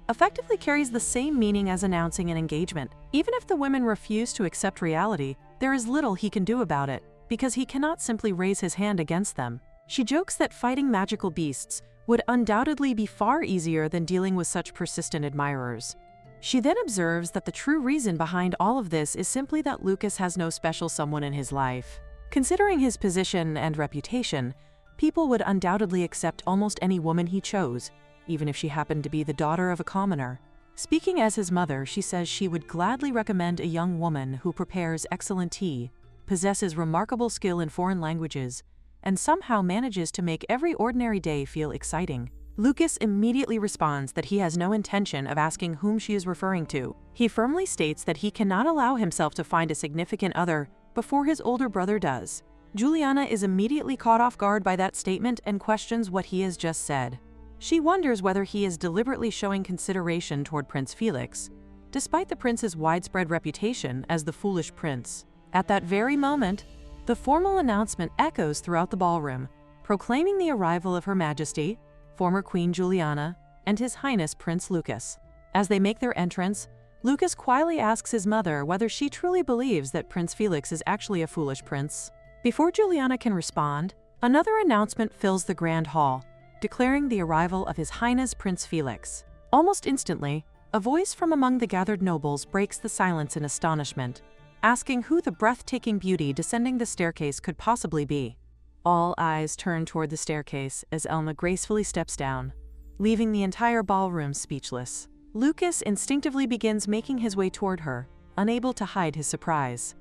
effectively carries the same meaning as announcing an engagement. Even if the women refuse to accept reality, there is little he can do about it, because he cannot simply raise his hand against them. She jokes that fighting magical beasts would undoubtedly be far easier than dealing with such persistent admirers. She then observes that the true reason behind all of this is simply that Lucas has no special someone in his life. Considering his position and reputation, people would undoubtedly accept almost any woman he chose, even if she happened to be the daughter of a commoner. Speaking as his mother, she says she would gladly recommend a young woman who prepares excellent tea, possesses remarkable skill in foreign languages, and somehow manages to make every ordinary day feel exciting. Lucas immediately responds that he has no intention of asking whom she is referring to. He firmly states that he cannot allow himself to find a significant other before his older brother does. Juliana is immediately caught off guard by that statement and questions what he has just said. She wonders whether he is deliberately showing consideration toward Prince Felix, despite the prince's widespread reputation as the foolish prince. At that very moment, the formal announcement echoes throughout the ballroom, proclaiming the arrival of Her Majesty, former Queen Juliana, and His Highness Prince Lucas. As they make their entrance, Lucas quietly asks his mother whether she truly believes that Prince Felix is actually a foolish prince. Before Juliana can respond, another announcement fills the grand hall, declaring the arrival of His Highness Prince Felix. Almost instantly, a voice from among the gathered nobles breaks the silence in astonishment, asking who the breathtaking beauty descending the staircase could possibly be. All eyes turn toward the staircase as Elma gracefully steps down, leaving the entire ballroom speechless. Lucas instinctively begins making his way toward her, unable to hide his surprise.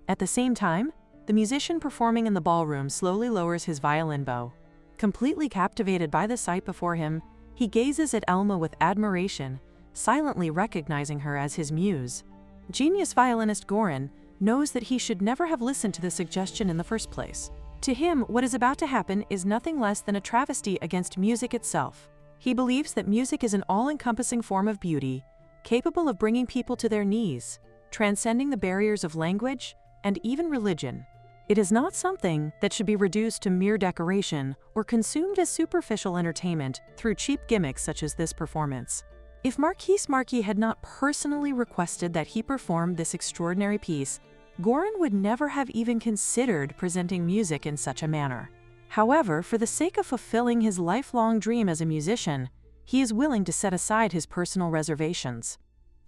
At the same time, the musician performing in the ballroom slowly lowers his violin bow. Completely captivated by the sight before him, he gazes at Elma with admiration, silently recognizing her as his muse. Genius violinist Goran knows that he should never have listened to the suggestion in the first place. To him, what is about to happen is nothing less than a travesty against music itself. He believes that music is an all-encompassing form of beauty, capable of bringing people to their knees, transcending the barriers of language and even religion. It is not something that should be reduced to mere decoration or consumed as superficial entertainment through cheap gimmicks such as this performance. If Marquis had not personally requested that he perform this extraordinary piece, Goran would never have even considered presenting music in such a manner. However, for the sake of fulfilling his lifelong dream as a musician, he is willing to set aside his personal reservations.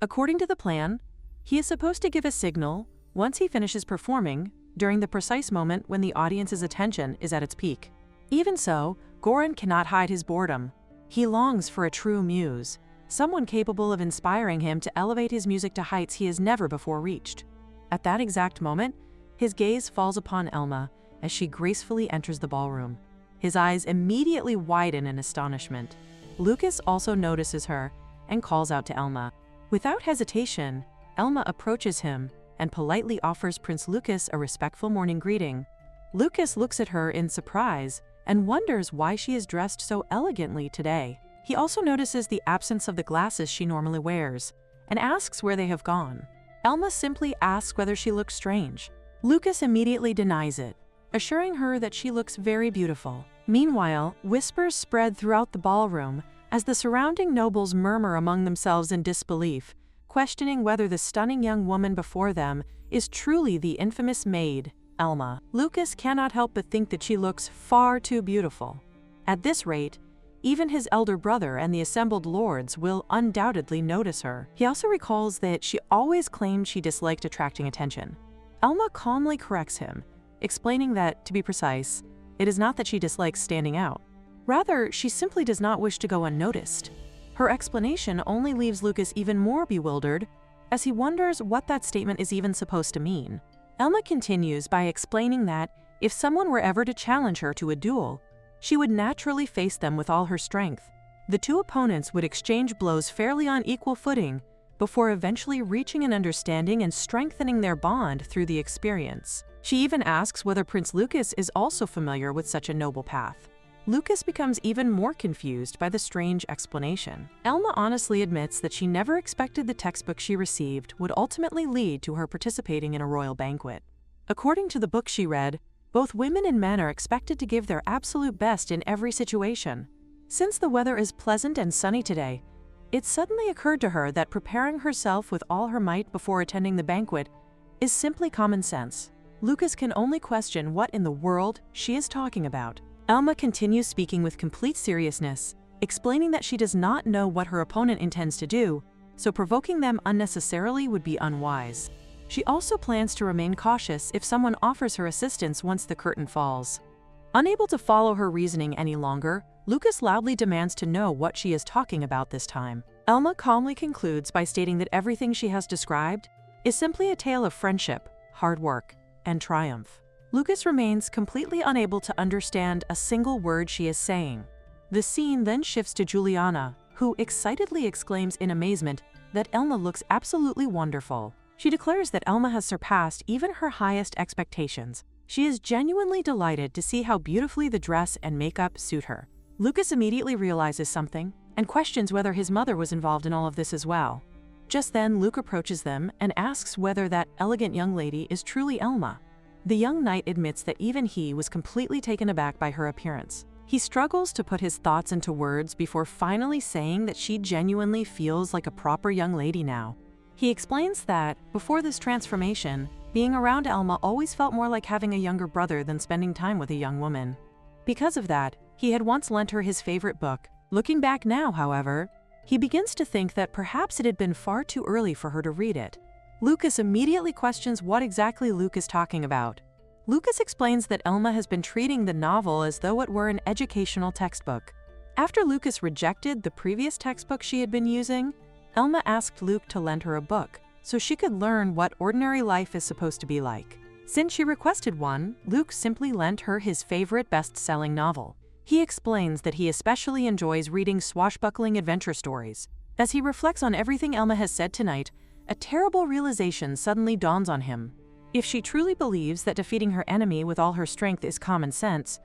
According to the plan, he is supposed to give a signal once he finishes performing, during the precise moment when the audience's attention is at its peak. Even so, Goran cannot hide his boredom. He longs for a true muse, someone capable of inspiring him to elevate his music to heights he has never before reached. At that exact moment, his gaze falls upon Elma as she gracefully enters the ballroom. His eyes immediately widen in astonishment. Lucas also notices her and calls out to Elma. Without hesitation, Elma approaches him and politely offers Prince Lucas a respectful morning greeting. Lucas looks at her in surprise and wonders why she is dressed so elegantly today. He also notices the absence of the glasses she normally wears and asks where they have gone. Elma simply asks whether she looks strange. Lucas immediately denies it, assuring her that she looks very beautiful. Meanwhile, whispers spread throughout the ballroom as the surrounding nobles murmur among themselves in disbelief, questioning whether the stunning young woman before them is truly the infamous maid, Elma. Lucas cannot help but think that she looks far too beautiful. At this rate, even his elder brother and the assembled lords will undoubtedly notice her. He also recalls that she always claimed she disliked attracting attention. Elma calmly corrects him, explaining that, to be precise, it is not that she dislikes standing out. Rather, she simply does not wish to go unnoticed. Her explanation only leaves Lucas even more bewildered, as he wonders what that statement is even supposed to mean. Elma continues by explaining that if someone were ever to challenge her to a duel, she would naturally face them with all her strength. The two opponents would exchange blows fairly on equal footing, before eventually reaching an understanding and strengthening their bond through the experience. She even asks whether Prince Lucas is also familiar with such a noble path. Lucas becomes even more confused by the strange explanation. Elma honestly admits that she never expected the textbook she received would ultimately lead to her participating in a royal banquet. According to the book she read, both women and men are expected to give their absolute best in every situation. Since the weather is pleasant and sunny today, it suddenly occurred to her that preparing herself with all her might before attending the banquet is simply common sense. Lucas can only question what in the world she is talking about. Elma continues speaking with complete seriousness, explaining that she does not know what her opponent intends to do, so provoking them unnecessarily would be unwise. She also plans to remain cautious if someone offers her assistance once the curtain falls. Unable to follow her reasoning any longer, Lucas loudly demands to know what she is talking about this time. Elma calmly concludes by stating that everything she has described is simply a tale of friendship, hard work, and triumph. Lucas remains completely unable to understand a single word she is saying. The scene then shifts to Juliana, who excitedly exclaims in amazement that Elma looks absolutely wonderful. She declares that Elma has surpassed even her highest expectations. She is genuinely delighted to see how beautifully the dress and makeup suit her. Lucas immediately realizes something and questions whether his mother was involved in all of this as well. Just then, Luke approaches them and asks whether that elegant young lady is truly Elma. The young knight admits that even he was completely taken aback by her appearance. He struggles to put his thoughts into words before finally saying that she genuinely feels like a proper young lady now. He explains that, before this transformation, being around Elma always felt more like having a younger brother than spending time with a young woman. Because of that, he had once lent her his favorite book. Looking back now, however, he begins to think that perhaps it had been far too early for her to read it. Lucas immediately questions what exactly Luke is talking about. Lucas explains that Elma has been treating the novel as though it were an educational textbook. After Lucas rejected the previous textbook she had been using, Elma asked Luke to lend her a book so she could learn what ordinary life is supposed to be like. Since she requested one, Luke simply lent her his favorite best-selling novel. He explains that he especially enjoys reading swashbuckling adventure stories. As he reflects on everything Elma has said tonight, a terrible realization suddenly dawns on him. If she truly believes that defeating her enemy with all her strength is common sense,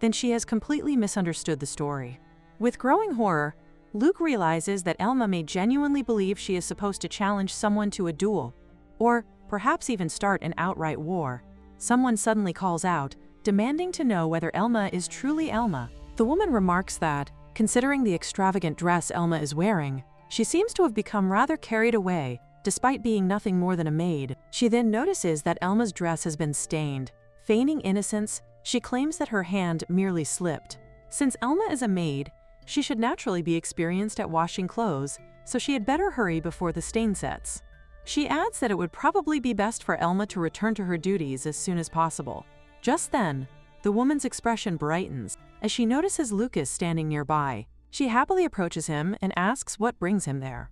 then she has completely misunderstood the story. With growing horror, Luke realizes that Elma may genuinely believe she is supposed to challenge someone to a duel, or perhaps even start an outright war. Someone suddenly calls out, demanding to know whether Elma is truly Elma. The woman remarks that, considering the extravagant dress Elma is wearing, she seems to have become rather carried away, despite being nothing more than a maid. She then notices that Elma's dress has been stained. Feigning innocence, she claims that her hand merely slipped. Since Elma is a maid, she should naturally be experienced at washing clothes, so she had better hurry before the stain sets. She adds that it would probably be best for Elma to return to her duties as soon as possible. Just then, the woman's expression brightens as she notices Lucas standing nearby. She happily approaches him and asks what brings him there.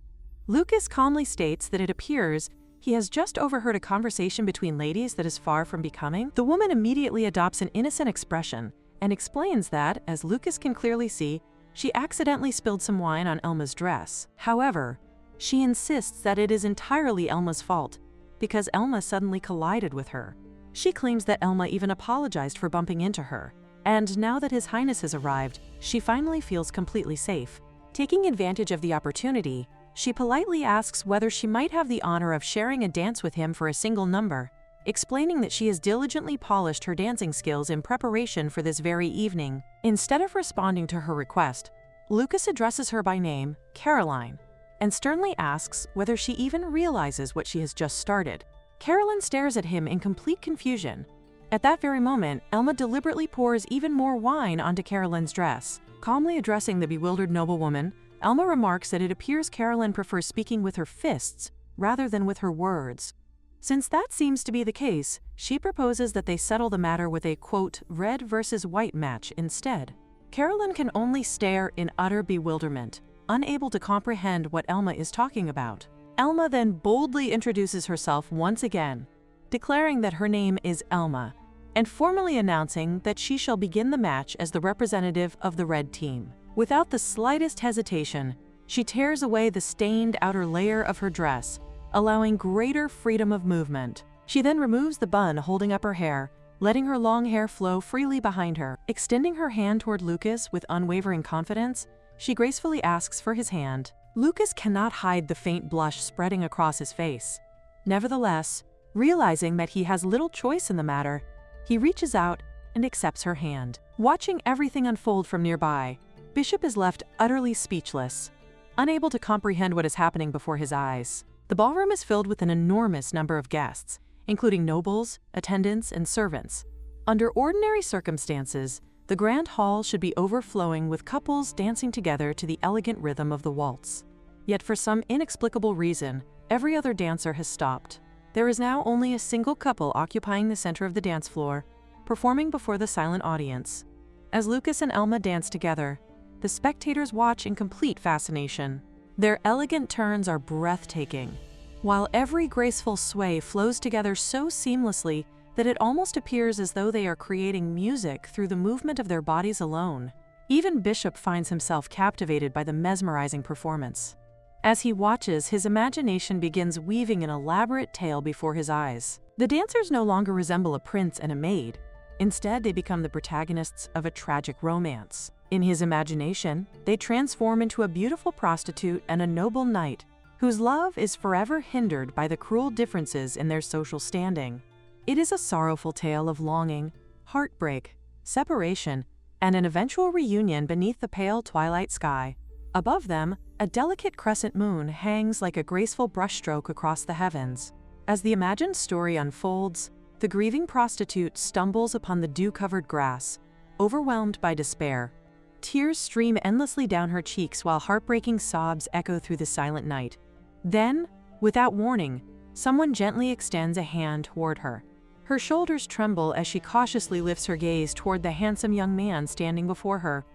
Lucas calmly states that it appears he has just overheard a conversation between ladies that is far from becoming. The woman immediately adopts an innocent expression and explains that, as Lucas can clearly see, she accidentally spilled some wine on Elma's dress. However, she insists that it is entirely Elma's fault, because Elma suddenly collided with her. She claims that Elma even apologized for bumping into her, and now that His Highness has arrived, she finally feels completely safe. Taking advantage of the opportunity, she politely asks whether she might have the honor of sharing a dance with him for a single number, explaining that she has diligently polished her dancing skills in preparation for this very evening. Instead of responding to her request, Lucas addresses her by name, Caroline, and sternly asks whether she even realizes what she has just started. Caroline stares at him in complete confusion. At that very moment, Elma deliberately pours even more wine onto Caroline's dress. Calmly addressing the bewildered noblewoman, Elma remarks that it appears Caroline prefers speaking with her fists rather than with her words. Since that seems to be the case, she proposes that they settle the matter with a, quote, red versus white match instead. Caroline can only stare in utter bewilderment, unable to comprehend what Elma is talking about. Elma then boldly introduces herself once again, declaring that her name is Elma, and formally announcing that she shall begin the match as the representative of the red team. Without the slightest hesitation, she tears away the stained outer layer of her dress, allowing greater freedom of movement. She then removes the bun holding up her hair, letting her long hair flow freely behind her. Extending her hand toward Lucas with unwavering confidence, she gracefully asks for his hand. Lucas cannot hide the faint blush spreading across his face. Nevertheless, realizing that he has little choice in the matter, he reaches out and accepts her hand. Watching everything unfold from nearby, Bishop is left utterly speechless, unable to comprehend what is happening before his eyes. The ballroom is filled with an enormous number of guests, including nobles, attendants, and servants. Under ordinary circumstances, the grand hall should be overflowing with couples dancing together to the elegant rhythm of the waltz. Yet for some inexplicable reason, every other dancer has stopped. There is now only a single couple occupying the center of the dance floor, performing before the silent audience. As Lucas and Elma dance together, the spectators watch in complete fascination. Their elegant turns are breathtaking, while every graceful sway flows together so seamlessly that it almost appears as though they are creating music through the movement of their bodies alone. Even Bishop finds himself captivated by the mesmerizing performance. As he watches, his imagination begins weaving an elaborate tale before his eyes. The dancers no longer resemble a prince and a maid. Instead, they become the protagonists of a tragic romance. In his imagination, they transform into a beautiful prostitute and a noble knight, whose love is forever hindered by the cruel differences in their social standing. It is a sorrowful tale of longing, heartbreak, separation, and an eventual reunion beneath the pale twilight sky. Above them, a delicate crescent moon hangs like a graceful brushstroke across the heavens. As the imagined story unfolds, the grieving prostitute stumbles upon the dew-covered grass, overwhelmed by despair. Tears stream endlessly down her cheeks while heartbreaking sobs echo through the silent night. Then, without warning, someone gently extends a hand toward her. Her shoulders tremble as she cautiously lifts her gaze toward the handsome young man standing before her,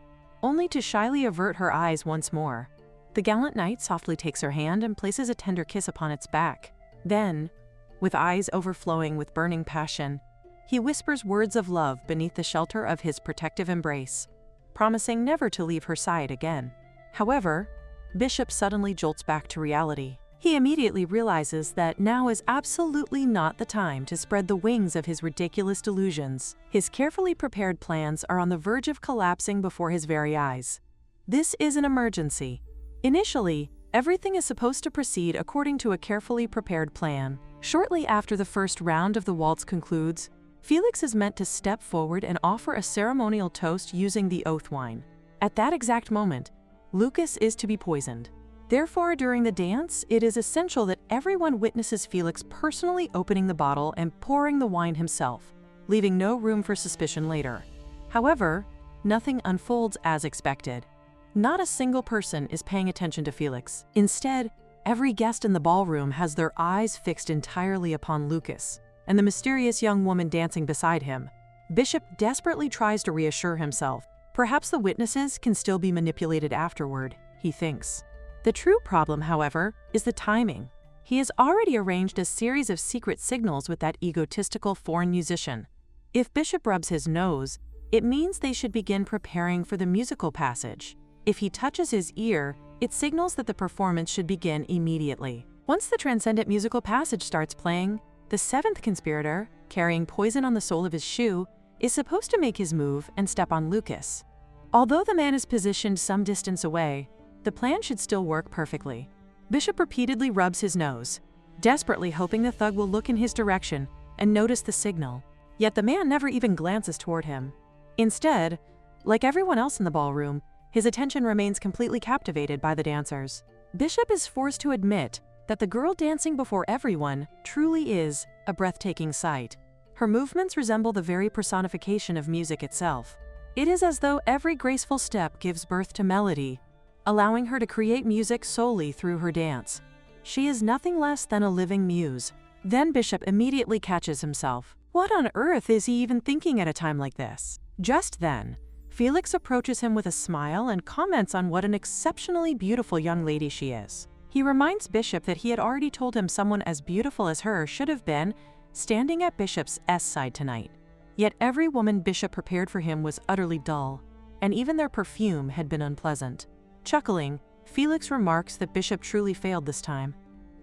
only to shyly avert her eyes once more. The gallant knight softly takes her hand and places a tender kiss upon its back. Then, with eyes overflowing with burning passion, he whispers words of love beneath the shelter of his protective embrace, promising never to leave her side again. However, Bishop suddenly jolts back to reality. He immediately realizes that now is absolutely not the time to spread the wings of his ridiculous delusions. His carefully prepared plans are on the verge of collapsing before his very eyes. This is an emergency. Initially, everything is supposed to proceed according to a carefully prepared plan. Shortly after the first round of the waltz concludes, Felix is meant to step forward and offer a ceremonial toast using the oath wine. At that exact moment, Lucas is to be poisoned. Therefore, during the dance, it is essential that everyone witnesses Felix personally opening the bottle and pouring the wine himself, leaving no room for suspicion later. However, nothing unfolds as expected. Not a single person is paying attention to Felix. Instead, every guest in the ballroom has their eyes fixed entirely upon Lucas and the mysterious young woman dancing beside him. Bishop desperately tries to reassure himself. Perhaps the witnesses can still be manipulated afterward, he thinks. The true problem, however, is the timing. He has already arranged a series of secret signals with that egotistical foreign musician. If Bishop rubs his nose, it means they should begin preparing for the musical passage. If he touches his ear, it signals that the performance should begin immediately. Once the transcendent musical passage starts playing, the seventh conspirator, carrying poison on the sole of his shoe, is supposed to make his move and step on Lucas. Although the man is positioned some distance away, the plan should still work perfectly. Bishop repeatedly rubs his nose, desperately hoping the thug will look in his direction and notice the signal. Yet the man never even glances toward him. Instead, like everyone else in the ballroom, his attention remains completely captivated by the dancers. Bishop is forced to admit that the girl dancing before everyone truly is a breathtaking sight. Her movements resemble the very personification of music itself. It is as though every graceful step gives birth to melody, allowing her to create music solely through her dance. She is nothing less than a living muse. Then Bishop immediately catches himself. What on earth is he even thinking at a time like this? Just then, Felix approaches him with a smile and comments on what an exceptionally beautiful young lady she is. He reminds Bishop that he had already told him someone as beautiful as her should have been standing at Bishop's side tonight. Yet every woman Bishop prepared for him was utterly dull, and even their perfume had been unpleasant. Chuckling, Felix remarks that Bishop truly failed this time.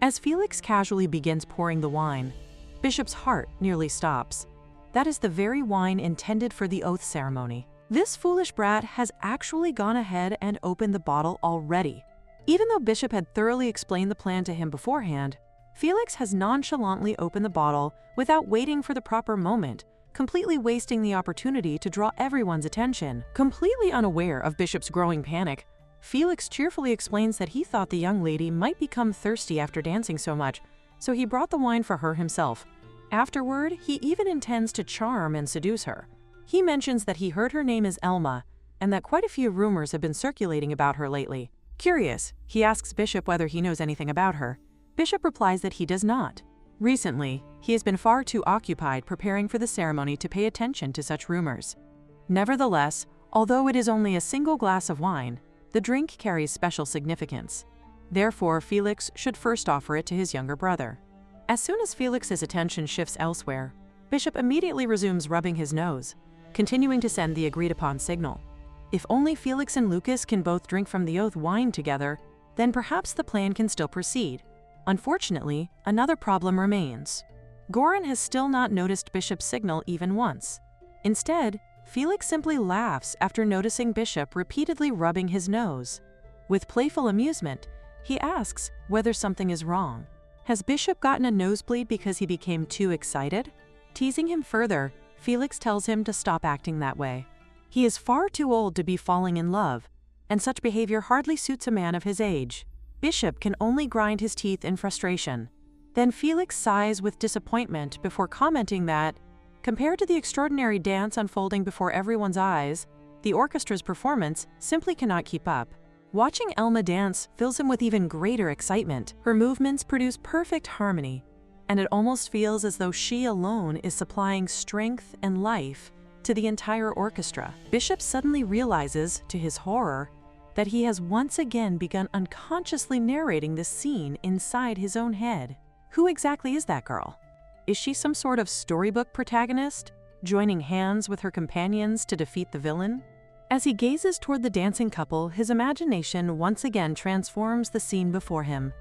As Felix casually begins pouring the wine, Bishop's heart nearly stops. That is the very wine intended for the oath ceremony. This foolish brat has actually gone ahead and opened the bottle already. Even though Bishop had thoroughly explained the plan to him beforehand, Felix has nonchalantly opened the bottle without waiting for the proper moment, completely wasting the opportunity to draw everyone's attention. Completely unaware of Bishop's growing panic, Felix cheerfully explains that he thought the young lady might become thirsty after dancing so much, so he brought the wine for her himself. Afterward, he even intends to charm and seduce her. He mentions that he heard her name is Elma, and that quite a few rumors have been circulating about her lately. Curious, he asks Bishop whether he knows anything about her. Bishop replies that he does not. Recently, he has been far too occupied preparing for the ceremony to pay attention to such rumors. Nevertheless, although it is only a single glass of wine, the drink carries special significance. Therefore, Felix should first offer it to his younger brother. As soon as Felix's attention shifts elsewhere, Bishop immediately resumes rubbing his nose, continuing to send the agreed-upon signal. If only Felix and Lucas can both drink from the oath wine together, then perhaps the plan can still proceed. Unfortunately, another problem remains. Goran has still not noticed Bishop's signal even once. Instead, Felix simply laughs after noticing Bishop repeatedly rubbing his nose. With playful amusement, he asks whether something is wrong. Has Bishop gotten a nosebleed because he became too excited? Teasing him further, Felix tells him to stop acting that way. He is far too old to be falling in love, and such behavior hardly suits a man of his age. Bishop can only grind his teeth in frustration. Then Felix sighs with disappointment before commenting that, compared to the extraordinary dance unfolding before everyone's eyes, the orchestra's performance simply cannot keep up. Watching Elma dance fills him with even greater excitement. Her movements produce perfect harmony, and it almost feels as though she alone is supplying strength and life to the entire orchestra. Bishop suddenly realizes, to his horror, that he has once again begun unconsciously narrating this scene inside his own head. Who exactly is that girl? Is she some sort of storybook protagonist, joining hands with her companions to defeat the villain? As he gazes toward the dancing couple, his imagination once again transforms the scene before him.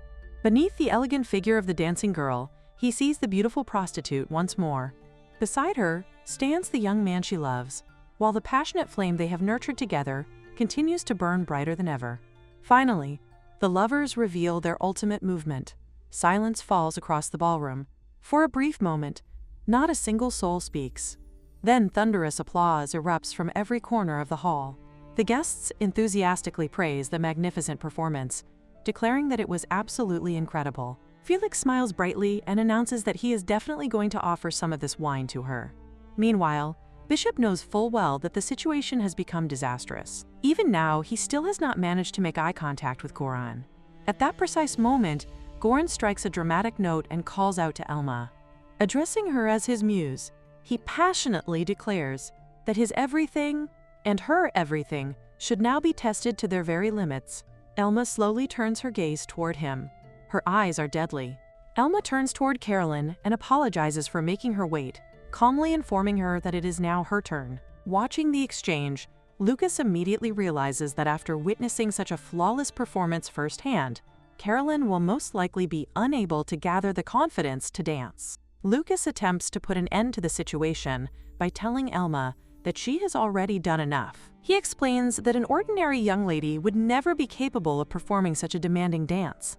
Beneath the elegant figure of the dancing girl, he sees the beautiful prostitute once more. Beside her stands the young man she loves, while the passionate flame they have nurtured together continues to burn brighter than ever. Finally, the lovers reveal their ultimate movement. Silence falls across the ballroom. For a brief moment, not a single soul speaks. Then thunderous applause erupts from every corner of the hall. The guests enthusiastically praise the magnificent performance, declaring that it was absolutely incredible. Felix smiles brightly and announces that he is definitely going to offer some of this wine to her. Meanwhile, Bishop knows full well that the situation has become disastrous. Even now, he still has not managed to make eye contact with Goran. At that precise moment, Goran strikes a dramatic note and calls out to Elma. Addressing her as his muse, he passionately declares that his everything and her everything should now be tested to their very limits. Elma slowly turns her gaze toward him. Her eyes are deadly. Elma turns toward Carolyn and apologizes for making her wait, calmly informing her that it is now her turn. Watching the exchange, Lucas immediately realizes that after witnessing such a flawless performance firsthand, Carolyn will most likely be unable to gather the confidence to dance. Lucas attempts to put an end to the situation by telling Elma that she has already done enough. He explains that an ordinary young lady would never be capable of performing such a demanding dance.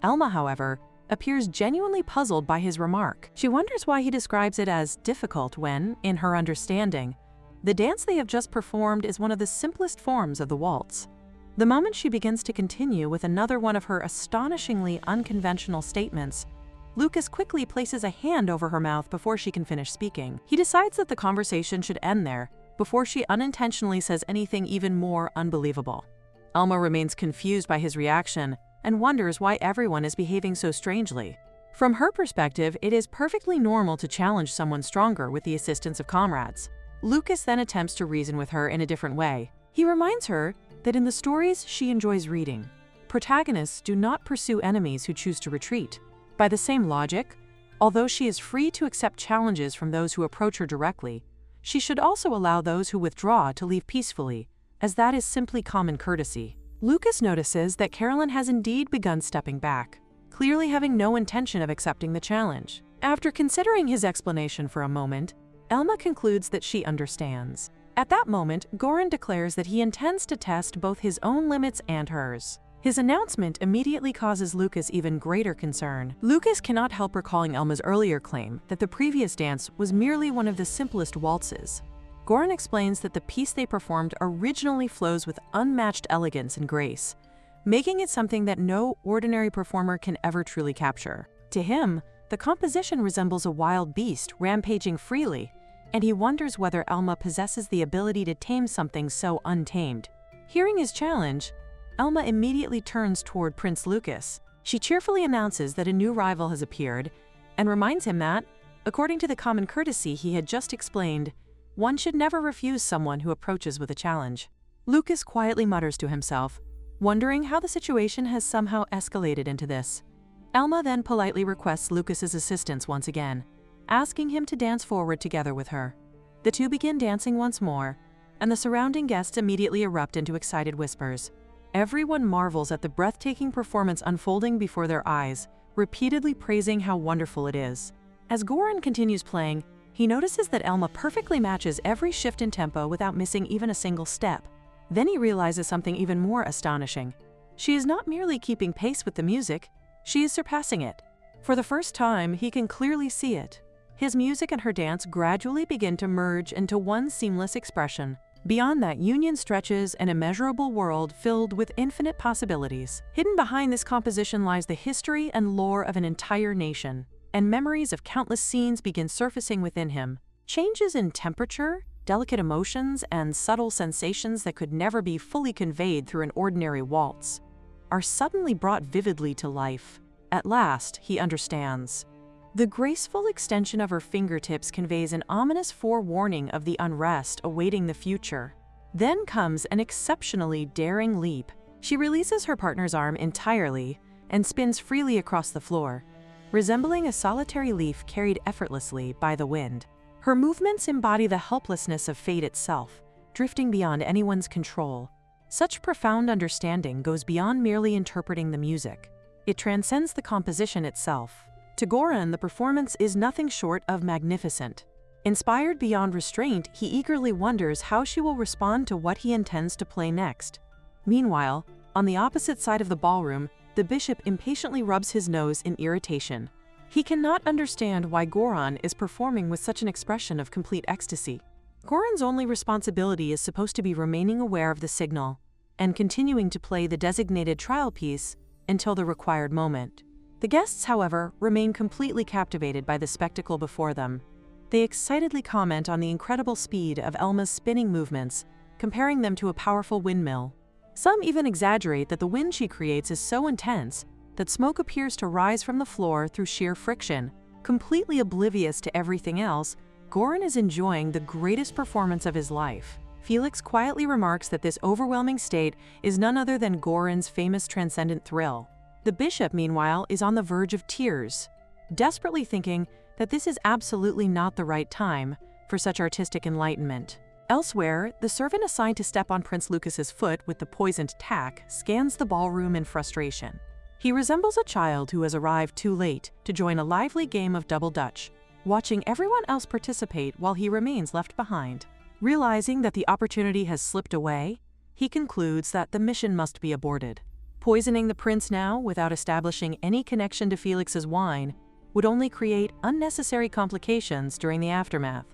Elma, however, appears genuinely puzzled by his remark. She wonders why he describes it as difficult when, in her understanding, the dance they have just performed is one of the simplest forms of the waltz. The moment she begins to continue with another one of her astonishingly unconventional statements, Lucas quickly places a hand over her mouth before she can finish speaking. He decides that the conversation should end there before she unintentionally says anything even more unbelievable. Elma remains confused by his reaction and wonders why everyone is behaving so strangely. From her perspective, it is perfectly normal to challenge someone stronger with the assistance of comrades. Lucas then attempts to reason with her in a different way. He reminds her that in the stories she enjoys reading, protagonists do not pursue enemies who choose to retreat. By the same logic, although she is free to accept challenges from those who approach her directly, she should also allow those who withdraw to leave peacefully, as that is simply common courtesy. Lucas notices that Carolyn has indeed begun stepping back, clearly having no intention of accepting the challenge. After considering his explanation for a moment, Elma concludes that she understands. At that moment, Goran declares that he intends to test both his own limits and hers. His announcement immediately causes Lucas even greater concern. Lucas cannot help recalling Elma's earlier claim that the previous dance was merely one of the simplest waltzes. Goran explains that the piece they performed originally flows with unmatched elegance and grace, making it something that no ordinary performer can ever truly capture. To him, the composition resembles a wild beast rampaging freely, and he wonders whether Elma possesses the ability to tame something so untamed. Hearing his challenge, Elma immediately turns toward Prince Lucas. She cheerfully announces that a new rival has appeared and reminds him that, according to the common courtesy he had just explained, one should never refuse someone who approaches with a challenge. Lucas quietly mutters to himself, wondering how the situation has somehow escalated into this. Elma then politely requests Lucas's assistance once again. asking him to dance forward together with her. The two begin dancing once more, and the surrounding guests immediately erupt into excited whispers. Everyone marvels at the breathtaking performance unfolding before their eyes, repeatedly praising how wonderful it is. As Goran continues playing, he notices that Elma perfectly matches every shift in tempo without missing even a single step. Then he realizes something even more astonishing. She is not merely keeping pace with the music, she is surpassing it. For the first time, he can clearly see it. His music and her dance gradually begin to merge into one seamless expression. Beyond that union stretches an immeasurable world filled with infinite possibilities. Hidden behind this composition lies the history and lore of an entire nation, and memories of countless scenes begin surfacing within him. Changes in temperature, delicate emotions, and subtle sensations that could never be fully conveyed through an ordinary waltz are suddenly brought vividly to life. At last, he understands. The graceful extension of her fingertips conveys an ominous forewarning of the unrest awaiting the future. Then comes an exceptionally daring leap. She releases her partner's arm entirely and spins freely across the floor, resembling a solitary leaf carried effortlessly by the wind. Her movements embody the helplessness of fate itself, drifting beyond anyone's control. Such profound understanding goes beyond merely interpreting the music. It transcends the composition itself. To Goran, the performance is nothing short of magnificent. Inspired beyond restraint, he eagerly wonders how she will respond to what he intends to play next. Meanwhile, on the opposite side of the ballroom, the bishop impatiently rubs his nose in irritation. He cannot understand why Goran is performing with such an expression of complete ecstasy. Goran's only responsibility is supposed to be remaining aware of the signal and continuing to play the designated trial piece until the required moment. The guests, however, remain completely captivated by the spectacle before them. They excitedly comment on the incredible speed of Elma's spinning movements, comparing them to a powerful windmill. Some even exaggerate that the wind she creates is so intense that smoke appears to rise from the floor through sheer friction. Completely oblivious to everything else, Goran is enjoying the greatest performance of his life. Felix quietly remarks that this overwhelming state is none other than Goran's famous transcendent thrill. The bishop, meanwhile, is on the verge of tears, desperately thinking that this is absolutely not the right time for such artistic enlightenment. Elsewhere, the servant assigned to step on Prince Lucas's foot with the poisoned tack scans the ballroom in frustration. He resembles a child who has arrived too late to join a lively game of double dutch, watching everyone else participate while he remains left behind. Realizing that the opportunity has slipped away, he concludes that the mission must be aborted. Poisoning the prince now, without establishing any connection to Felix's wine, would only create unnecessary complications during the aftermath.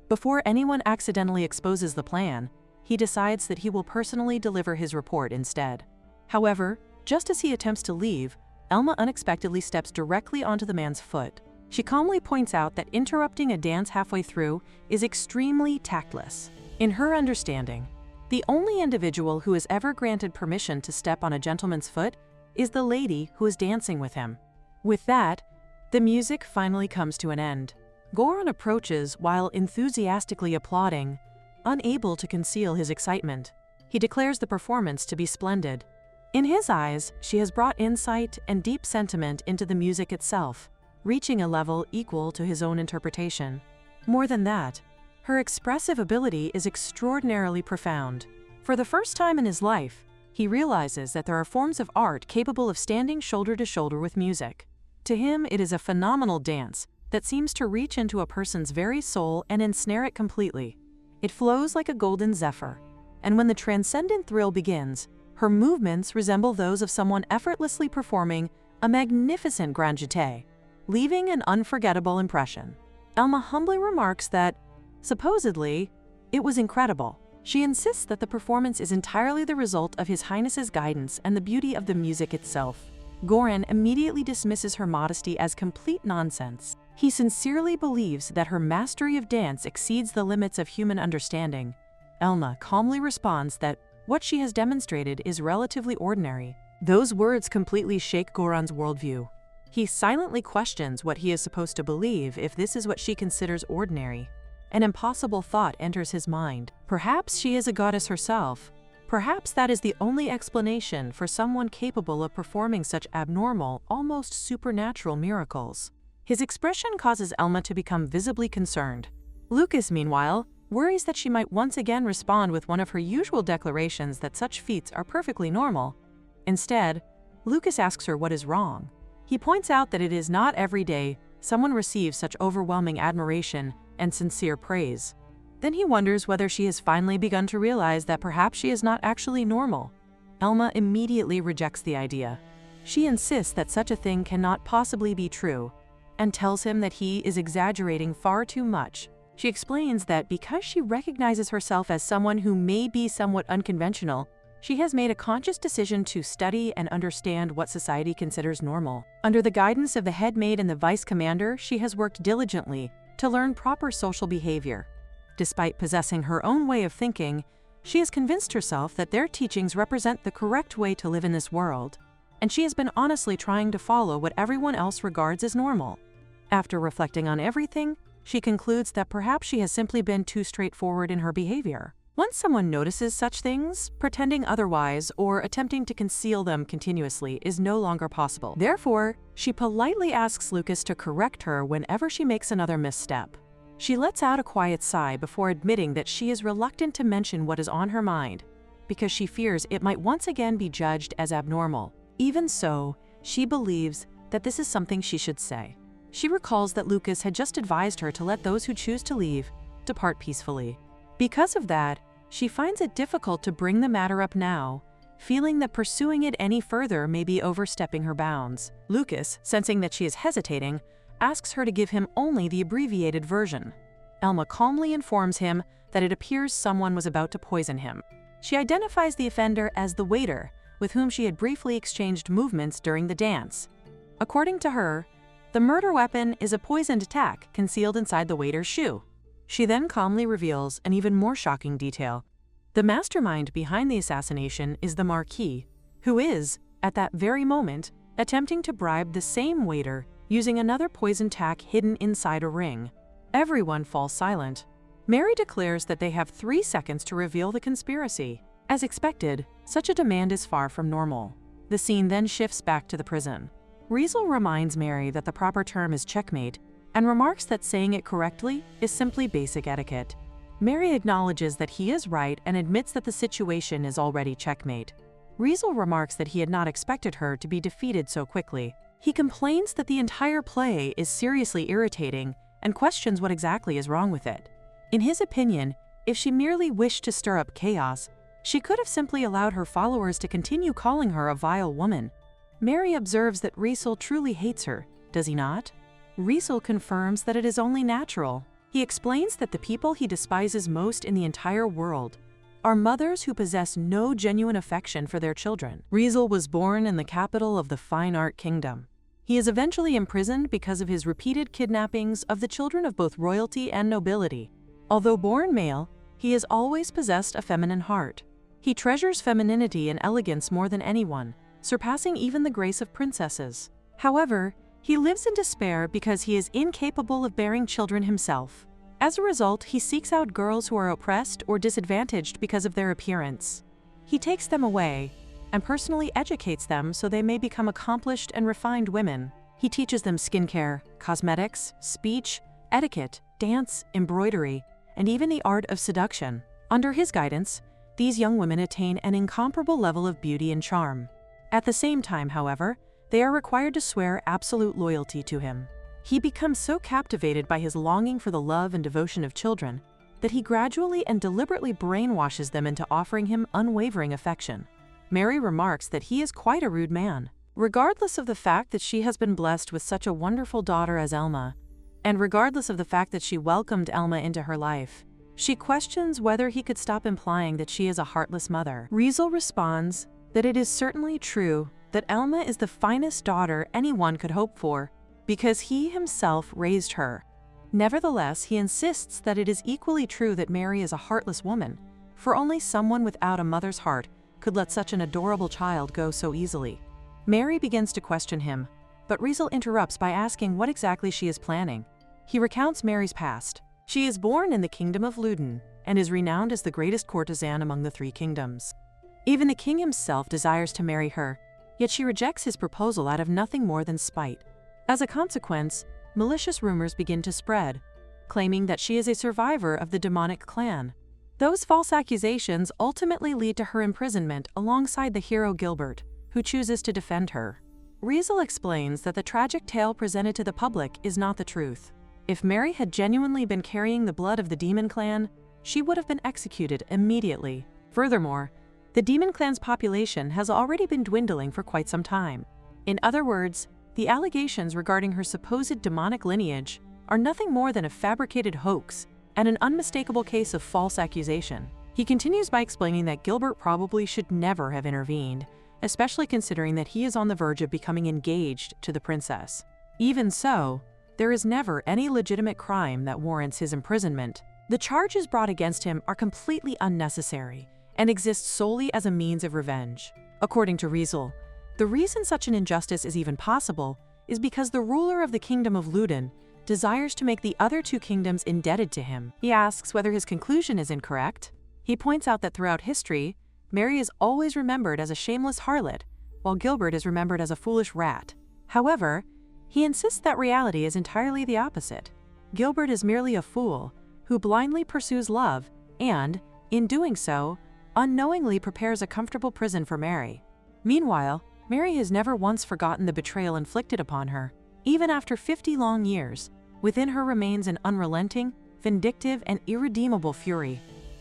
Before anyone accidentally exposes the plan, he decides that he will personally deliver his report instead. However, just as he attempts to leave, Elma unexpectedly steps directly onto the man's foot. She calmly points out that interrupting a dance halfway through is extremely tactless. In her understanding, the only individual who is ever granted permission to step on a gentleman's foot is the lady who is dancing with him. With that, the music finally comes to an end. Goran approaches while enthusiastically applauding, unable to conceal his excitement. He declares the performance to be splendid. In his eyes, she has brought insight and deep sentiment into the music itself, reaching a level equal to his own interpretation. More than that, her expressive ability is extraordinarily profound. For the first time in his life, he realizes that there are forms of art capable of standing shoulder to shoulder with music. To him, it is a phenomenal dance that seems to reach into a person's very soul and ensnare it completely. It flows like a golden zephyr, and when the transcendent thrill begins, her movements resemble those of someone effortlessly performing a magnificent grand jeté, leaving an unforgettable impression. Elma humbly remarks that, supposedly, it was incredible. She insists that the performance is entirely the result of His Highness's guidance and the beauty of the music itself. Goran immediately dismisses her modesty as complete nonsense. He sincerely believes that her mastery of dance exceeds the limits of human understanding. Elma calmly responds that what she has demonstrated is relatively ordinary. Those words completely shake Goran's worldview. He silently questions what he is supposed to believe if this is what she considers ordinary. An impossible thought enters his mind. Perhaps she is a goddess herself. Perhaps that is the only explanation for someone capable of performing such abnormal, almost supernatural miracles. His expression causes Elma to become visibly concerned. Lucas, meanwhile, worries that she might once again respond with one of her usual declarations that such feats are perfectly normal. Instead, Lucas asks her what is wrong. He points out that it is not every day someone receives such overwhelming admiration and sincere praise. Then he wonders whether she has finally begun to realize that perhaps she is not actually normal. Elma immediately rejects the idea. She insists that such a thing cannot possibly be true, and tells him that he is exaggerating far too much. She explains that because she recognizes herself as someone who may be somewhat unconventional, she has made a conscious decision to study and understand what society considers normal. Under the guidance of the head maid and the vice commander, she has worked diligently to learn proper social behavior. Despite possessing her own way of thinking, she has convinced herself that their teachings represent the correct way to live in this world, and she has been honestly trying to follow what everyone else regards as normal. After reflecting on everything, she concludes that perhaps she has simply been too straightforward in her behavior. Once someone notices such things, pretending otherwise or attempting to conceal them continuously is no longer possible. Therefore, she politely asks Lucas to correct her whenever she makes another misstep. She lets out a quiet sigh before admitting that she is reluctant to mention what is on her mind, because she fears it might once again be judged as abnormal. Even so, she believes that this is something she should say. She recalls that Lucas had just advised her to let those who choose to leave depart peacefully. Because of that, she finds it difficult to bring the matter up now, feeling that pursuing it any further may be overstepping her bounds. Lucas, sensing that she is hesitating, asks her to give him only the abbreviated version. Elma calmly informs him that it appears someone was about to poison him. She identifies the offender as the waiter, with whom she had briefly exchanged movements during the dance. According to her, the murder weapon is a poisoned tack concealed inside the waiter's shoe. She then calmly reveals an even more shocking detail. The mastermind behind the assassination is the Marquis, who is, at that very moment, attempting to bribe the same waiter using another poison tack hidden inside a ring. Everyone falls silent. Mary declares that they have 3 seconds to reveal the conspiracy. As expected, such a demand is far from normal. The scene then shifts back to the prison. Riesel reminds Mary that the proper term is checkmate and remarks that saying it correctly is simply basic etiquette. Mary acknowledges that he is right and admits that the situation is already checkmate. Riesel remarks that he had not expected her to be defeated so quickly. He complains that the entire play is seriously irritating and questions what exactly is wrong with it. In his opinion, if she merely wished to stir up chaos, she could have simply allowed her followers to continue calling her a vile woman. Mary observes that Riesel truly hates her, does he not? Riesel confirms that it is only natural. He explains that the people he despises most in the entire world are mothers who possess no genuine affection for their children. Riesel was born in the capital of the fine art kingdom. He is eventually imprisoned because of his repeated kidnappings of the children of both royalty and nobility. Although born male, he has always possessed a feminine heart. He treasures femininity and elegance more than anyone, surpassing even the grace of princesses. However, he lives in despair because he is incapable of bearing children himself. As a result, he seeks out girls who are oppressed or disadvantaged because of their appearance. He takes them away and personally educates them so they may become accomplished and refined women. He teaches them skincare, cosmetics, speech, etiquette, dance, embroidery, and even the art of seduction. Under his guidance, these young women attain an incomparable level of beauty and charm. At the same time, however, they are required to swear absolute loyalty to him. He becomes so captivated by his longing for the love and devotion of children that he gradually and deliberately brainwashes them into offering him unwavering affection. Mary remarks that he is quite a rude man. Regardless of the fact that she has been blessed with such a wonderful daughter as Elma, and regardless of the fact that she welcomed Elma into her life, she questions whether he could stop implying that she is a heartless mother. Riesel responds that it is certainly true that Elma is the finest daughter anyone could hope for, because he himself raised her. Nevertheless, he insists that it is equally true that Mary is a heartless woman, for only someone without a mother's heart could let such an adorable child go so easily. Mary begins to question him, but Riesel interrupts by asking what exactly she is planning. He recounts Mary's past. She is born in the kingdom of Luden and is renowned as the greatest courtesan among the 3 kingdoms. Even the king himself desires to marry her, yet she rejects his proposal out of nothing more than spite. As a consequence, malicious rumors begin to spread, claiming that she is a survivor of the demonic clan. Those false accusations ultimately lead to her imprisonment alongside the hero Gilbert, who chooses to defend her. Riesel explains that the tragic tale presented to the public is not the truth. If Mary had genuinely been carrying the blood of the Demon Clan, she would have been executed immediately. Furthermore, the Demon Clan's population has already been dwindling for quite some time. In other words, the allegations regarding her supposed demonic lineage are nothing more than a fabricated hoax and an unmistakable case of false accusation. He continues by explaining that Gilbert probably should never have intervened, especially considering that he is on the verge of becoming engaged to the princess. Even so, there is never any legitimate crime that warrants his imprisonment. The charges brought against him are completely unnecessary and exist solely as a means of revenge. According to Riesel, the reason such an injustice is even possible is because the ruler of the Kingdom of Luden desires to make the other two kingdoms indebted to him. He asks whether his conclusion is incorrect. He points out that throughout history, Mary is always remembered as a shameless harlot, while Gilbert is remembered as a foolish rat. However, he insists that reality is entirely the opposite. Gilbert is merely a fool who blindly pursues love and, in doing so, unknowingly prepares a comfortable prison for Mary. Meanwhile, Mary has never once forgotten the betrayal inflicted upon her. Even after 50 long years, within her remains an unrelenting, vindictive, and irredeemable fury.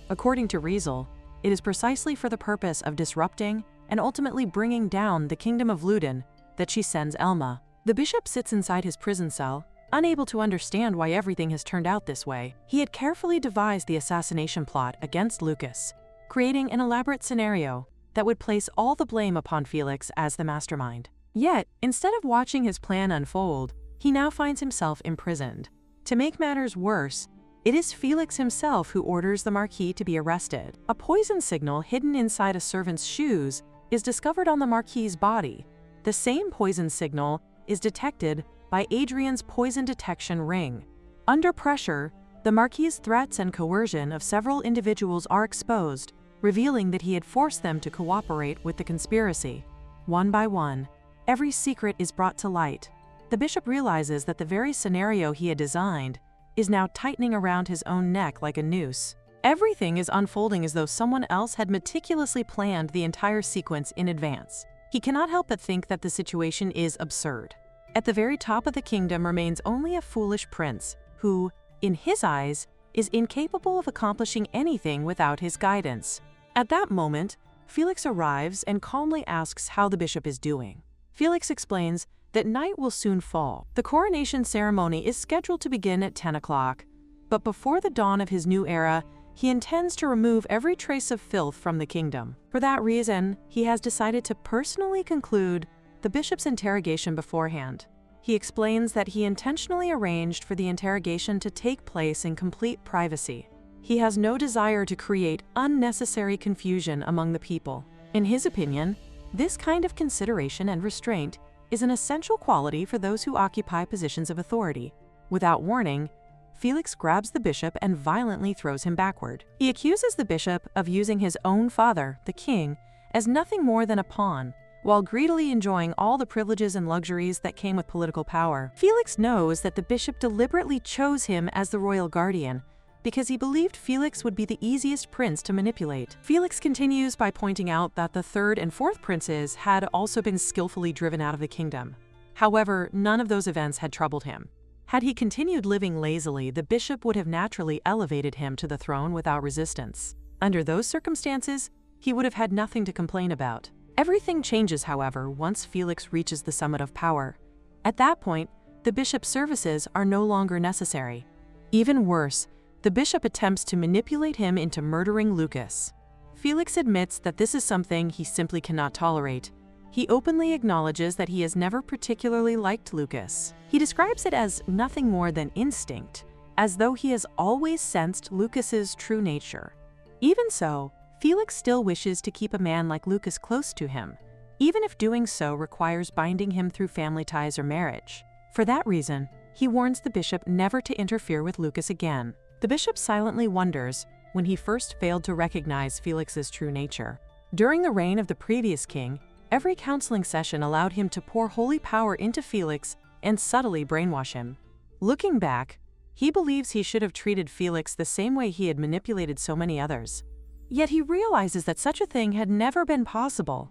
According to Riesel, it is precisely for the purpose of disrupting and ultimately bringing down the Kingdom of Luden that she sends Elma. The bishop sits inside his prison cell, unable to understand why everything has turned out this way. He had carefully devised the assassination plot against Lucas, creating an elaborate scenario that would place all the blame upon Felix as the mastermind. Yet, instead of watching his plan unfold, he now finds himself imprisoned. To make matters worse, it is Felix himself who orders the Marquis to be arrested. A poison signal hidden inside a servant's shoes is discovered on the Marquis's body. The same poison signal is detected by Adrian's poison detection ring. Under pressure, the Marquis's threats and coercion of several individuals are exposed, revealing that he had forced them to cooperate with the conspiracy. One by one, every secret is brought to light. The bishop realizes that the very scenario he had designed is now tightening around his own neck like a noose. Everything is unfolding as though someone else had meticulously planned the entire sequence in advance. He cannot help but think that the situation is absurd. At the very top of the kingdom remains only a foolish prince who, in his eyes, is incapable of accomplishing anything without his guidance. At that moment, Felix arrives and calmly asks how the bishop is doing. Felix explains that night will soon fall. The coronation ceremony is scheduled to begin at 10 o'clock, but before the dawn of his new era, he intends to remove every trace of filth from the kingdom. For that reason, he has decided to personally conclude the bishop's interrogation beforehand. He explains that he intentionally arranged for the interrogation to take place in complete privacy. He has no desire to create unnecessary confusion among the people. In his opinion, this kind of consideration and restraint is an essential quality for those who occupy positions of authority. Without warning, Felix grabs the bishop and violently throws him backward. He accuses the bishop of using his own father, the king, as nothing more than a pawn, while greedily enjoying all the privileges and luxuries that came with political power. Felix knows that the bishop deliberately chose him as the royal guardian because he believed Felix would be the easiest prince to manipulate. Felix continues by pointing out that the third and fourth princes had also been skillfully driven out of the kingdom. However, none of those events had troubled him. Had he continued living lazily, the bishop would have naturally elevated him to the throne without resistance. Under those circumstances, he would have had nothing to complain about. Everything changes, however, once Felix reaches the summit of power. At that point, the bishop's services are no longer necessary. Even worse, the bishop attempts to manipulate him into murdering Lucas. Felix admits that this is something he simply cannot tolerate. He openly acknowledges that he has never particularly liked Lucas. He describes it as nothing more than instinct, as though he has always sensed Lucas's true nature. Even so, Felix still wishes to keep a man like Lucas close to him, even if doing so requires binding him through family ties or marriage. For that reason, he warns the bishop never to interfere with Lucas again. The bishop silently wonders when he first failed to recognize Felix's true nature. During the reign of the previous king, every counseling session allowed him to pour holy power into Felix and subtly brainwash him. Looking back, he believes he should have treated Felix the same way he had manipulated so many others. Yet he realizes that such a thing had never been possible.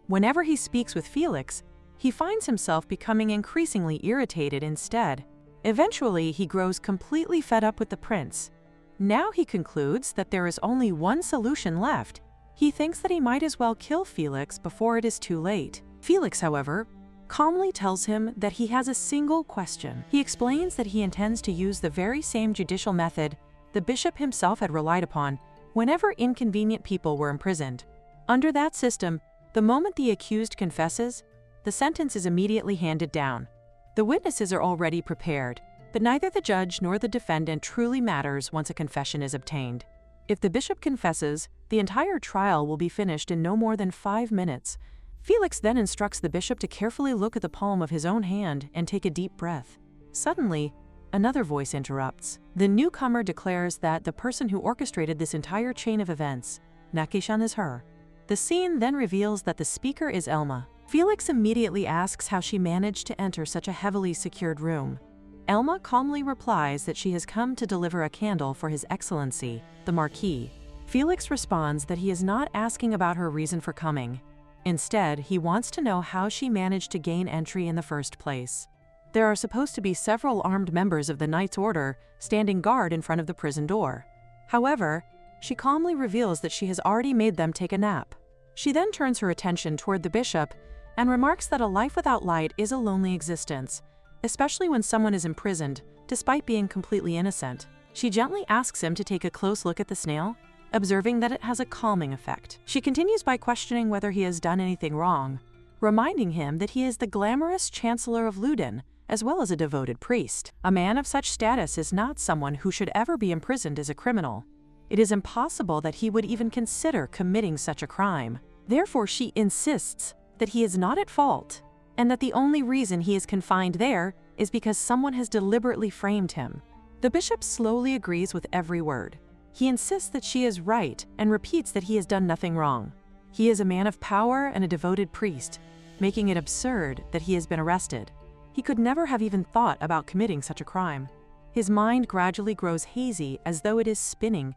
Whenever he speaks with Felix, he finds himself becoming increasingly irritated instead. Eventually, he grows completely fed up with the prince. Now he concludes that there is only one solution left. He thinks that he might as well kill Felix before it is too late. Felix, however, calmly tells him that he has a single question. He explains that he intends to use the very same judicial method the bishop himself had relied upon whenever inconvenient people were imprisoned. Under that system, the moment the accused confesses, the sentence is immediately handed down. The witnesses are already prepared, but neither the judge nor the defendant truly matters once a confession is obtained. If the bishop confesses, the entire trial will be finished in no more than 5 minutes. Felix then instructs the bishop to carefully look at the palm of his own hand and take a deep breath. Suddenly, another voice interrupts. The newcomer declares that the person who orchestrated this entire chain of events, Nakishan, is her. The scene then reveals that the speaker is Elma. Felix immediately asks how she managed to enter such a heavily secured room. Elma calmly replies that she has come to deliver a candle for His Excellency, the Marquis. Felix responds that he is not asking about her reason for coming. Instead, he wants to know how she managed to gain entry in the first place. There are supposed to be several armed members of the Knights Order standing guard in front of the prison door. However, she calmly reveals that she has already made them take a nap. She then turns her attention toward the bishop and remarks that a life without light is a lonely existence, especially when someone is imprisoned, despite being completely innocent. She gently asks him to take a close look at the snail, observing that it has a calming effect. She continues by questioning whether he has done anything wrong, reminding him that he is the glamorous Chancellor of Luden, as well as a devoted priest. A man of such status is not someone who should ever be imprisoned as a criminal. It is impossible that he would even consider committing such a crime. Therefore, she insists that he is not at fault, and that the only reason he is confined there is because someone has deliberately framed him. The bishop slowly agrees with every word. He insists that she is right and repeats that he has done nothing wrong. He is a man of power and a devoted priest, making it absurd that he has been arrested. He could never have even thought about committing such a crime. His mind gradually grows hazy as though it is spinning,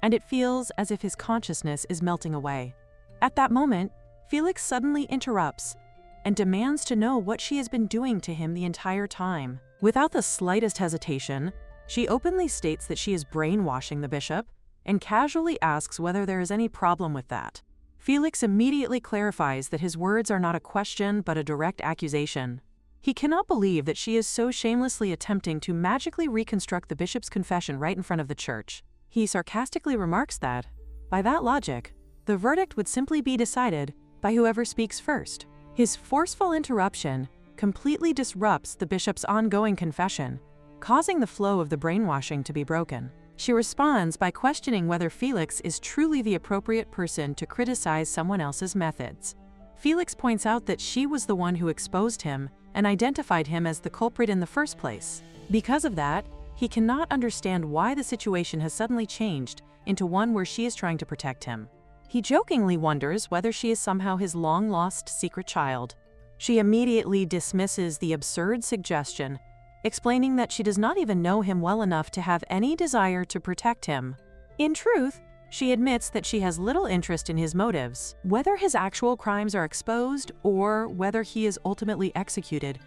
and it feels as if his consciousness is melting away. At that moment, Felix suddenly interrupts and demands to know what she has been doing to him the entire time. Without the slightest hesitation, she openly states that she is brainwashing the bishop and casually asks whether there is any problem with that. Felix immediately clarifies that his words are not a question but a direct accusation. He cannot believe that she is so shamelessly attempting to magically reconstruct the bishop's confession right in front of the church. He sarcastically remarks that, by that logic, the verdict would simply be decided by whoever speaks first. His forceful interruption completely disrupts the bishop's ongoing confession, causing the flow of the brainwashing to be broken. She responds by questioning whether Felix is truly the appropriate person to criticize someone else's methods. Felix points out that she was the one who exposed him and identified him as the culprit in the first place. Because of that, he cannot understand why the situation has suddenly changed into one where she is trying to protect him. He jokingly wonders whether she is somehow his long-lost secret child. She immediately dismisses the absurd suggestion, explaining that she does not even know him well enough to have any desire to protect him. In truth, she admits that she has little interest in his motives. Whether his actual crimes are exposed or whether he is ultimately executed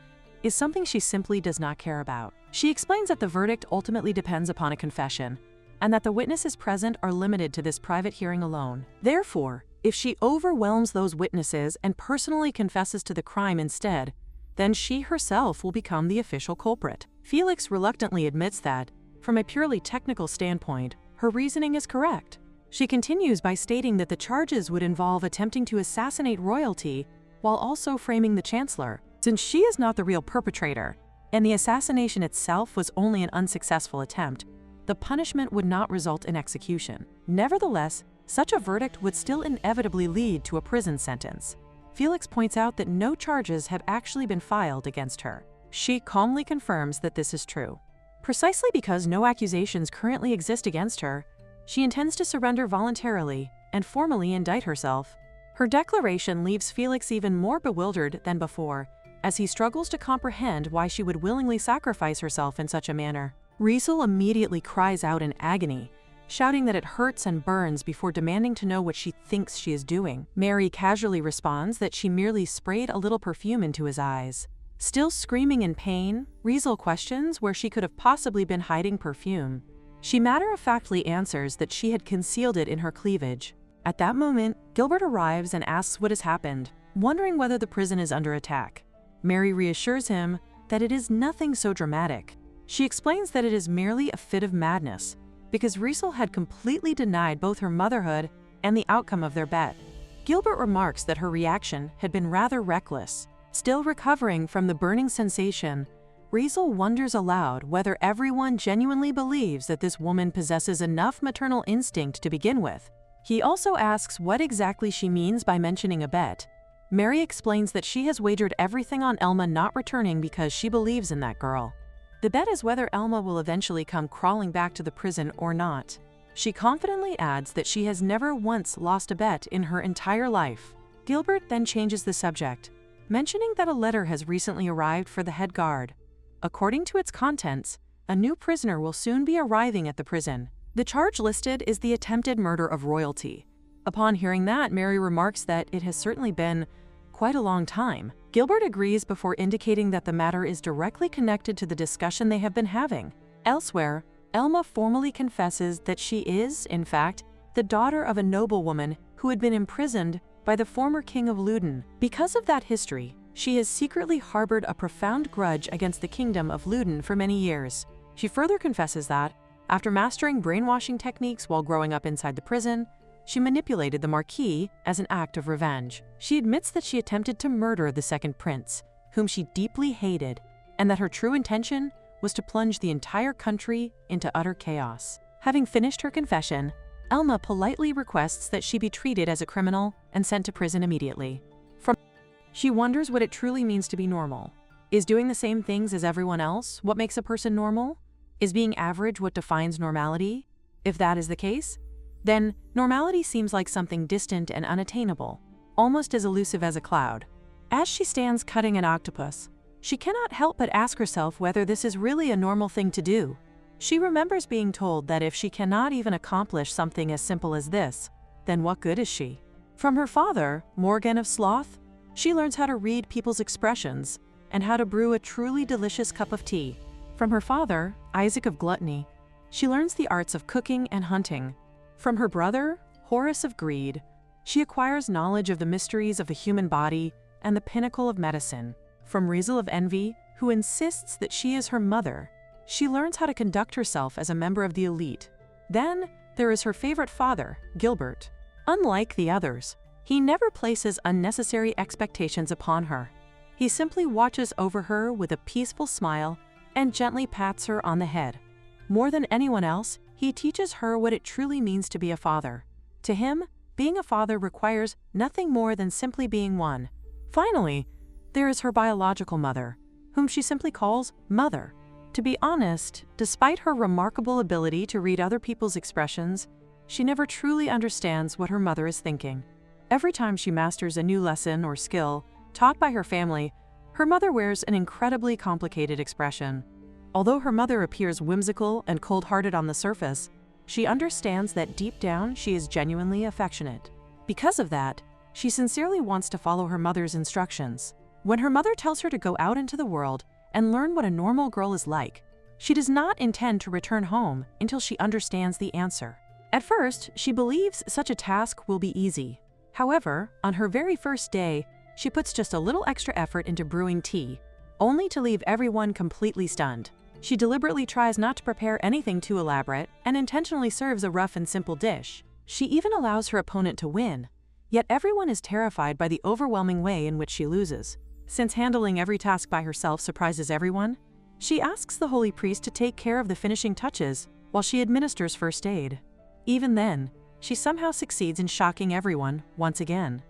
is something she simply does not care about. She explains that the verdict ultimately depends upon a confession, and that the witnesses present are limited to this private hearing alone. Therefore, if she overwhelms those witnesses and personally confesses to the crime instead, then she herself will become the official culprit. Felix reluctantly admits that, from a purely technical standpoint, her reasoning is correct. She continues by stating that the charges would involve attempting to assassinate royalty while also framing the chancellor. Since she is not the real perpetrator, and the assassination itself was only an unsuccessful attempt, the punishment would not result in execution. Nevertheless, such a verdict would still inevitably lead to a prison sentence. Felix points out that no charges have actually been filed against her. She calmly confirms that this is true. Precisely because no accusations currently exist against her, she intends to surrender voluntarily and formally indict herself. Her declaration leaves Felix even more bewildered than before, as he struggles to comprehend why she would willingly sacrifice herself in such a manner. Rizal immediately cries out in agony, shouting that it hurts and burns before demanding to know what she thinks she is doing. Mary casually responds that she merely sprayed a little perfume into his eyes. Still screaming in pain, Rizal questions where she could have possibly been hiding perfume. She matter-of-factly answers that she had concealed it in her cleavage. At that moment, Gilbert arrives and asks what has happened, wondering whether the prison is under attack. Mary reassures him that it is nothing so dramatic. She explains that it is merely a fit of madness, because Rizal had completely denied both her motherhood and the outcome of their bet. Gilbert remarks that her reaction had been rather reckless. Still recovering from the burning sensation, Rizal wonders aloud whether everyone genuinely believes that this woman possesses enough maternal instinct to begin with. He also asks what exactly she means by mentioning a bet. Mary explains that she has wagered everything on Elma not returning because she believes in that girl. The bet is whether Elma will eventually come crawling back to the prison or not. She confidently adds that she has never once lost a bet in her entire life. Gilbert then changes the subject, mentioning that a letter has recently arrived for the head guard. According to its contents, a new prisoner will soon be arriving at the prison. The charge listed is the attempted murder of royalty. Upon hearing that, Mary remarks that it has certainly been quite a long time. Gilbert agrees before indicating that the matter is directly connected to the discussion they have been having. Elsewhere, Elma formally confesses that she is, in fact, the daughter of a noblewoman who had been imprisoned by the former king of Luden. Because of that history, she has secretly harbored a profound grudge against the kingdom of Luden for many years. She further confesses that, after mastering brainwashing techniques while growing up inside the prison, she manipulated the Marquis as an act of revenge. She admits that she attempted to murder the second prince, whom she deeply hated, and that her true intention was to plunge the entire country into utter chaos. Having finished her confession, Elma politely requests that she be treated as a criminal and sent to prison immediately. She wonders what it truly means to be normal. Is doing the same things as everyone else what makes a person normal? Is being average what defines normality? If that is the case, then normality seems like something distant and unattainable, almost as elusive as a cloud. As she stands cutting an octopus, she cannot help but ask herself whether this is really a normal thing to do. She remembers being told that if she cannot even accomplish something as simple as this, then what good is she? From her father, Morgan of Sloth, she learns how to read people's expressions and how to brew a truly delicious cup of tea. From her father, Isaac of Gluttony, she learns the arts of cooking and hunting. From her brother, Horace of Greed, she acquires knowledge of the mysteries of the human body and the pinnacle of medicine. From Rizal of Envy, who insists that she is her mother, she learns how to conduct herself as a member of the elite. Then there is her favorite father, Gilbert. Unlike the others, he never places unnecessary expectations upon her. He simply watches over her with a peaceful smile and gently pats her on the head. More than anyone else, he teaches her what it truly means to be a father. To him, being a father requires nothing more than simply being one. Finally, there is her biological mother, whom she simply calls Mother. To be honest, despite her remarkable ability to read other people's expressions, she never truly understands what her mother is thinking. Every time she masters a new lesson or skill taught by her family, her mother wears an incredibly complicated expression. Although her mother appears whimsical and cold-hearted on the surface, she understands that deep down she is genuinely affectionate. Because of that, she sincerely wants to follow her mother's instructions. When her mother tells her to go out into the world and learn what a normal girl is like, she does not intend to return home until she understands the answer. At first, she believes such a task will be easy. However, on her very first day, she puts just a little extra effort into brewing tea, only to leave everyone completely stunned. She deliberately tries not to prepare anything too elaborate and intentionally serves a rough and simple dish. She even allows her opponent to win, yet everyone is terrified by the overwhelming way in which she loses. Since handling every task by herself surprises everyone, she asks the holy priest to take care of the finishing touches while she administers first aid. Even then, she somehow succeeds in shocking everyone once again.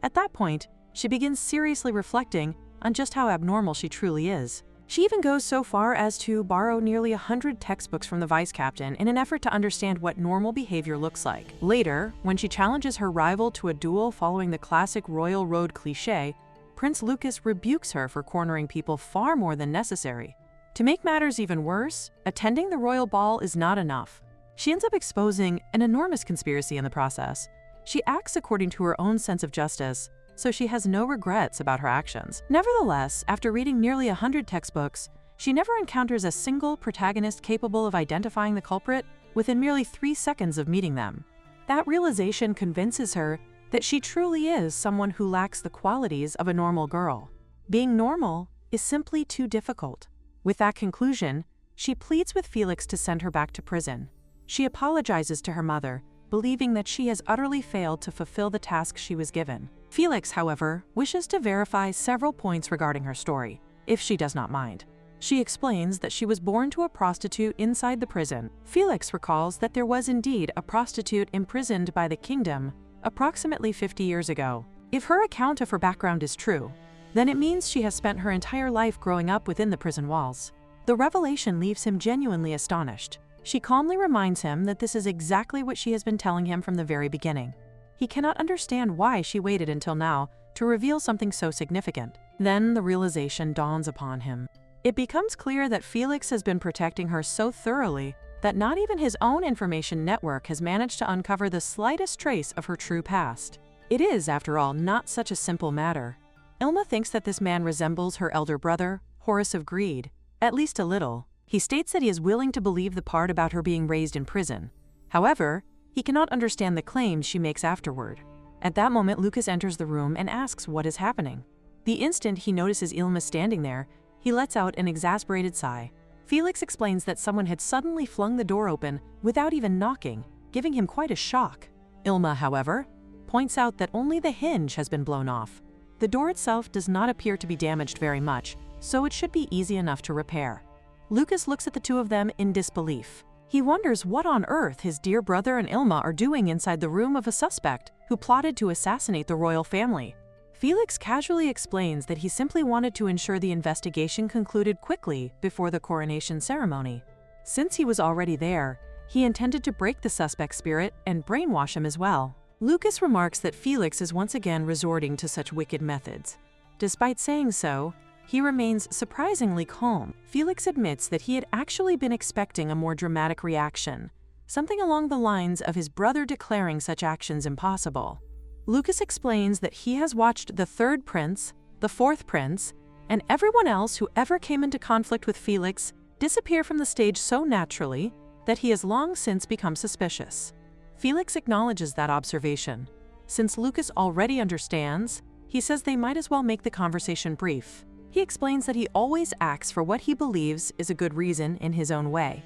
At that point, she begins seriously reflecting on just how abnormal she truly is. She even goes so far as to borrow nearly 100 textbooks from the vice captain in an effort to understand what normal behavior looks like. Later, when she challenges her rival to a duel following the classic royal road cliché, Prince Lucas rebukes her for cornering people far more than necessary. To make matters even worse, attending the royal ball is not enough. She ends up exposing an enormous conspiracy in the process. She acts according to her own sense of justice, so she has no regrets about her actions. Nevertheless, after reading nearly 100 textbooks, she never encounters a single protagonist capable of identifying the culprit within merely 3 seconds of meeting them. That realization convinces her that she truly is someone who lacks the qualities of a normal girl. Being normal is simply too difficult. With that conclusion, she pleads with Felix to send her back to prison. She apologizes to her mother, believing that she has utterly failed to fulfill the task she was given. Felix, however, wishes to verify several points regarding her story, if she does not mind. She explains that she was born to a prostitute inside the prison. Felix recalls that there was indeed a prostitute imprisoned by the kingdom approximately 50 years ago. If her account of her background is true, then it means she has spent her entire life growing up within the prison walls. The revelation leaves him genuinely astonished. She calmly reminds him that this is exactly what she has been telling him from the very beginning. He cannot understand why she waited until now to reveal something so significant. Then the realization dawns upon him. It becomes clear that Felix has been protecting her so thoroughly that not even his own information network has managed to uncover the slightest trace of her true past. It is, after all, not such a simple matter. Ilma thinks that this man resembles her elder brother, Horace of Greed, at least a little. He states that he is willing to believe the part about her being raised in prison. However, he cannot understand the claims she makes afterward. At that moment, Lucas enters the room and asks what is happening. The instant he notices Ilma standing there, he lets out an exasperated sigh. Felix explains that someone had suddenly flung the door open without even knocking, giving him quite a shock. Ilma, however, points out that only the hinge has been blown off. The door itself does not appear to be damaged very much, so it should be easy enough to repair. Lucas looks at the two of them in disbelief. He wonders what on earth his dear brother and Ilma are doing inside the room of a suspect who plotted to assassinate the royal family. Felix casually explains that he simply wanted to ensure the investigation concluded quickly before the coronation ceremony. Since he was already there, he intended to break the suspect's spirit and brainwash him as well. Lucas remarks that Felix is once again resorting to such wicked methods. Despite saying so, he remains surprisingly calm. Felix admits that he had actually been expecting a more dramatic reaction, something along the lines of his brother declaring such actions impossible. Lucas explains that he has watched the third prince, the fourth prince, and everyone else who ever came into conflict with Felix disappear from the stage so naturally that he has long since become suspicious. Felix acknowledges that observation. Since Lucas already understands, he says they might as well make the conversation brief. He explains that he always acts for what he believes is a good reason in his own way,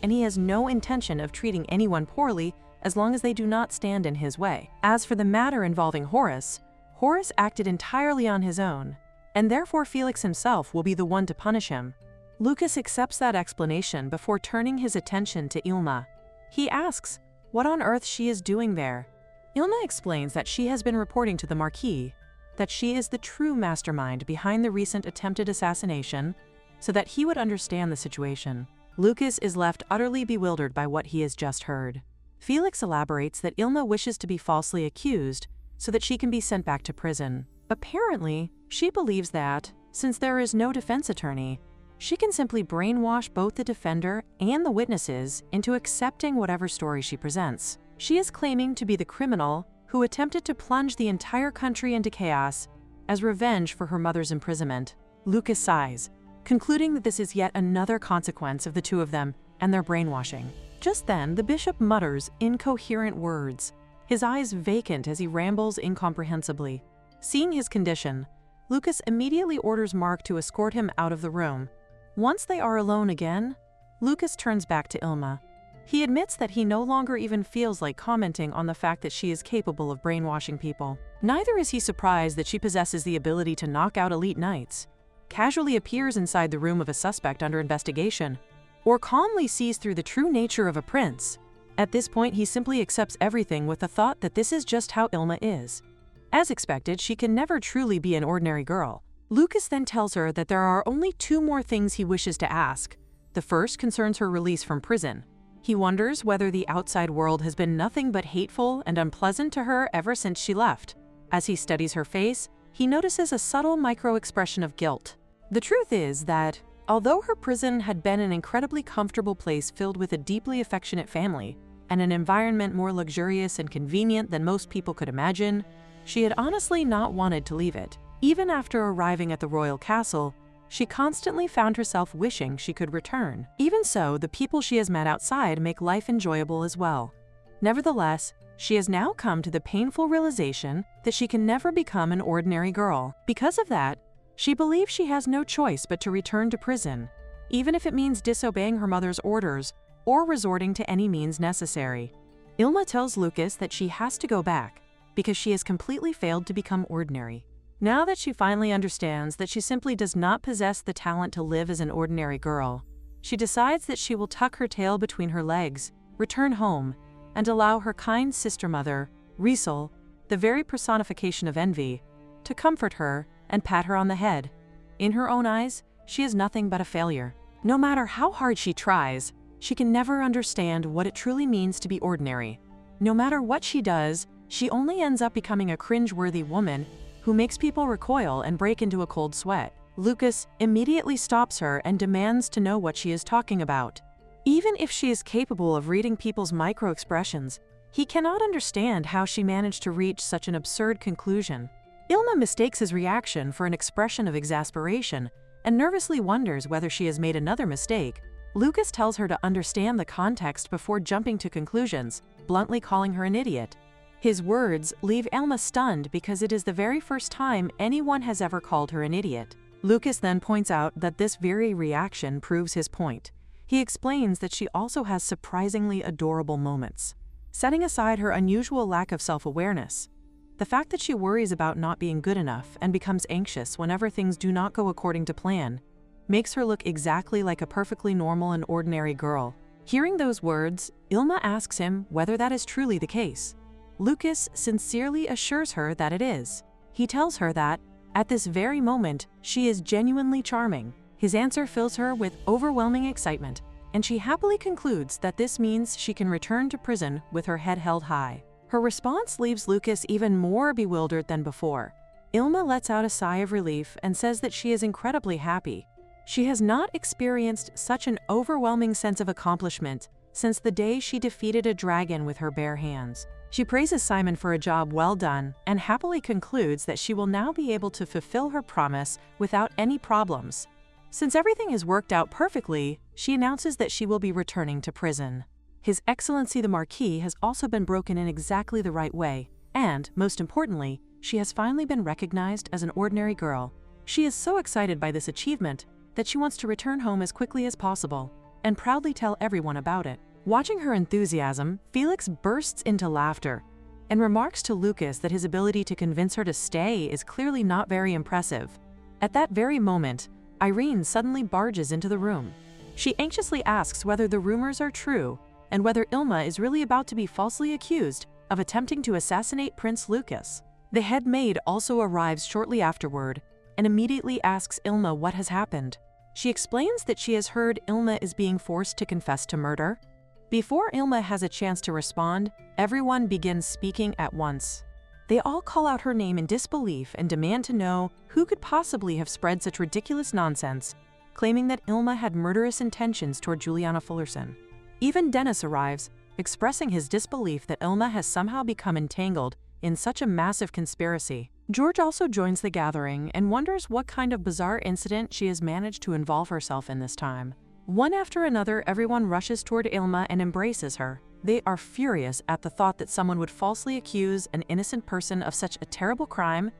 and he has no intention of treating anyone poorly as long as they do not stand in his way. As for the matter involving Horace acted entirely on his own, and therefore Felix himself will be the one to punish him. Lucas accepts that explanation before turning his attention to Ilma. He asks what on earth she is doing there. Ilma explains that she has been reporting to the Marquis that she is the true mastermind behind the recent attempted assassination, so that he would understand the situation. Lucas is left utterly bewildered by what he has just heard. Felix elaborates that Ilma wishes to be falsely accused so that she can be sent back to prison. Apparently, she believes that, since there is no defense attorney, she can simply brainwash both the defender and the witnesses into accepting whatever story she presents. She is claiming to be the criminal who attempted to plunge the entire country into chaos as revenge for her mother's imprisonment. Lucas sighs, concluding that this is yet another consequence of the two of them and their brainwashing. Just then, the bishop mutters incoherent words, his eyes vacant as he rambles incomprehensibly. Seeing his condition, Lucas immediately orders Mark to escort him out of the room. Once they are alone again, Lucas turns back to Ilma. He admits that he no longer even feels like commenting on the fact that she is capable of brainwashing people. Neither is he surprised that she possesses the ability to knock out elite knights, casually appears inside the room of a suspect under investigation, or calmly sees through the true nature of a prince. At this point, he simply accepts everything with the thought that this is just how Ilma is. As expected, she can never truly be an ordinary girl. Lucas then tells her that there are only 2 more things he wishes to ask. The first concerns her release from prison. He wonders whether the outside world has been nothing but hateful and unpleasant to her ever since she left. As he studies her face, he notices a subtle micro-expression of guilt. The truth is that, although her prison had been an incredibly comfortable place filled with a deeply affectionate family, and an environment more luxurious and convenient than most people could imagine, she had honestly not wanted to leave it. Even after arriving at the royal castle, she constantly found herself wishing she could return. Even so, the people she has met outside make life enjoyable as well. Nevertheless, she has now come to the painful realization that she can never become an ordinary girl. Because of that, she believes she has no choice but to return to prison, even if it means disobeying her mother's orders or resorting to any means necessary. Ilma tells Lucas that she has to go back because she has completely failed to become ordinary. Now that she finally understands that she simply does not possess the talent to live as an ordinary girl, she decides that she will tuck her tail between her legs, return home, and allow her kind sister mother, Riesel, the very personification of envy, to comfort her and pat her on the head. In her own eyes, she is nothing but a failure. No matter how hard she tries, she can never understand what it truly means to be ordinary. No matter what she does, she only ends up becoming a cringe-worthy woman who makes people recoil and break into a cold sweat. Lucas immediately stops her and demands to know what she is talking about. Even if she is capable of reading people's micro-expressions, he cannot understand how she managed to reach such an absurd conclusion. Ilma mistakes his reaction for an expression of exasperation and nervously wonders whether she has made another mistake. Lucas tells her to understand the context before jumping to conclusions, bluntly calling her an idiot. His words leave Ilma stunned because it is the very first time anyone has ever called her an idiot. Lucas then points out that this very reaction proves his point. He explains that she also has surprisingly adorable moments. Setting aside her unusual lack of self-awareness, the fact that she worries about not being good enough and becomes anxious whenever things do not go according to plan makes her look exactly like a perfectly normal and ordinary girl. Hearing those words, Ilma asks him whether that is truly the case. Lucas sincerely assures her that it is. He tells her that, at this very moment, she is genuinely charming. His answer fills her with overwhelming excitement, and she happily concludes that this means she can return to prison with her head held high. Her response leaves Lucas even more bewildered than before. Ilma lets out a sigh of relief and says that she is incredibly happy. She has not experienced such an overwhelming sense of accomplishment since the day she defeated a dragon with her bare hands. She praises Simon for a job well done and happily concludes that she will now be able to fulfill her promise without any problems. Since everything has worked out perfectly, she announces that she will be returning to prison. His Excellency the Marquis has also been broken in exactly the right way, and, most importantly, she has finally been recognized as an ordinary girl. She is so excited by this achievement that she wants to return home as quickly as possible and proudly tell everyone about it. Watching her enthusiasm, Felix bursts into laughter and remarks to Lucas that his ability to convince her to stay is clearly not very impressive. At that very moment, Irene suddenly barges into the room. She anxiously asks whether the rumors are true and whether Ilma is really about to be falsely accused of attempting to assassinate Prince Lucas. The head maid also arrives shortly afterward and immediately asks Ilma what has happened. She explains that she has heard Ilma is being forced to confess to murder. Before Ilma has a chance to respond, everyone begins speaking at once. They all call out her name in disbelief and demand to know who could possibly have spread such ridiculous nonsense, claiming that Ilma had murderous intentions toward Juliana Fullerson. Even Dennis arrives, expressing his disbelief that Ilma has somehow become entangled in such a massive conspiracy. George also joins the gathering and wonders what kind of bizarre incident she has managed to involve herself in this time. One after another, everyone rushes toward Ilma and embraces her. They are furious at the thought that someone would falsely accuse an innocent person of such a terrible crime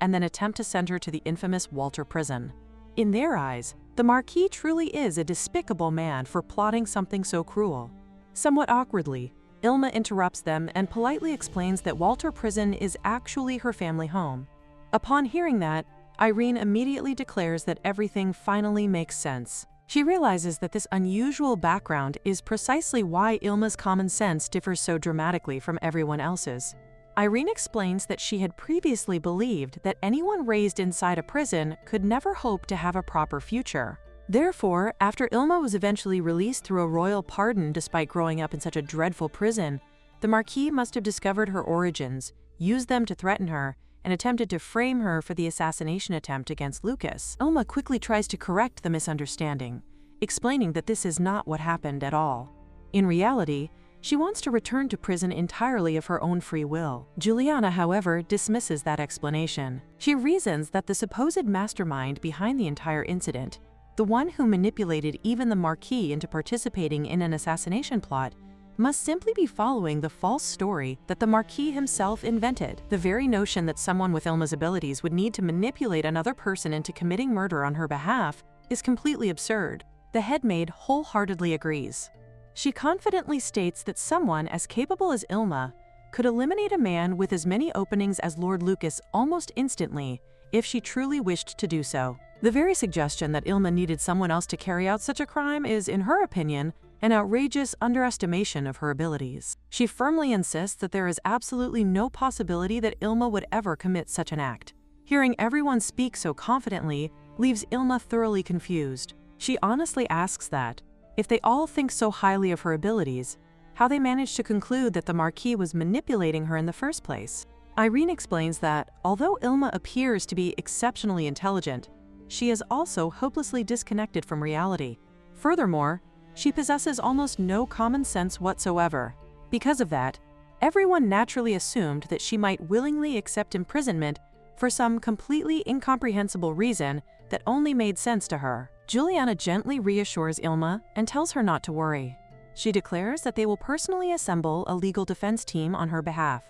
and then attempt to send her to the infamous Walter prison. In their eyes, the Marquis truly is a despicable man for plotting something so cruel. Somewhat awkwardly, Ilma interrupts them and politely explains that Walter prison is actually her family home. Upon hearing that, Irene immediately declares that everything finally makes sense. She realizes that this unusual background is precisely why Ilma's common sense differs so dramatically from everyone else's. Irene explains that she had previously believed that anyone raised inside a prison could never hope to have a proper future. Therefore, after Ilma was eventually released through a royal pardon despite growing up in such a dreadful prison, the Marquis must have discovered her origins, used them to threaten her, and attempted to frame her for the assassination attempt against Lucas. Ilma quickly tries to correct the misunderstanding, explaining that this is not what happened at all. In reality, she wants to return to prison entirely of her own free will. Juliana, however, dismisses that explanation. She reasons that the supposed mastermind behind the entire incident, the one who manipulated even the Marquis into participating in an assassination plot, must simply be following the false story that the Marquis himself invented. The very notion that someone with Ilma's abilities would need to manipulate another person into committing murder on her behalf is completely absurd. The head maid wholeheartedly agrees. She confidently states that someone as capable as Ilma could eliminate a man with as many openings as Lord Lucas almost instantly if she truly wished to do so. The very suggestion that Ilma needed someone else to carry out such a crime is, in her opinion, an outrageous underestimation of her abilities. She firmly insists that there is absolutely no possibility that Ilma would ever commit such an act. Hearing everyone speak so confidently leaves Ilma thoroughly confused. She honestly asks that, if they all think so highly of her abilities, how they managed to conclude that the Marquis was manipulating her in the first place. Irene explains that, although Ilma appears to be exceptionally intelligent, she is also hopelessly disconnected from reality. Furthermore, she possesses almost no common sense whatsoever. Because of that, everyone naturally assumed that she might willingly accept imprisonment for some completely incomprehensible reason that only made sense to her. Juliana gently reassures Ilma and tells her not to worry. She declares that they will personally assemble a legal defense team on her behalf.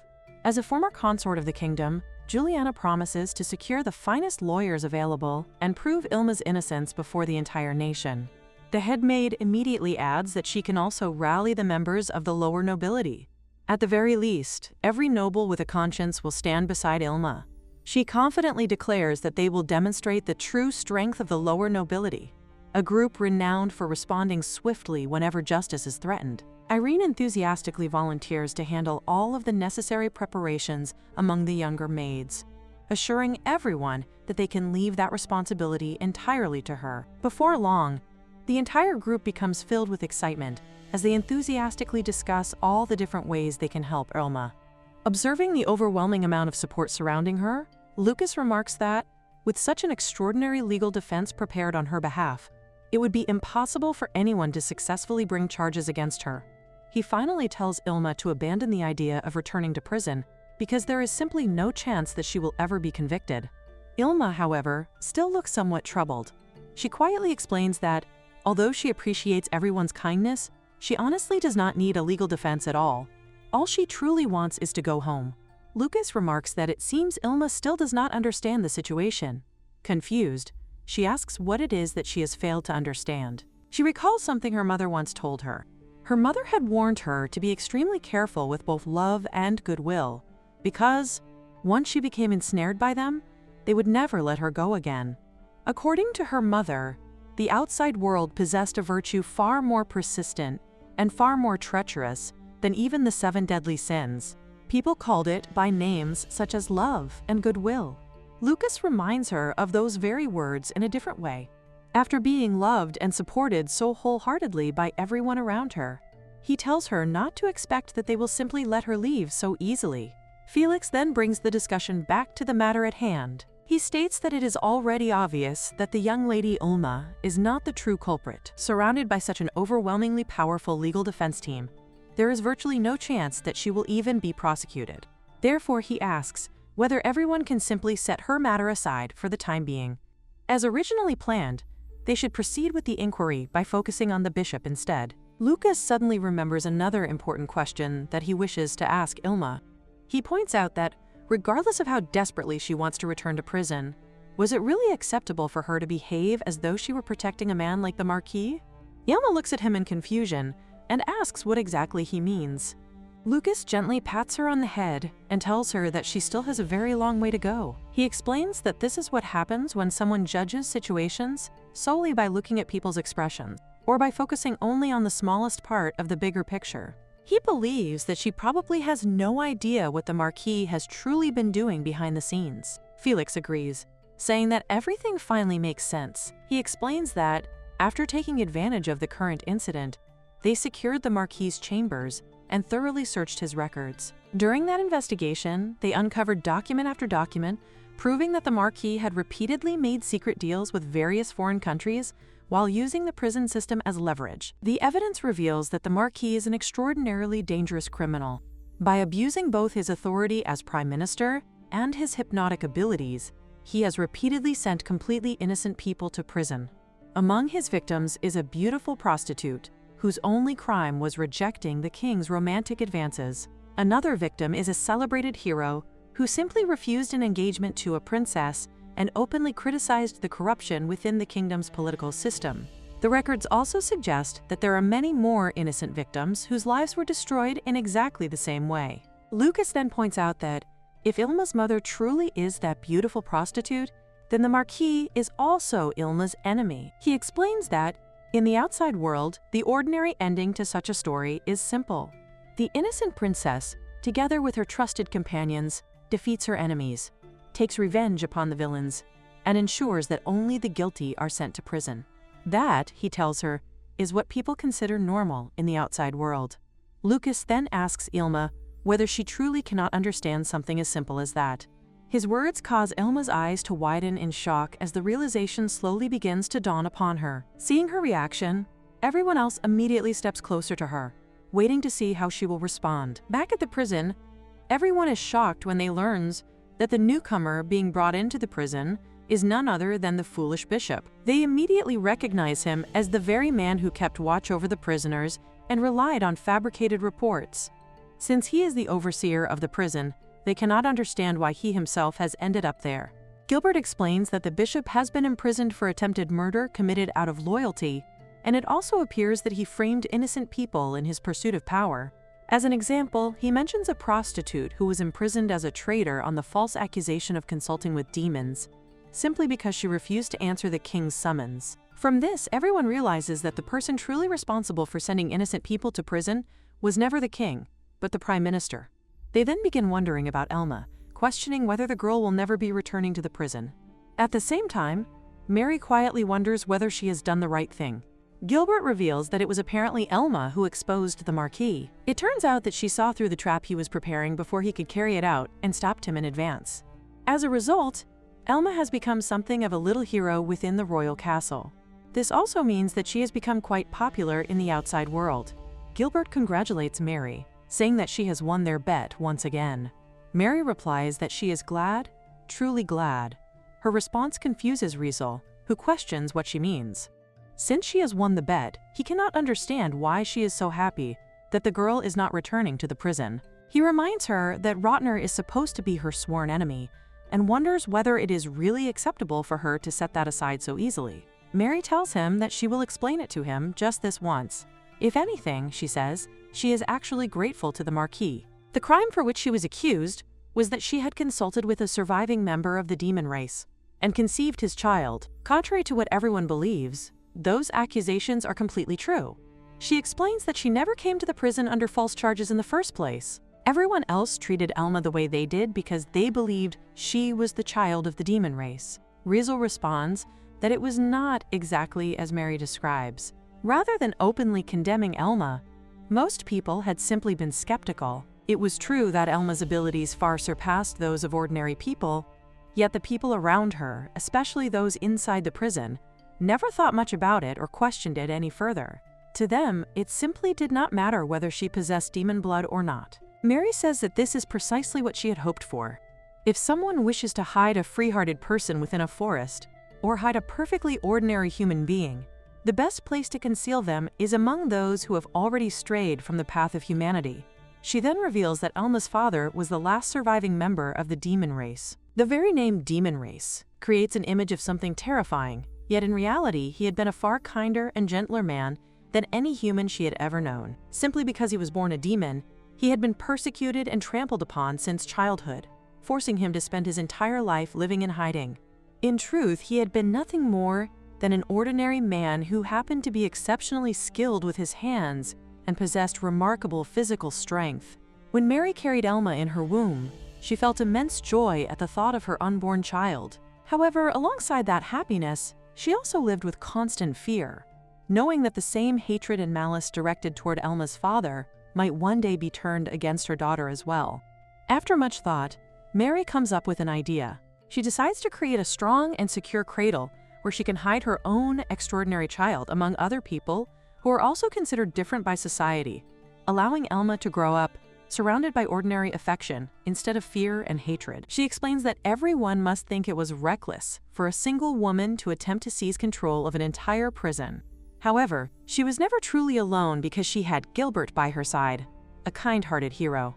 As a former consort of the kingdom, Juliana promises to secure the finest lawyers available and prove Ilma's innocence before the entire nation. The head maid immediately adds that she can also rally the members of the lower nobility. At the very least, every noble with a conscience will stand beside Ilma. She confidently declares that they will demonstrate the true strength of the lower nobility, a group renowned for responding swiftly whenever justice is threatened. Irene enthusiastically volunteers to handle all of the necessary preparations among the younger maids, assuring everyone that they can leave that responsibility entirely to her. Before long, the entire group becomes filled with excitement as they enthusiastically discuss all the different ways they can help Ilma. Observing the overwhelming amount of support surrounding her, Lucas remarks that, with such an extraordinary legal defense prepared on her behalf, it would be impossible for anyone to successfully bring charges against her. He finally tells Ilma to abandon the idea of returning to prison because there is simply no chance that she will ever be convicted. Ilma, however, still looks somewhat troubled. She quietly explains that, although she appreciates everyone's kindness, she honestly does not need a legal defense at all. All she truly wants is to go home. Lucas remarks that it seems Ilma still does not understand the situation. Confused, she asks what it is that she has failed to understand. She recalls something her mother once told her. Her mother had warned her to be extremely careful with both love and goodwill, because, once she became ensnared by them, they would never let her go again. According to her mother, the outside world possessed a virtue far more persistent and far more treacherous than even the 7 deadly sins. People called it by names such as love and goodwill. Lucas reminds her of those very words in a different way. After being loved and supported so wholeheartedly by everyone around her, he tells her not to expect that they will simply let her leave so easily. Felix then brings the discussion back to the matter at hand. He states that it is already obvious that the young lady Ilma is not the true culprit. Surrounded by such an overwhelmingly powerful legal defense team, there is virtually no chance that she will even be prosecuted. Therefore, he asks whether everyone can simply set her matter aside for the time being. As originally planned, they should proceed with the inquiry by focusing on the bishop instead. Lucas suddenly remembers another important question that he wishes to ask Ilma. He points out that, regardless of how desperately she wants to return to prison, was it really acceptable for her to behave as though she were protecting a man like the Marquis? Ilma looks at him in confusion and asks what exactly he means. Lucas gently pats her on the head and tells her that she still has a very long way to go. He explains that this is what happens when someone judges situations solely by looking at people's expressions, or by focusing only on the smallest part of the bigger picture. He believes that she probably has no idea what the Marquis has truly been doing behind the scenes. Felix agrees, saying that everything finally makes sense. He explains that, after taking advantage of the current incident, they secured the Marquis's chambers and thoroughly searched his records. During that investigation, they uncovered document after document proving that the Marquis had repeatedly made secret deals with various foreign countries while using the prison system as leverage. The evidence reveals that the Marquis is an extraordinarily dangerous criminal. By abusing both his authority as Prime Minister and his hypnotic abilities, he has repeatedly sent completely innocent people to prison. Among his victims is a beautiful prostitute whose only crime was rejecting the king's romantic advances. Another victim is a celebrated hero who simply refused an engagement to a princess and openly criticized the corruption within the kingdom's political system. The records also suggest that there are many more innocent victims whose lives were destroyed in exactly the same way. Lucas then points out that if Ilma's mother truly is that beautiful prostitute, then the Marquis is also Ilma's enemy. He explains that, in the outside world, the ordinary ending to such a story is simple. The innocent princess, together with her trusted companions, defeats her enemies, takes revenge upon the villains, and ensures that only the guilty are sent to prison. That, he tells her, is what people consider normal in the outside world. Lucas then asks Ilma whether she truly cannot understand something as simple as that. His words cause Ilma's eyes to widen in shock as the realization slowly begins to dawn upon her. Seeing her reaction, everyone else immediately steps closer to her, waiting to see how she will respond. Back at the prison, everyone is shocked when they learn that the newcomer being brought into the prison is none other than the foolish bishop. They immediately recognize him as the very man who kept watch over the prisoners and relied on fabricated reports. Since he is the overseer of the prison, they cannot understand why he himself has ended up there. Gilbert explains that the bishop has been imprisoned for attempted murder committed out of loyalty, and it also appears that he framed innocent people in his pursuit of power. As an example, he mentions a prostitute who was imprisoned as a traitor on the false accusation of consulting with demons, simply because she refused to answer the king's summons. From this, everyone realizes that the person truly responsible for sending innocent people to prison was never the king, but the prime minister. They then begin wondering about Elma, questioning whether the girl will never be returning to the prison. At the same time, Mary quietly wonders whether she has done the right thing. Gilbert reveals that it was apparently Elma who exposed the Marquis. It turns out that she saw through the trap he was preparing before he could carry it out and stopped him in advance. As a result, Elma has become something of a little hero within the royal castle. This also means that she has become quite popular in the outside world. Gilbert congratulates Mary, saying that she has won their bet once again. Mary replies that she is glad, truly glad. Her response confuses Riesel, who questions what she means. Since she has won the bet, he cannot understand why she is so happy that the girl is not returning to the prison. He reminds her that Rotner is supposed to be her sworn enemy, and wonders whether it is really acceptable for her to set that aside so easily. Mary tells him that she will explain it to him just this once. If anything, she says, she is actually grateful to the Marquis. The crime for which she was accused was that she had consulted with a surviving member of the demon race and conceived his child. Contrary to what everyone believes, those accusations are completely true. She explains that she never came to the prison under false charges in the first place. Everyone else treated Elma the way they did because they believed she was the child of the demon race. Riesel responds that it was not exactly as Mary describes. Rather than openly condemning Elma, most people had simply been skeptical. It was true that Elma's abilities far surpassed those of ordinary people, yet the people around her, especially those inside the prison, never thought much about it or questioned it any further. To them, it simply did not matter whether she possessed demon blood or not. Mary says that this is precisely what she had hoped for. If someone wishes to hide a free-hearted person within a forest, or hide a perfectly ordinary human being, the best place to conceal them is among those who have already strayed from the path of humanity. She then reveals that Elma's father was the last surviving member of the demon race. The very name demon race creates an image of something terrifying, yet in reality he had been a far kinder and gentler man than any human she had ever known. Simply because he was born a demon, he had been persecuted and trampled upon since childhood, forcing him to spend his entire life living in hiding. In truth, he had been nothing more than an ordinary man who happened to be exceptionally skilled with his hands and possessed remarkable physical strength. When Mary carried Elma in her womb, she felt immense joy at the thought of her unborn child. However, alongside that happiness, she also lived with constant fear, knowing that the same hatred and malice directed toward Elma's father might one day be turned against her daughter as well. After much thought, Mary comes up with an idea. She decides to create a strong and secure cradle where she can hide her own extraordinary child among other people who are also considered different by society, allowing Elma to grow up surrounded by ordinary affection instead of fear and hatred. She explains that everyone must think it was reckless for a single woman to attempt to seize control of an entire prison. However, she was never truly alone because she had Gilbert by her side, a kind-hearted hero.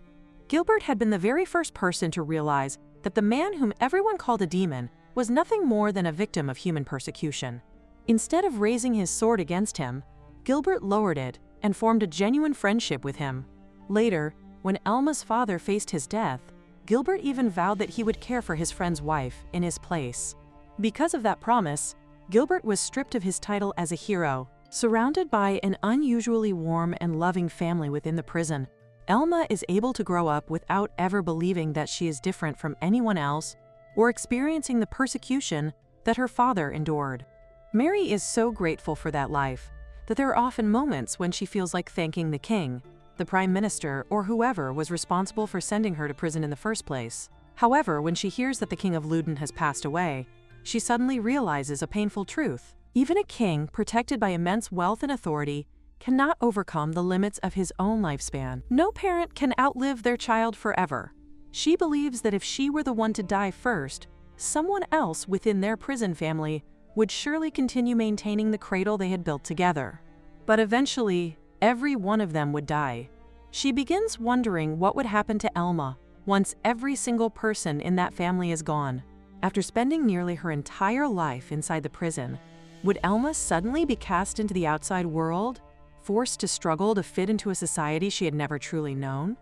Gilbert had been the very first person to realize that the man whom everyone called a demon was nothing more than a victim of human persecution. Instead of raising his sword against him, Gilbert lowered it and formed a genuine friendship with him. Later, when Elma's father faced his death, Gilbert even vowed that he would care for his friend's wife in his place. Because of that promise, Gilbert was stripped of his title as a hero. Surrounded by an unusually warm and loving family within the prison, Elma is able to grow up without ever believing that she is different from anyone else or experiencing the persecution that her father endured. Mary is so grateful for that life that there are often moments when she feels like thanking the king, the prime minister, or whoever was responsible for sending her to prison in the first place. However, when she hears that the king of Luden has passed away, she suddenly realizes a painful truth. Even a king, protected by immense wealth and authority, cannot overcome the limits of his own lifespan. No parent can outlive their child forever. She believes that if she were the one to die first, someone else within their prison family would surely continue maintaining the cradle they had built together. But eventually, every one of them would die. She begins wondering what would happen to Elma once every single person in that family is gone. After spending nearly her entire life inside the prison, would Elma suddenly be cast into the outside world, forced to struggle to fit into a society she had never truly known?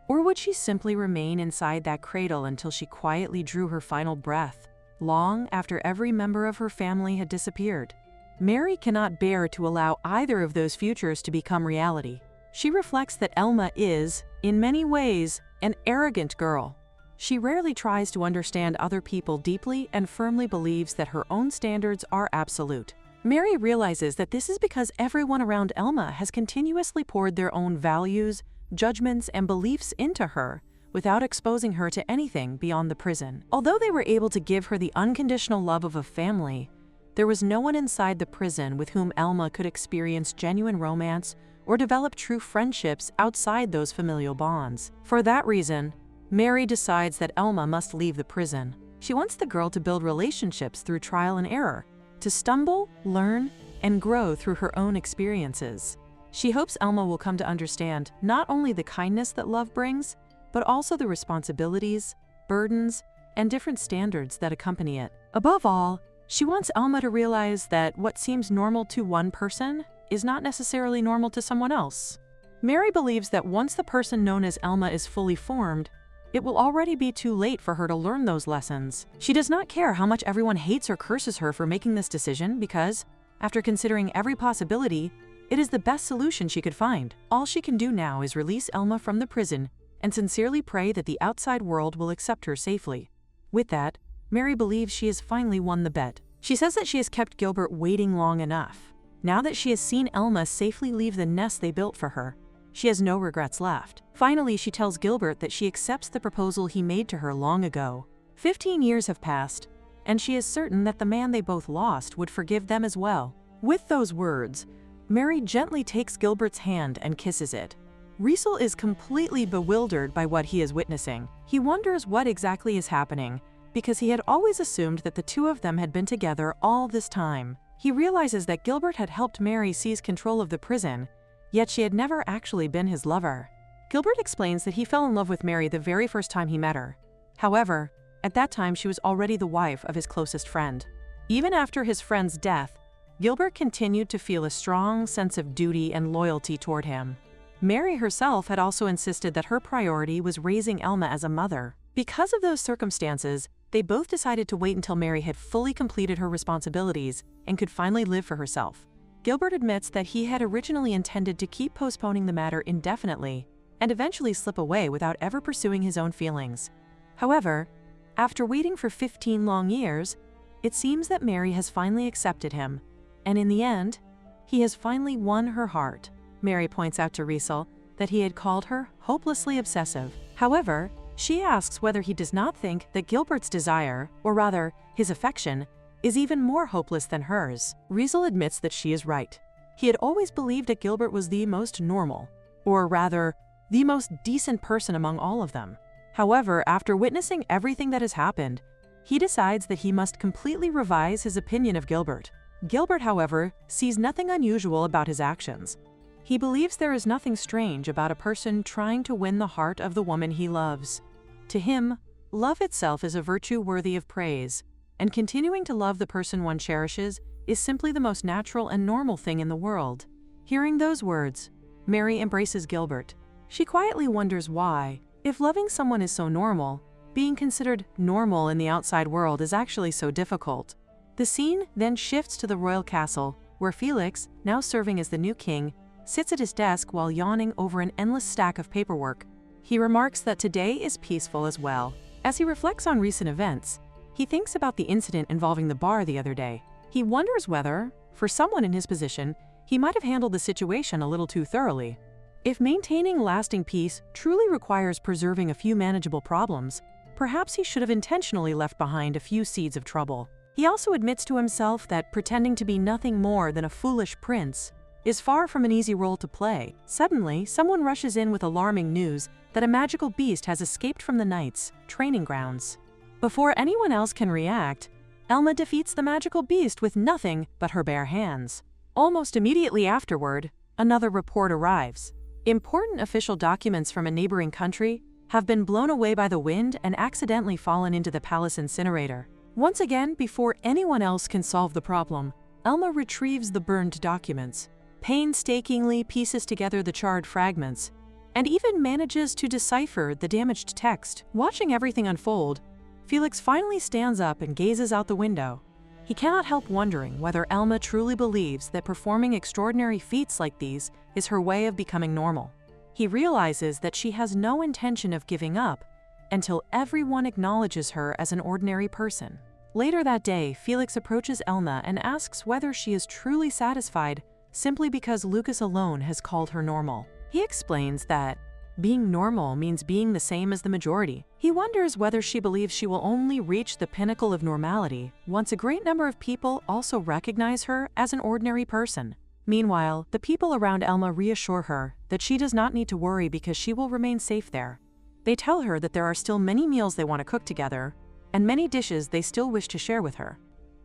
Or would she simply remain inside that cradle until she quietly drew her final breath, long after every member of her family had disappeared? Mary cannot bear to allow either of those futures to become reality. She reflects that Elma is, in many ways, an arrogant girl. She rarely tries to understand other people deeply and firmly believes that her own standards are absolute. Mary realizes that this is because everyone around Elma has continuously poured their own values, judgments, and beliefs into her without exposing her to anything beyond the prison. Although they were able to give her the unconditional love of a family, there was no one inside the prison with whom Elma could experience genuine romance or develop true friendships outside those familial bonds. For that reason, Mary decides that Elma must leave the prison. She wants the girl to build relationships through trial and error, to stumble, learn, and grow through her own experiences. She hopes Elma will come to understand not only the kindness that love brings, but also the responsibilities, burdens, and different standards that accompany it. Above all, she wants Elma to realize that what seems normal to one person is not necessarily normal to someone else. Mary believes that once the person known as Elma is fully formed, it will already be too late for her to learn those lessons. She does not care how much everyone hates or curses her for making this decision because, after considering every possibility, it is the best solution she could find. All she can do now is release Elma from the prison and sincerely pray that the outside world will accept her safely. With that, Mary believes she has finally won the bet. She says that she has kept Gilbert waiting long enough. Now that she has seen Elma safely leave the nest they built for her, she has no regrets left. Finally, she tells Gilbert that she accepts the proposal he made to her long ago. 15 years have passed, and she is certain that the man they both lost would forgive them as well. With those words, Mary gently takes Gilbert's hand and kisses it. Riesel is completely bewildered by what he is witnessing. He wonders what exactly is happening, because he had always assumed that the two of them had been together all this time. He realizes that Gilbert had helped Mary seize control of the prison, yet she had never actually been his lover. Gilbert explains that he fell in love with Mary the very first time he met her. However, at that time she was already the wife of his closest friend. Even after his friend's death, Gilbert continued to feel a strong sense of duty and loyalty toward him. Mary herself had also insisted that her priority was raising Elma as a mother. Because of those circumstances, they both decided to wait until Mary had fully completed her responsibilities and could finally live for herself. Gilbert admits that he had originally intended to keep postponing the matter indefinitely and eventually slip away without ever pursuing his own feelings. However, after waiting for 15 long years, it seems that Mary has finally accepted him, and in the end, he has finally won her heart. Mary points out to Riesel that he had called her hopelessly obsessive. However, she asks whether he does not think that Gilbert's desire, or rather, his affection, is even more hopeless than hers. Riesel admits that she is right. He had always believed that Gilbert was the most normal, or rather, the most decent person among all of them. However, after witnessing everything that has happened, he decides that he must completely revise his opinion of Gilbert. Gilbert, however, sees nothing unusual about his actions. He believes there is nothing strange about a person trying to win the heart of the woman he loves. To him, love itself is a virtue worthy of praise, and continuing to love the person one cherishes is simply the most natural and normal thing in the world. Hearing those words, Mary embraces Gilbert. She quietly wonders why, if loving someone is so normal, being considered normal in the outside world is actually so difficult. The scene then shifts to the royal castle, where Felix, now serving as the new king, sits at his desk while yawning over an endless stack of paperwork. He remarks that today is peaceful as well. As he reflects on recent events, he thinks about the incident involving the bar the other day. He wonders whether, for someone in his position, he might have handled the situation a little too thoroughly. If maintaining lasting peace truly requires preserving a few manageable problems, perhaps he should have intentionally left behind a few seeds of trouble. He also admits to himself that pretending to be nothing more than a foolish prince is far from an easy role to play. Suddenly, someone rushes in with alarming news that a magical beast has escaped from the Knights' training grounds. Before anyone else can react, Elma defeats the magical beast with nothing but her bare hands. Almost immediately afterward, another report arrives. Important official documents from a neighboring country have been blown away by the wind and accidentally fallen into the palace incinerator. Once again, before anyone else can solve the problem, Elma retrieves the burned documents, painstakingly pieces together the charred fragments, and even manages to decipher the damaged text. Watching everything unfold, Felix finally stands up and gazes out the window. He cannot help wondering whether Elma truly believes that performing extraordinary feats like these is her way of becoming normal. He realizes that she has no intention of giving up until everyone acknowledges her as an ordinary person. Later that day, Felix approaches Elma and asks whether she is truly satisfied simply because Lucas alone has called her normal. He explains that being normal means being the same as the majority. He wonders whether she believes she will only reach the pinnacle of normality once a great number of people also recognize her as an ordinary person. Meanwhile, the people around Elma reassure her that she does not need to worry because she will remain safe there. They tell her that there are still many meals they want to cook together, and many dishes they still wish to share with her.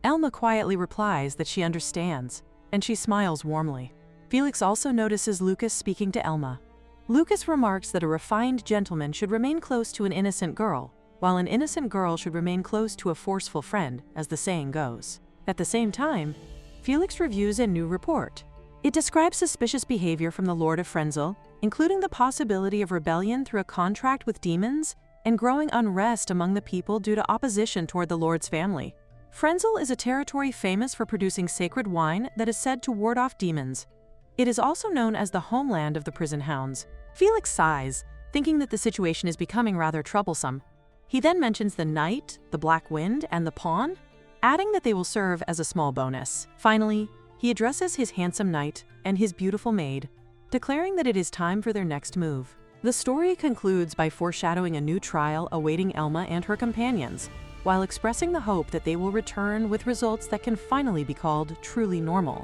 Elma quietly replies that she understands, and she smiles warmly. Felix also notices Lucas speaking to Elma. Lucas remarks that a refined gentleman should remain close to an innocent girl, while an innocent girl should remain close to a forceful friend, as the saying goes. At the same time, Felix reviews a new report. It describes suspicious behavior from the Lord of Frenzel, including the possibility of rebellion through a contract with demons and growing unrest among the people due to opposition toward the Lord's family. Frenzel is a territory famous for producing sacred wine that is said to ward off demons. It is also known as the homeland of the prison hounds. Felix sighs, thinking that the situation is becoming rather troublesome. He then mentions the knight, the black wind, and the pawn, adding that they will serve as a small bonus. Finally, he addresses his handsome knight and his beautiful maid, declaring that it is time for their next move. The story concludes by foreshadowing a new trial awaiting Elma and her companions, while expressing the hope that they will return with results that can finally be called truly normal.